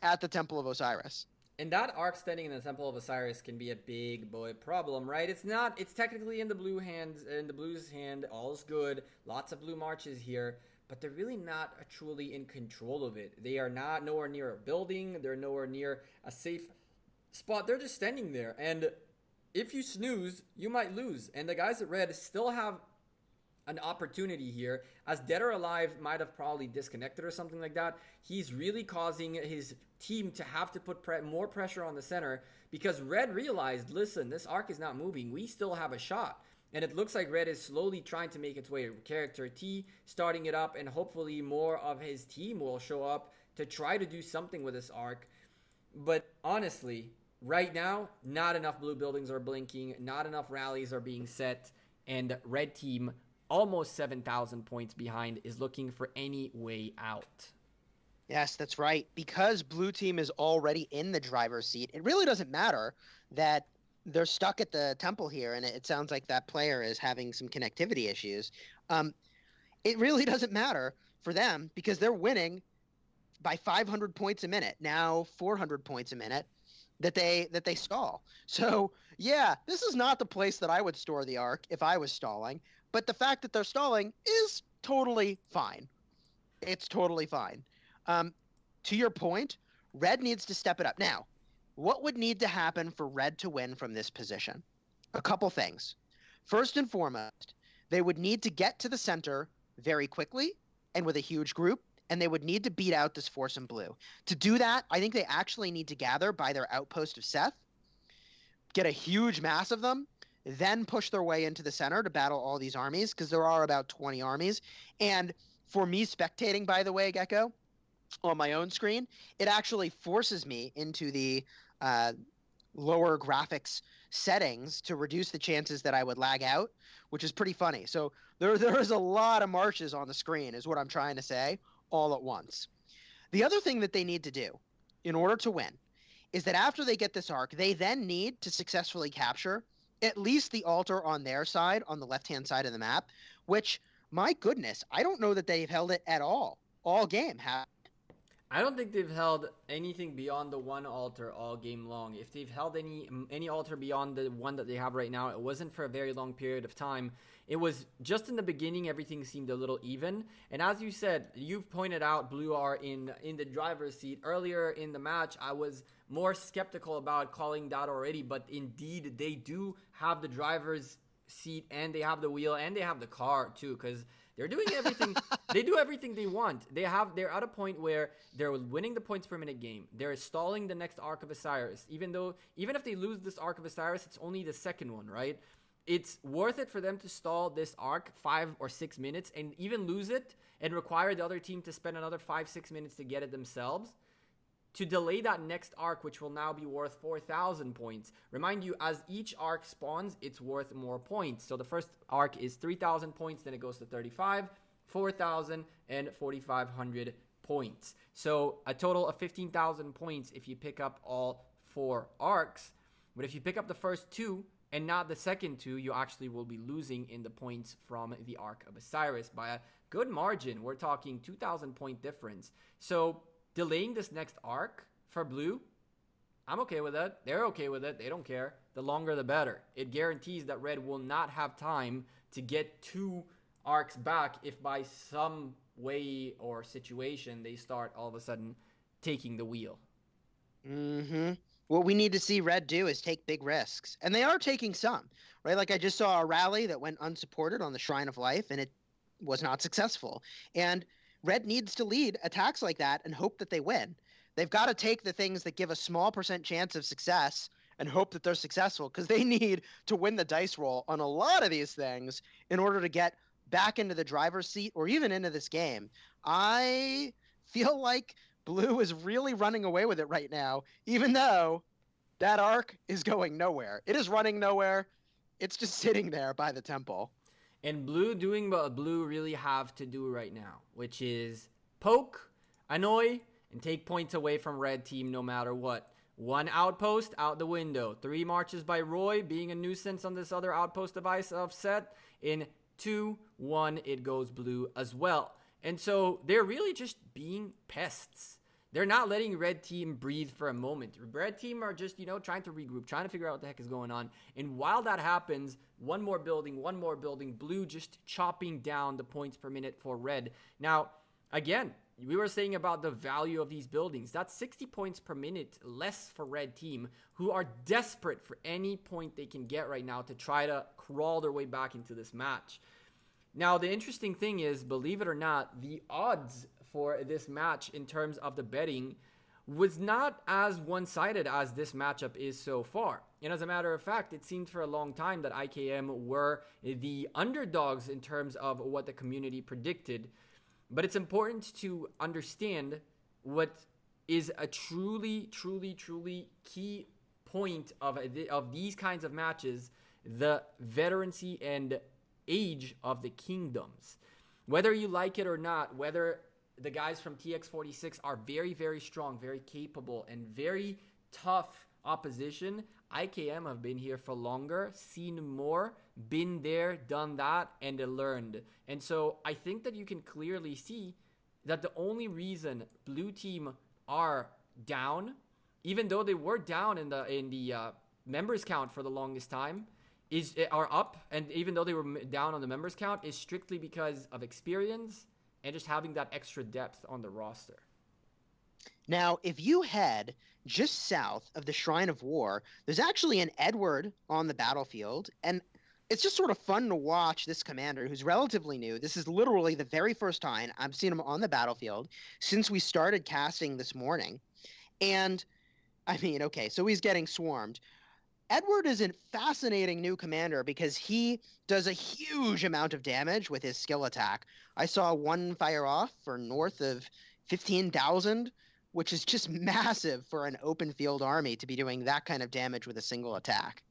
at the Temple of Osiris. And that arc standing in the Temple of Osiris can be a big boy problem, right? It's technically in the blue's hand, all's good, lots of blue marches here, but they're really not truly in control of it. They are not nowhere near a building, they're nowhere near a safe spot, they're just standing there, and if you snooze, you might lose. And the guys at red still have an opportunity here, as Dead or Alive might have probably disconnected or something like that. He's really causing his team to have to put more pressure on the center, because red realized, listen, this arc is not moving, we still have a shot. And it looks like red is slowly trying to make its way. Character T starting it up, and hopefully more of his team will show up to try to do something with this arc. But honestly, right now, not enough blue buildings are blinking, not enough rallies are being set, and red team, almost 7,000 points behind, is looking for any way out. Yes, that's right. Because blue team is already in the driver's seat, it really doesn't matter that they're stuck at the temple here, and it sounds like that player is having some connectivity issues. It really doesn't matter for them, because they're winning by 500 points a minute, now 400 points a minute, that they stall. So, yeah, this is not the place that I would store the Ark if I was stalling, but the fact that they're stalling is totally fine. It's totally fine. To your point, red needs to step it up. Now, what would need to happen for red to win from this position? A couple things. First and foremost, they would need to get to the center very quickly and with a huge group, and they would need to beat out this force in blue. To do that, I think they actually need to gather by their outpost of Seth, get a huge mass of them, then push their way into the center to battle all these armies, because there are about 20 armies. And for me spectating, by the way, Gecko, on my own screen, it actually forces me into the lower graphics settings to reduce the chances that I would lag out, which is pretty funny. So there is a lot of marches on the screen, is what I'm trying to say, all at once. The other thing that they need to do in order to win is that after they get this arc, they then need to successfully capture at least the altar on their side, on the left-hand side of the map, which, my goodness, I don't know that they've held it at all game. I don't think they've held anything beyond the one altar all game long. If they've held any altar beyond the one that they have right now, it wasn't for a very long period of time. It was just in the beginning, everything seemed a little even. And as you said, you've pointed out blue are in the driver's seat. Earlier in the match, I was more skeptical about calling that already, but indeed they do have the driver's seat, and they have the wheel, and they have the car too, because they're doing everything. They do everything they want. They're at a point where they're winning the points per minute game. They're stalling the next Ark of Osiris. Even if they lose this Ark of Osiris, it's only the second one, right? It's worth it for them to stall this Ark 5 or 6 minutes and even lose it and require the other team to spend another 5-6 minutes to get it themselves. to delay that next arc, which will now be worth 4,000 points. Remind you, as each arc spawns, it's worth more points. So the first arc is 3,000 points, then it goes to 35, 4,000, and 4,500 points. So a total of 15,000 points if you pick up all 4 arcs. But if you pick up the first 2 and not the second 2, you actually will be losing in the points from the Arc of Osiris by a good margin. We're talking 2,000 point difference. So delaying this next arc for blue, I'm okay with it. They're okay with it. They don't care. The longer the better. It guarantees that red will not have time to get 2 arcs back if by some way or situation they start all of a sudden taking the wheel. What we need to see red do is take big risks. And they are taking some, right? Like I just saw a rally that went unsupported on the Shrine of Life, and it was not successful. And red needs to lead attacks like that and hope that they win. They've got to take the things that give a small % chance of success and hope that they're successful, because they need to win the dice roll on a lot of these things in order to get back into the driver's seat or even into this game. I feel like blue is really running away with it right now, even though that arc is going nowhere. It is running nowhere. It's just sitting there by the temple. And blue doing what blue really have to do right now, which is poke, annoy, and take points away from red team no matter what. 1 outpost out the window. 3 marches by Roy being a nuisance on this other outpost device of set. In 2, 1, it goes blue as well. And so they're really just being pests. They're not letting red team breathe for a moment. Red team are just, trying to regroup, trying to figure out what the heck is going on. And while that happens, one more building, blue just chopping down the points per minute for red. Now, again, we were saying about the value of these buildings. That's 60 points per minute less for red team, who are desperate for any point they can get right now to try to crawl their way back into this match. Now, the interesting thing is, believe it or not, the odds for this match in terms of the betting was not as one-sided as this matchup is so far. And as a matter of fact, it seemed for a long time that IKM were the underdogs in terms of what the community predicted. But it's important to understand what is a truly key point of these kinds of matches, the veterancy and age of the kingdoms. Whether you like it or not, whether the guys from TX46 are very, very strong, very capable, and very tough opposition, IKM have been here for longer, seen more, been there, done that, and learned. And so I think that you can clearly see that the only reason blue team are down, even though they were down in the members count for the longest time, are up, and even though they were down on the members count, is strictly because of experience and just having that extra depth on the roster. Now, if you head just south of the Shrine of War, there's actually an Edward on the battlefield, and it's just sort of fun to watch this commander who's relatively new. This is literally the very first time I've seen him on the battlefield since we started casting this morning. And, I mean, okay, so he's getting swarmed. Edward is a fascinating new commander because he does a huge amount of damage with his skill attack. I saw one fire off for north of 15,000, which is just massive for an open field army to be doing that kind of damage with a single attack.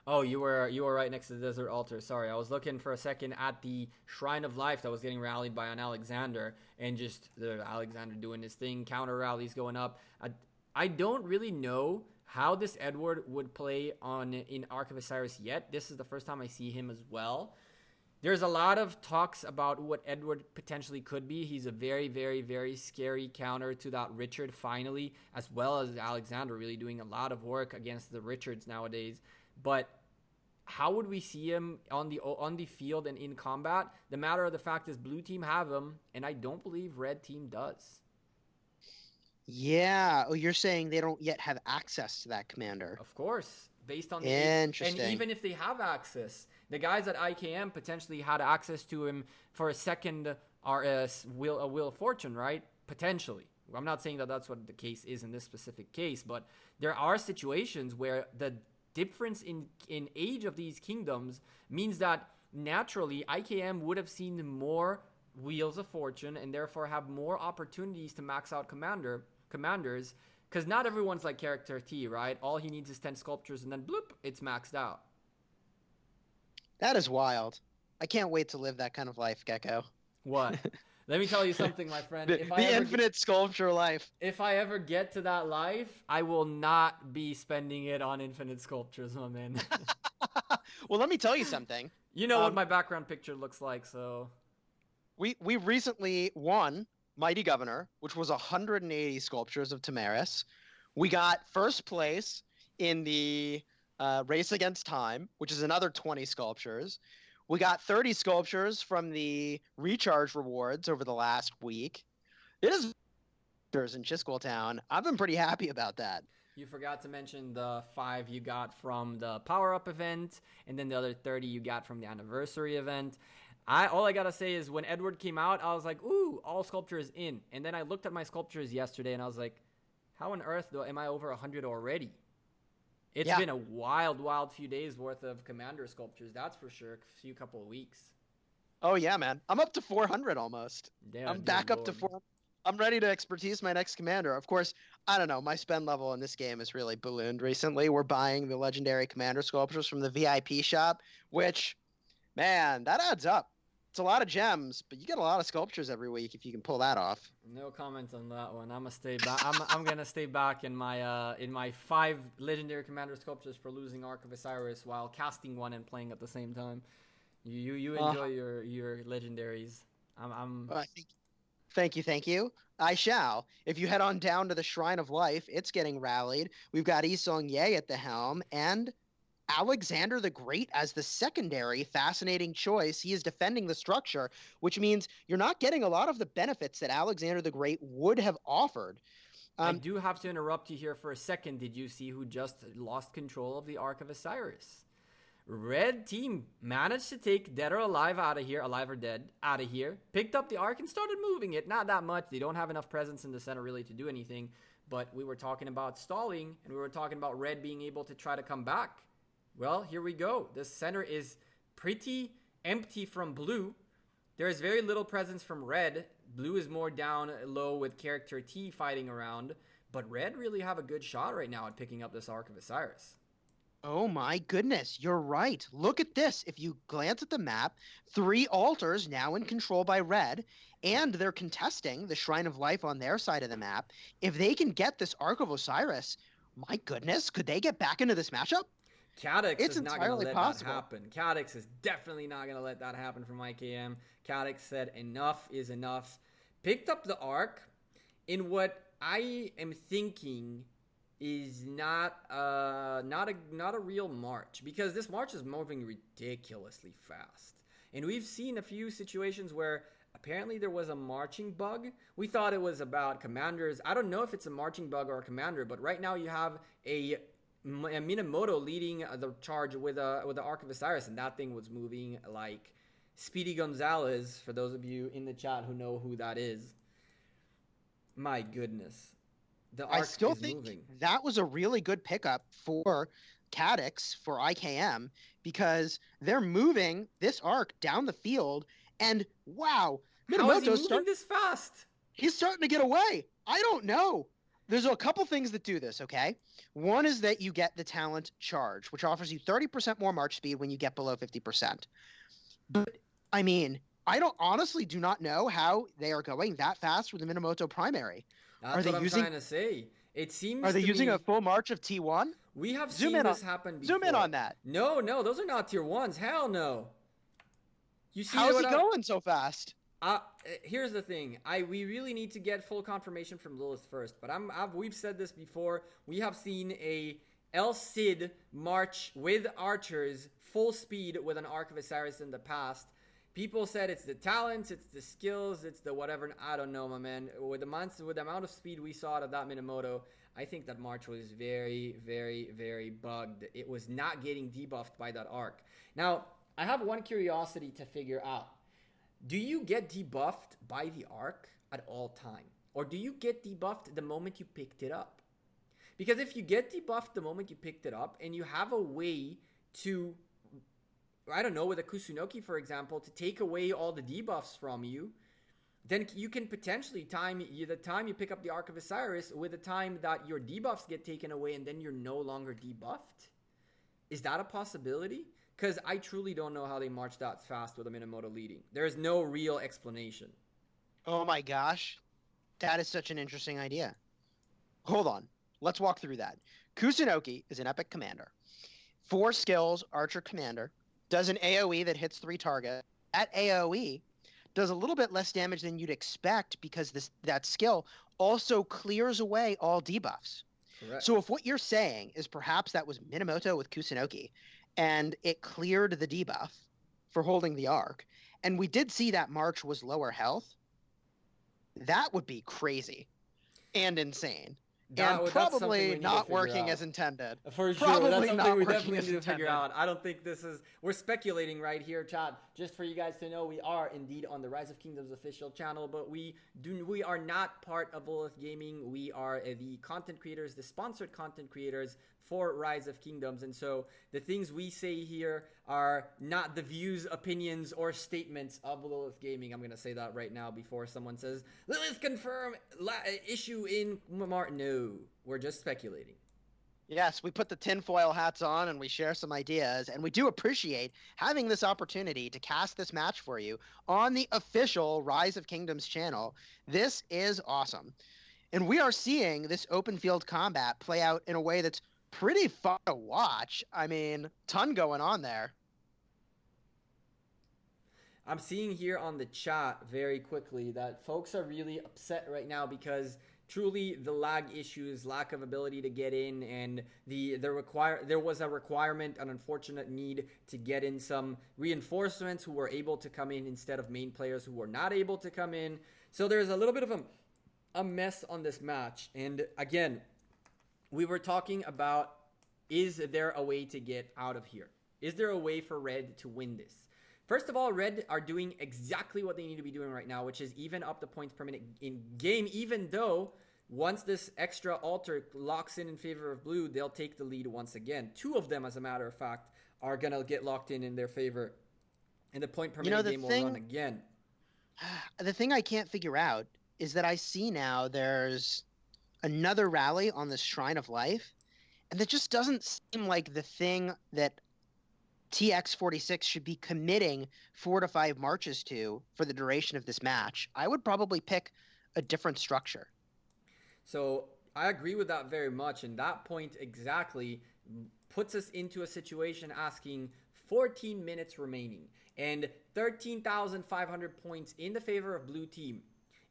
Oh, you were right next to the desert altar. Sorry, I was looking for a second at the Shrine of Life that was getting rallied by an Alexander, and just the Alexander doing his thing, counter rallies going up. I don't really know how this Edward would play in Ark of Osiris yet. This is the first time I see him as well. There's a lot of talks about what Edward potentially could be. He's a very, very, very scary counter to that Richard finally, as well as Alexander really doing a lot of work against the Richards nowadays. But how would we see him on the field and in combat? The matter of the fact is blue team have him, and I don't believe red team does. Yeah. Oh, you're saying they don't yet have access to that commander. Of course. Based on the Interesting. And even if they have access, the guys at IKM potentially had access to him for a second Wheel of Fortune, right? Potentially. I'm not saying that that's what the case is in this specific case, but there are situations where the difference in age of these kingdoms means that naturally IKM would have seen more Wheels of Fortune and therefore have more opportunities to max out Commander commanders, because not everyone's like character T, right? All he needs is 10 sculptures, and then bloop, it's maxed out. That is wild. I can't wait to live that kind of life, Gecko. What? Let me tell you something, my friend. The infinite sculpture life. If I ever get to that life, I will not be spending it on infinite sculptures, my man. Well, let me tell you something. You know what my background picture looks like, so... We recently won Mighty Governor, which was 180 sculptures of Tamaris. We got first place in the Race Against Time, which is another 20 sculptures. We got 30 sculptures from the recharge rewards over the last week. It is in Chisquel Town. I've been pretty happy about that. You forgot to mention the 5 you got from the power-up event, and then the other 30 you got from the anniversary event. All I gotta say is when Edward came out, I was like, ooh, all sculptures in. And then I looked at my sculptures yesterday, and I was like, how on earth am I over 100 already? It's been a wild few days worth of commander sculptures, that's for sure. A few couple of weeks. Oh yeah, man. I'm up to 400 almost. Damn, I'm back up to 400. I'm ready to expertise my next commander. Of course, I don't know. My spend level in this game has really ballooned recently. We're buying the legendary commander sculptures from the VIP shop, which, man, that adds up. It's a lot of gems, but you get a lot of sculptures every week if you can pull that off. No comment on that one. I'm gonna stay back. I'm gonna stay back in my 5 legendary commander sculptures for losing Ark of Osiris while casting one and playing at the same time. You enjoy your legendaries. Thank you. I shall. If you head on down to the Shrine of Life, it's getting rallied. We've got Isong Ye at the helm and Alexander the Great as the secondary fascinating choice. He is defending the structure, which means you're not getting a lot of the benefits that Alexander the Great would have offered. I do have to interrupt you here for a second. Did you see who just lost control of the Ark of Osiris? Red team managed to take Dead or Alive out of here, alive or dead, out of here, picked up the Ark and started moving it. Not that much. They don't have enough presence in the center really to do anything, but we were talking about stalling, and we were talking about Red being able to try to come back. Well, here we go. The center is pretty empty from Blue. There is very little presence from Red. Blue is more down low with character T fighting around, but Red really have a good shot right now at picking up this Ark of Osiris. Oh my goodness, you're right. Look at this. If you glance at the map, 3 altars now in control by Red, and they're contesting the Shrine of Life on their side of the map. If they can get this Ark of Osiris, my goodness, could they get back into this matchup? Cadix is not going to let possible. that happen. Cadix is definitely not going to let that happen from IKM. Cadix said enough is enough. Picked up the Ark in what I am thinking is not a real march, because this march is moving ridiculously fast. And we've seen a few situations where apparently there was a marching bug. We thought it was about commanders. I don't know if it's a marching bug or a commander, but right now you have a Minamoto leading the charge with the Ark of Osiris, and that thing was moving like Speedy Gonzalez, for those of you in the chat who know who that is. My goodness. The Ark I still is think moving. that was a really good pickup for Cadix, for IKM, because they're moving this Ark down the field, and wow, How is he Minamoto's moving this fast? he's starting to get away. I don't know. There's a couple things that do this, okay? One is that you get the talent charge, which offers you 30% more march speed when you get below 50%. But, I mean, I honestly do not know how they are going that fast with the Minamoto primary. That's what I'm trying to say. It seems Are they to using me, a full march of T1? we have Zoom seen in this on- happen before. Zoom in on that. No, those are not tier 1s. Hell no. You see How's what he going so fast? Here's the thing. We really need to get full confirmation from Lilith first. But we've said this before. We have seen a El Cid march with archers full speed with an Ark of Osiris in the past. People said it's the talents, it's the skills, it's the whatever. I don't know, my man. With the amount of speed we saw out of that Minamoto, I think that march was very, very, very bugged. It was not getting debuffed by that Ark. Now, I have one curiosity to figure out. Do you get debuffed by the Ark at all time? Or do you get debuffed the moment you picked it up? Because if you get debuffed the moment you picked it up, and you have a way to, I don't know, with a Kusunoki, for example, to take away all the debuffs from you, then you can potentially time the time you pick up the Ark of Osiris with the time that your debuffs get taken away, and then you're no longer debuffed. Is that a possibility? Because I truly don't know how they march that fast with a Minamoto leading. There is no real explanation. Oh my gosh. That is such an interesting idea. Hold on. Let's walk through that. Kusunoki is an epic commander. 4 skills, archer commander. Does an AoE that hits 3 targets. That AoE does a little bit less damage than you'd expect because that skill also clears away all debuffs. Correct. So if what you're saying is perhaps that was Minamoto with Kusunoki and it cleared the debuff for holding the Ark, and we did see that March was lower health, that would be crazy and insane. And probably not working as intended. For sure. Probably That's something not we working definitely as need to figure intended. out. I don't think this is... We're speculating right here, chat. Just for you guys to know, we are indeed on the Rise of Kingdoms official channel, but we are not part of Lilith Gaming. We are the content creators, the sponsored content creators for Rise of Kingdoms. And so the things we say here are not the views, opinions, or statements of Lilith Gaming. I'm going to say that right now before someone says, Lilith confirm issue in Martin. No, we're just speculating. Yes, we put the tinfoil hats on and we share some ideas, and we do appreciate having this opportunity to cast this match for you on the official Rise of Kingdoms channel. This is awesome. And we are seeing this open field combat play out in a way that's pretty fun to watch. I mean, ton going on there. I'm seeing here on the chat very quickly that folks are really upset right now because truly the lag issues, lack of ability to get in, and there was a requirement, an unfortunate need to get in some reinforcements who were able to come in instead of main players who were not able to come in. So there's a little bit of a mess on this match. And again, we were talking about, is there a way to get out of here? Is there a way for Red to win this? First of all, Red are doing exactly what they need to be doing right now, which is even up the points per minute in game, even though once this extra altar locks in favor of Blue, they'll take the lead once again. 2 of them, as a matter of fact, are going to get locked in their favor, and the point per minute game will run again. The thing I can't figure out is that I see now there's another rally on the Shrine of Life, and that just doesn't seem like the thing that TX46 should be committing 4 to 5 marches to for the duration of this match. I would probably pick a different structure. So I agree with that very much, and that point exactly puts us into a situation asking 14 minutes remaining and 13,500 points in the favor of Blue team.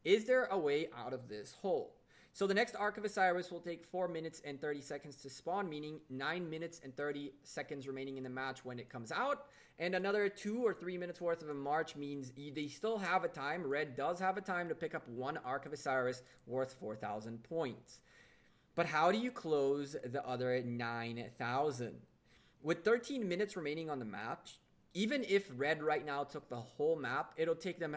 Is there a way out of this hole? So the next Ark of Osiris will take 4 minutes and 30 seconds to spawn, meaning 9 minutes and 30 seconds remaining in the match when it comes out. And another 2 or 3 minutes worth of a march means they still have a time. Red does have a time to pick up 1 Ark of Osiris worth 4,000 points. But how do you close the other 9,000? With 13 minutes remaining on the match, even if Red right now took the whole map, it'll take them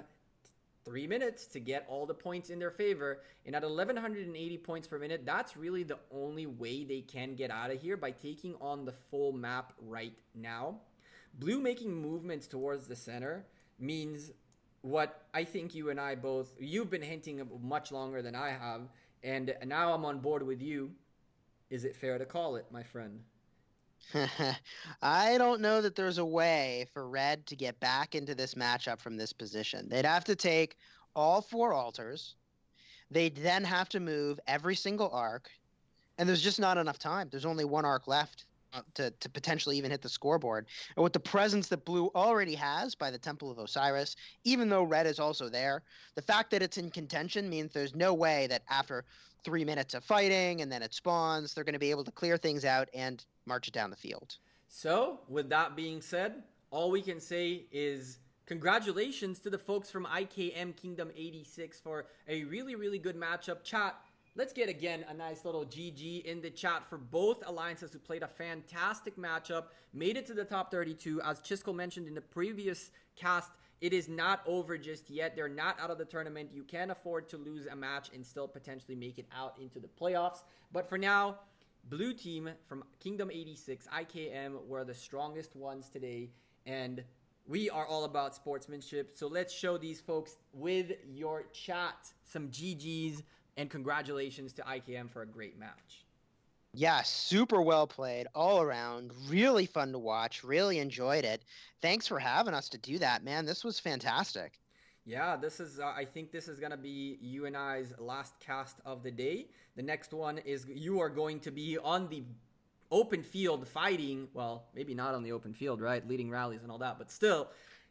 3 minutes to get all the points in their favor, and at 1180 points per minute, that's really the only way they can get out of here, by taking on the full map right now. Blue making movements towards the center means what I think you and I both, you've been hinting much longer than I have, and now I'm on board with you. Is it fair to call it, my friend? I don't know that there's a way for Red to get back into this matchup from this position. They'd have to take all 4 altars. They'd then have to move every single arc, and there's just not enough time. There's only 1 arc left to potentially even hit the scoreboard. And with the presence that Blue already has by the Temple of Osiris, even though Red is also there, the fact that it's in contention means there's no way that after 3 minutes of fighting and then it spawns, they're going to be able to clear things out and march it down the field. So, with that being said, all we can say is congratulations to the folks from IKM Kingdom 86 for a really, really good matchup. Chat, let's get again a nice little GG in the chat for both alliances who played a fantastic matchup, made it to the top 32. As Chisco mentioned in the previous cast, it is not over just yet. They're not out of the tournament. You can afford to lose a match and still potentially make it out into the playoffs. But for now, Blue team from Kingdom 86, IKM, were the strongest ones today. And we are all about sportsmanship. So let's show these folks with your chat some GGs and congratulations to IKM for a great match. Yeah, super well played all around. Really fun to watch. Really enjoyed it. Thanks for having us to do that, man. This was fantastic. Yeah, this is, I think this is going to be you and I's last cast of the day. The next one is you are going to be on the open field fighting. Well, maybe not on the open field, right? Leading rallies and all that, but still.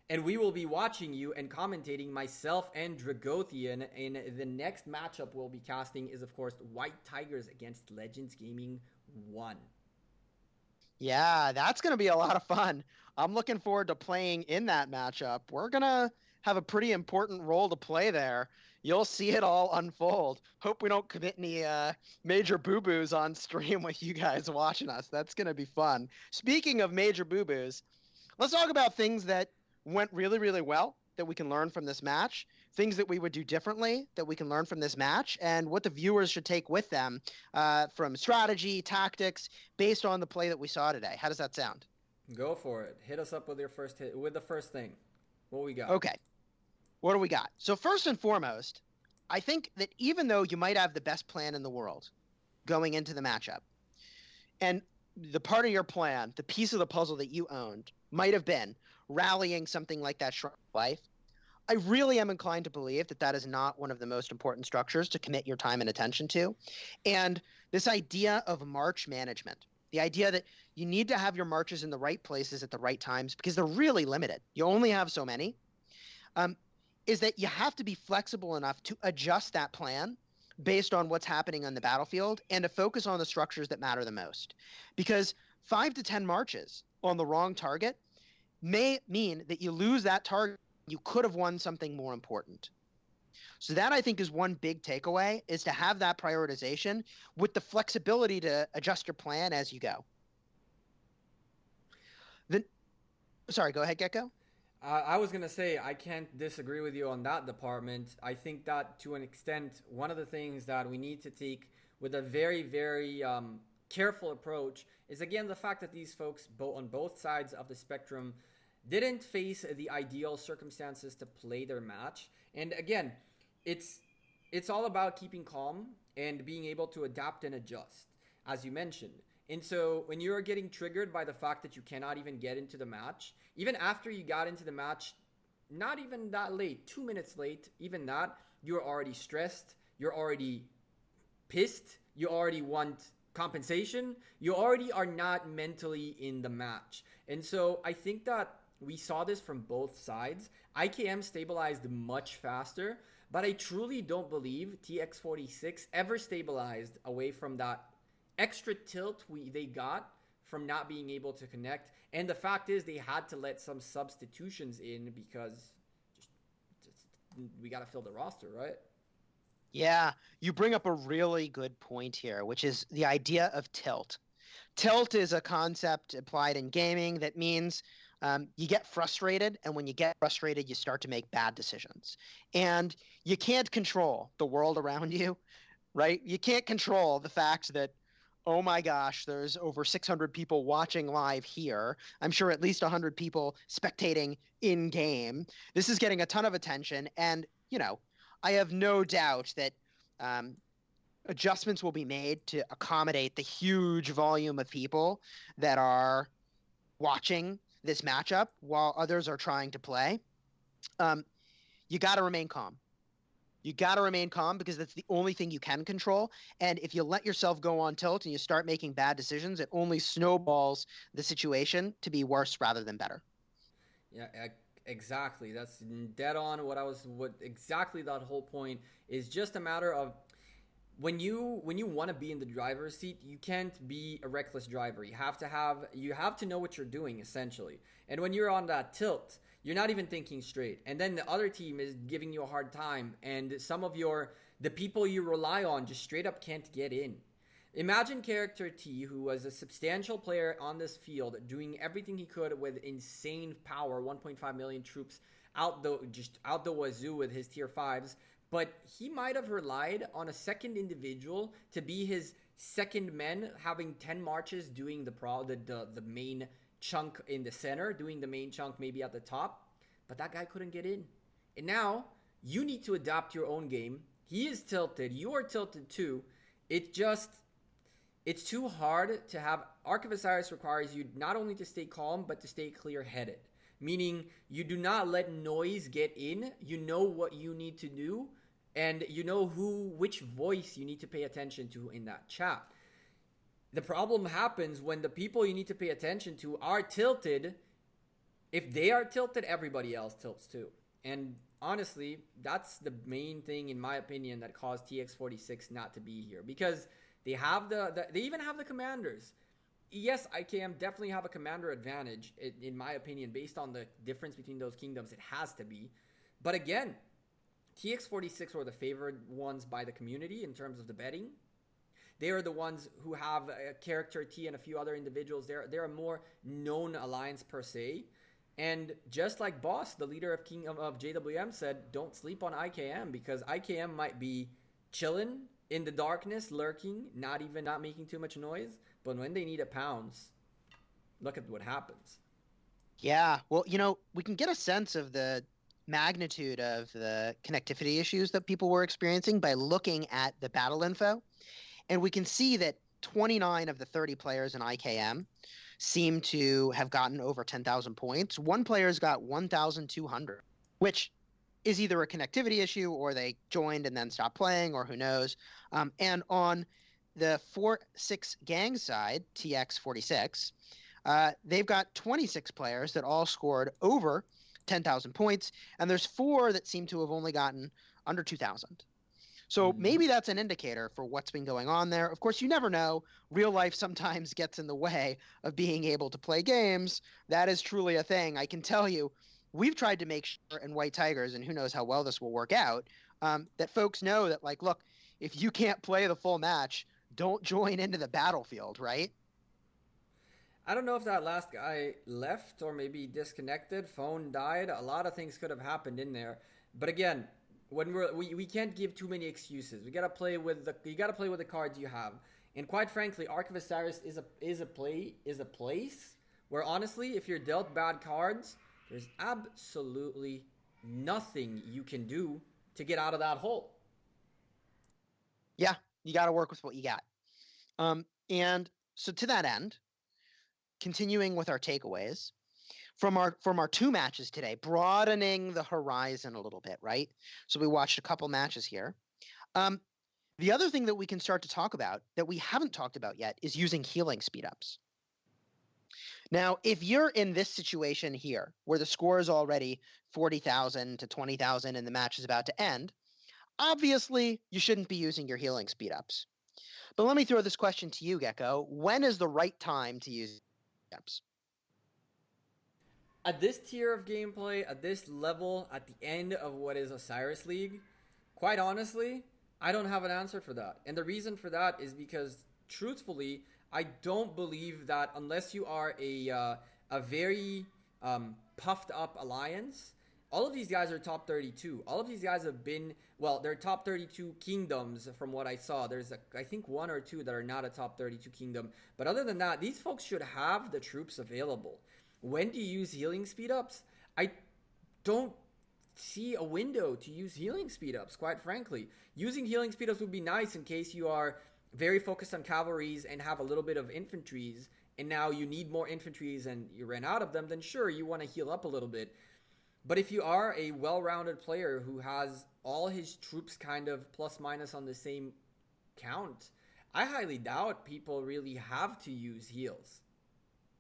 And we will be watching you and commentating, myself and Dragothian. And the next matchup we'll be casting is, of course, White Tigers against Legends Gaming 1. Yeah, that's going to be a lot of fun. I'm looking forward to playing in that matchup. We're going to have a pretty important role to play there. You'll see it all unfold. Hope we don't commit any major boo-boos on stream with you guys watching us. That's going to be fun. Speaking of major boo-boos, let's talk about things that went really, really well that we can learn from this match, things that we would do differently that we can learn from this match, and what the viewers should take with them from strategy, tactics, based on the play that we saw today. How does that sound? Go for it. Hit us up with your first hit, with the first thing. What we got? Okay. What do we got? So first and foremost, I think that even though you might have the best plan in the world going into the matchup, and the part of your plan, the piece of the puzzle that you owned, might have been rallying something like that Shrine of Life, I really am inclined to believe that that is not one of the most important structures to commit your time and attention to. And this idea of march management, the idea that you need to have your marches in the right places at the right times because they're really limited. You only have so many. Is that you have to be flexible enough to adjust that plan based on what's happening on the battlefield and to focus on the structures that matter the most. Because 5 to 10 marches on the wrong target may mean that you lose that target. You could have won something more important. So that, I think, is one big takeaway, is to have that prioritization with the flexibility to adjust your plan as you go. Sorry, go ahead, Gecko. I was going to say, I can't disagree with you on that department. I think that to an extent, one of the things that we need to take with a very, very careful approach is, again, the fact that these folks on both sides of the spectrum didn't face the ideal circumstances to play their match. And again, it's all about keeping calm and being able to adapt and adjust, as you mentioned. And so when you're getting triggered by the fact that you cannot even get into the match, even after you got into the match, not even that late, 2 minutes late, even that, you're already stressed, you're already pissed, you already want compensation, you already are not mentally in the match. And so I think that we saw this from both sides. IKM stabilized much faster, but I truly don't believe TX46 ever stabilized away from that extra tilt they got from not being able to connect. And the fact is they had to let some substitutions in because we got to fill the roster, right? Yeah, you bring up a really good point here, which is the idea of tilt. Tilt is a concept applied in gaming that means you get frustrated, and when you get frustrated, you start to make bad decisions. And you can't control the world around you, right? You can't control the fact that, oh my gosh, there's over 600 people watching live here. I'm sure at least 100 people spectating in-game. This is getting a ton of attention, and, you know, I have no doubt that adjustments will be made to accommodate the huge volume of people that are watching this matchup while others are trying to play. You got to remain calm. You got to remain calm because that's the only thing you can control. And if you let yourself go on tilt and you start making bad decisions, it only snowballs the situation to be worse rather than better. Yeah, exactly. That's dead on what exactly that whole point is. Just a matter of when you want to be in the driver's seat, you can't be a reckless driver. You have to know what you're doing, essentially. And when you're on that tilt, you're not even thinking straight. And then the other team is giving you a hard time, and some of the people you rely on just straight up can't get in. Imagine character T, who was a substantial player on this field, doing everything he could with insane power, 1.5 million troops out the wazoo with his tier 5s, but he might have relied on a second individual to be his second men, having 10 marches doing the main chunk in the center, doing the main chunk maybe at the top, but that guy couldn't get in. And now you need to adapt your own game. He is tilted. You are tilted too. It's too hard to have. Arc of Osiris requires you not only to stay calm, but to stay clear-headed. Meaning you do not let noise get in. You know what you need to do, and you know which voice you need to pay attention to in that chat. The problem happens when the people you need to pay attention to are tilted. If they are tilted, everybody else tilts too. And honestly, that's the main thing, in my opinion, that caused TX46 not to be here. Because they have they even have the commanders. Yes, IKM definitely have a commander advantage, in my opinion, based on the difference between those kingdoms. It has to be. But again, TX46 were the favored ones by the community in terms of the betting. They are the ones who have a character T and a few other individuals. They're a more known alliance per se. And just like Boss, the leader of JWM, said, don't sleep on IKM, because IKM might be chilling in the darkness, lurking, not making too much noise. But when they need a pounce, look at what happens. Yeah, well, we can get a sense of the magnitude of the connectivity issues that people were experiencing by looking at the battle info. And we can see that 29 of the 30 players in IKM seem to have gotten over 10,000 points. One player's got 1,200, which is either a connectivity issue or they joined and then stopped playing, or who knows. And on the 4SIXGANG side, TX46, they've got 26 players that all scored over 10,000 points, and there's 4 that seem to have only gotten under 2,000. So maybe that's an indicator for what's been going on there. Of course, you never know. Real life sometimes gets in the way of being able to play games. That is truly a thing. I can tell you, we've tried to make sure in White Tigers, and who knows how well this will work out, that folks know that, like, look, if you can't play the full match, don't join into the battlefield, right? I don't know if that last guy left or maybe disconnected, phone died. A lot of things could have happened in there. But again, when we can't give too many excuses. You gotta play with the cards you have. And quite frankly, Arc of Osiris is a place where, honestly, if you're dealt bad cards, there's absolutely nothing you can do to get out of that hole. Yeah, you got to work with what you got. And so to that end, continuing with our takeaways from our 2 matches today, broadening the horizon a little bit, right? So we watched a couple matches here. The other thing that we can start to talk about that we haven't talked about yet is using healing speedups. Now, if you're in this situation here, where the score is already 40,000 to 20,000 and the match is about to end, obviously you shouldn't be using your healing speedups. But let me throw this question to you, Gecko. When is the right time to use speedups? At this tier of gameplay, at this level, at the end of what is Osiris League, quite honestly, I don't have an answer for that. And the reason for that is because, truthfully, I don't believe that unless you are a very puffed up alliance, all of these guys are top 32. All of these guys have been, well, they're top 32 kingdoms from what I saw. There's, I think, 1 or 2 that are not a top 32 kingdom. But other than that, these folks should have the troops available. When do you use healing speedups? I don't see a window to use healing speedups, quite frankly. Using healing speedups would be nice in case you are very focused on cavalries and have a little bit of infantries, and now you need more infantries and you ran out of them, then sure, you want to heal up a little bit. But if you are a well-rounded player who has all his troops kind of plus minus on the same count, I highly doubt people really have to use heals.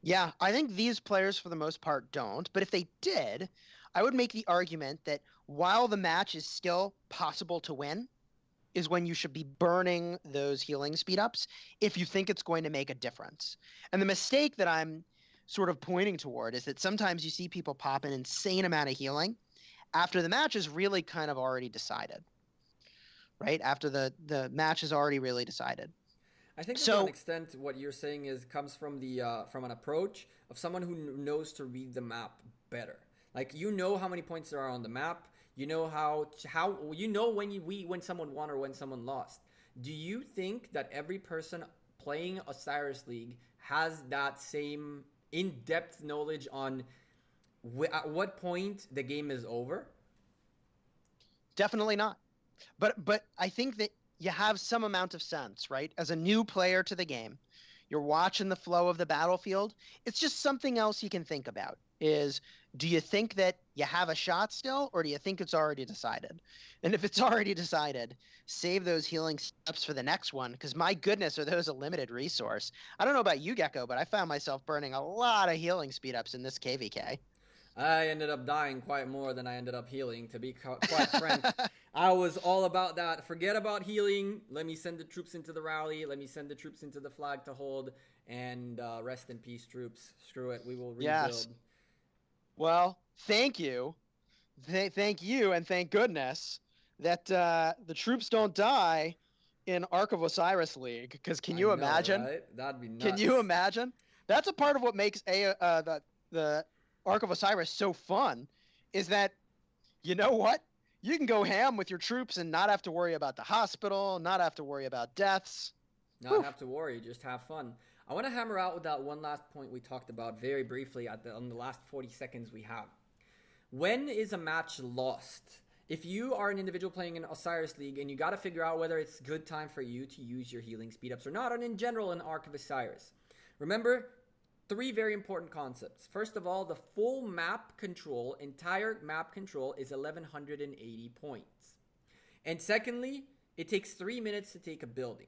Yeah, I think these players for the most part don't, but if they did, I would make the argument that while the match is still possible to win, is when you should be burning those healing speedups if you think it's going to make a difference. And the mistake that I'm sort of pointing toward is that sometimes you see people pop an insane amount of healing after the match is really kind of already decided, right? After the match is already really decided. I think to an extent what you're saying comes from from an approach of someone who knows to read the map better. Like, you know how many points there are on the map. You know how you know when someone won or when someone lost. Do you think that every person playing Osiris League has that same in-depth knowledge on at what point the game is over? Definitely not. But I think that you have some amount of sense, right? As a new player to the game, you're watching the flow of the battlefield. It's just something else you can think about is, do you think that you have a shot still, or do you think it's already decided? And if it's already decided, save those healing steps for the next one, because my goodness, are those a limited resource. I don't know about you, Gecko, but I found myself burning a lot of healing speed ups in this KVK. I ended up dying quite more than I ended up healing, to be quite frank. I was all about that. Forget about healing. Let me send the troops into the rally. Let me send the troops into the flag to hold. And rest in peace, troops. Screw it. We will rebuild. Yes. Well, thank you. Thank you, and thank goodness that the troops don't die in Ark of Osiris League. Because can you imagine? Right? That'd be nuts. Can you imagine? That's a part of what makes the Ark of Osiris so fun, is that, you know what? You can go ham with your troops and not have to worry about the hospital, not have to worry about deaths. Not have to worry, just have fun. I want to hammer out with that one last point we talked about very briefly on the last 40 seconds we have. When is a match lost? If you are an individual playing in Osiris League and you got to figure out whether it's good time for you to use your healing speed ups or not, and in general in Ark of Osiris, remember 3 very important concepts. First of all, the full map control, entire map control, is 1180 points. And secondly, it takes 3 minutes to take a building.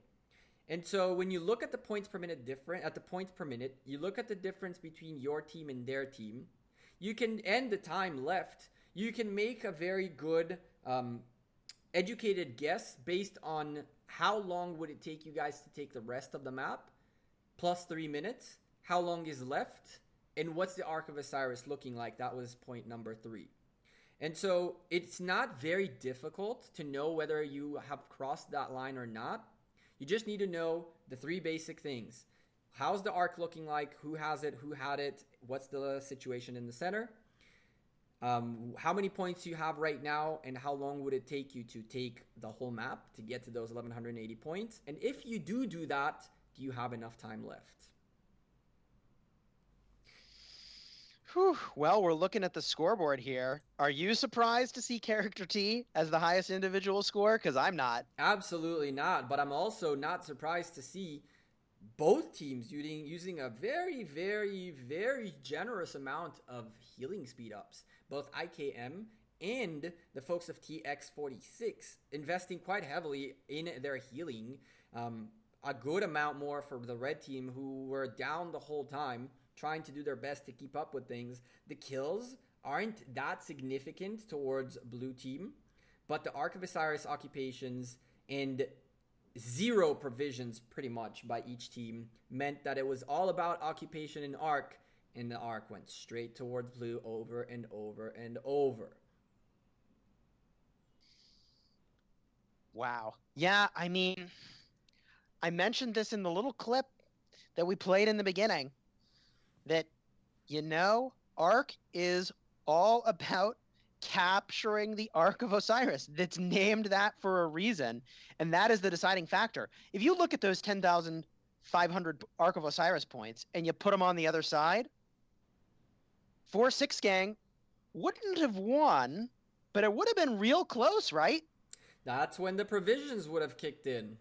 And so when you look at the points per minute you look at the difference between your team and their team, you can end the time left. You can make a very good educated guess based on how long would it take you guys to take the rest of the map, plus 3 minutes. How long is left, and what's the Ark of Osiris looking like? That was point number 3. And so it's not very difficult to know whether you have crossed that line or not. You just need to know the 3 basic things. How's the Ark looking like? Who has it? Who had it? What's the situation in the center? How many points do you have right now, and how long would it take you to take the whole map to get to those 1180 points? And if you do that, do you have enough time left? Whew. Well, we're looking at the scoreboard here. Are you surprised to see Character T as the highest individual score? Because I'm not. Absolutely not. But I'm also not surprised to see both teams using a very, very, very generous amount of healing speed ups. Both IKM and the folks of TX46 investing quite heavily in their healing. A good amount more for the red team, who were down the whole time, trying to do their best to keep up with things. The kills aren't that significant towards blue team, but the Ark of Osiris occupations and 0 provisions pretty much by each team meant that it was all about occupation in Ark, and the Ark went straight towards blue over and over and over. Wow. Yeah, I mean, I mentioned this in the little clip that we played in the beginning, that, Ark is all about capturing the Ark of Osiris. That's named that for a reason, and that is the deciding factor. If you look at those 10,500 Ark of Osiris points and you put them on the other side, 4SIXGANG wouldn't have won, but it would have been real close, right? That's when the provisions would have kicked in.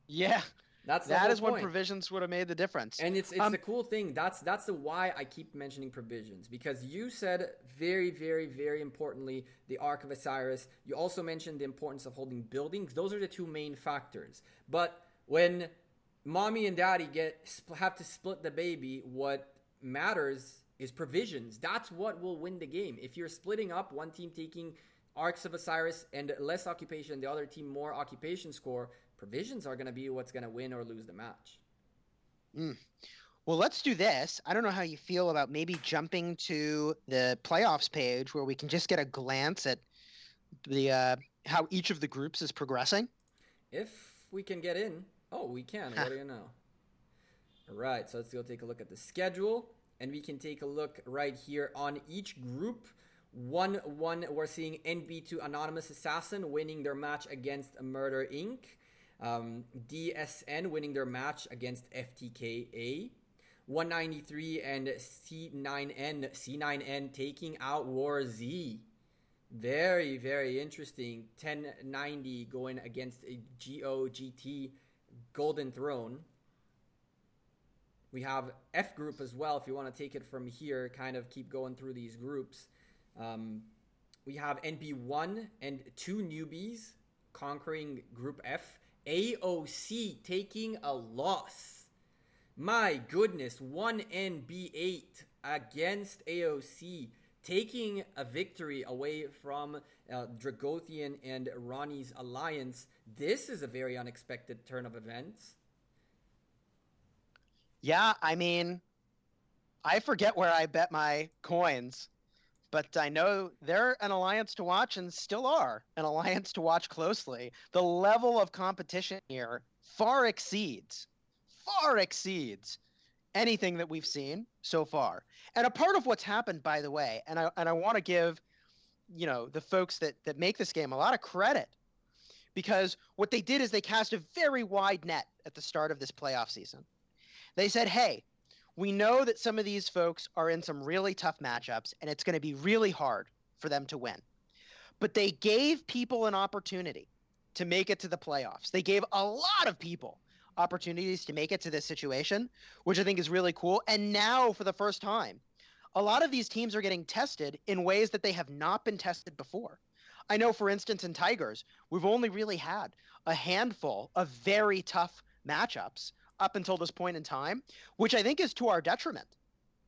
Yeah. That is when provisions would have made the difference. And it's the cool thing. That's the why I keep mentioning provisions, because you said very, very, very importantly the Ark of Osiris. You also mentioned the importance of holding buildings. Those are the 2 main factors. But when mommy and daddy have to split the baby, what matters is provisions. That's what will win the game. If you're splitting up, one team taking Arks of Osiris and less occupation, the other team more occupation score, provisions are going to be what's going to win or lose the match. Well, let's do this. I don't know how you feel about maybe jumping to the playoffs page where we can just get a glance at the how each of the groups is progressing. If we can get in. Oh, we can. What do you know? All right, so let's go take a look at the schedule, and we can take a look right here on each group. 1-1, we're seeing NB2 Anonymous Assassin winning their match against Murder Inc. DSN winning their match against FTKA. 193 and C9N. C9N taking out War Z. Very, very interesting. 1090 going against a GOGT Golden Throne. We have F group as well, if you want to take it from here, kind of keep going through these groups. We have NB1 and 2 newbies conquering Group F. AOC taking a loss. My goodness, 1 NB8 against AOC, taking a victory away from Dragothian and Ronnie's alliance. This is a very unexpected turn of events. Yeah, I mean, I forget where I bet my coins, but I know they're an alliance to watch and still are an alliance to watch closely. The level of competition here far exceeds anything that we've seen so far. And a part of what's happened, by the way, and I want to give, the folks that make this game a lot of credit, because what they did is they cast a very wide net at the start of this playoff season. They said, hey, we know that some of these folks are in some really tough matchups, and it's going to be really hard for them to win. But they gave people an opportunity to make it to the playoffs. They gave a lot of people opportunities to make it to this situation, which I think is really cool. And now, for the first time, a lot of these teams are getting tested in ways that they have not been tested before. I know, for instance, in Tigers, we've only really had a handful of very tough matchups up until this point in time, which I think is to our detriment.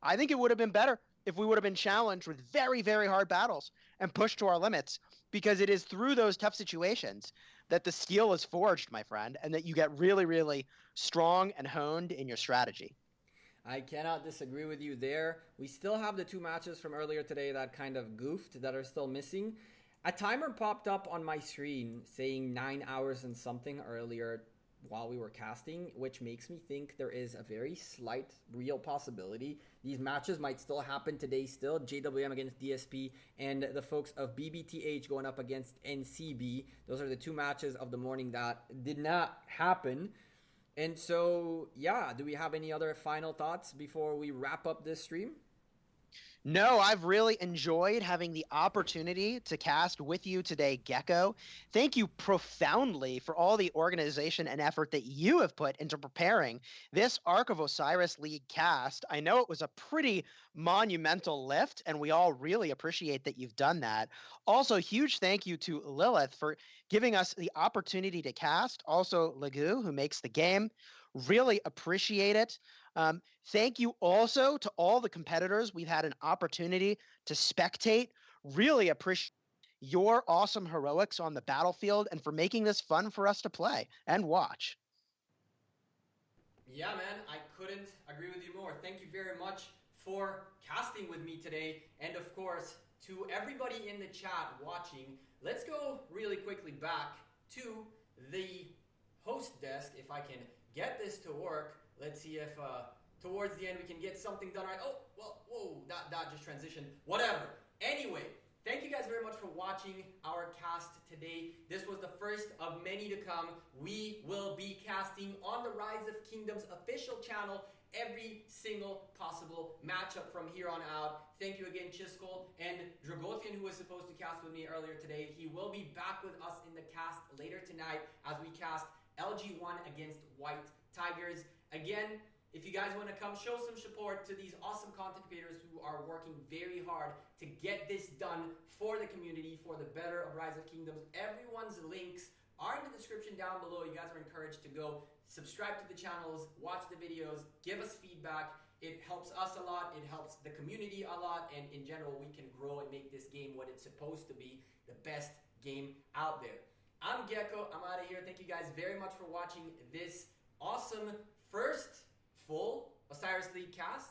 I think it would have been better if we would have been challenged with very, very hard battles and pushed to our limits, because it is through those tough situations that the skill is forged, my friend, and that you get really, really strong and honed in your strategy. I cannot disagree with you there. We still have the 2 matches from earlier today that kind of goofed, that are still missing. A timer popped up on my screen saying 9 hours and something earlier while we were casting, which makes me think there is a very slight real possibility these matches might still happen today still. JWM against DSP and the folks of BBTH going up against NCB. Those are the 2 matches of the morning that did not happen. And so, yeah, do we have any other final thoughts before we wrap up this stream? No, I've really enjoyed having the opportunity to cast with you today, Gecko. Thank you profoundly for all the organization and effort that you have put into preparing this Ark of Osiris League cast. I know it was a pretty monumental lift, and we all really appreciate that you've done that. Also, huge thank you to Lilith for giving us the opportunity to cast. Also, Lagu, who makes the game. Really appreciate it. Thank you also to all the competitors we've had an opportunity to spectate. Really appreciate your awesome heroics on the battlefield and for making this fun for us to play and watch. Yeah, man, I couldn't agree with you more. Thank you very much for casting with me today. And of course, to everybody in the chat watching, let's go really quickly back to the host desk. If I can get this to work, let's see if towards the end we can get something done right. Oh, well, whoa, that just transitioned. Whatever. Anyway, thank you guys very much for watching our cast today. This was the first of many to come. We will be casting on the Rise of Kingdoms official channel every single possible matchup from here on out. Thank you again, Chiskel and Dragothian, who was supposed to cast with me earlier today. He will be back with us in the cast later tonight as we cast LG1 against White Tigers. Again, if you guys want to come show some support to these awesome content creators who are working very hard to get this done for the community, for the better of Rise of Kingdoms, everyone's links are in the description down below. You guys are encouraged to go subscribe to the channels, watch the videos, give us feedback. It helps us a lot, it helps the community a lot, and in general, we can grow and make this game what it's supposed to be, the best game out there. I'm Gecko, I'm out of here. Thank you guys very much for watching this awesome first full Osiris League cast.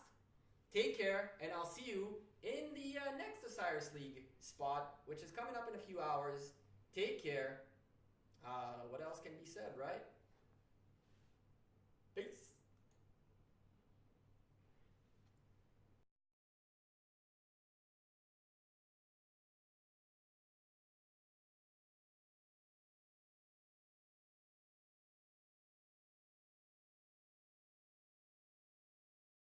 Take care, and I'll see you in the next Osiris League spot, which is coming up in a few hours. Take care. What else can be said, right? Peace.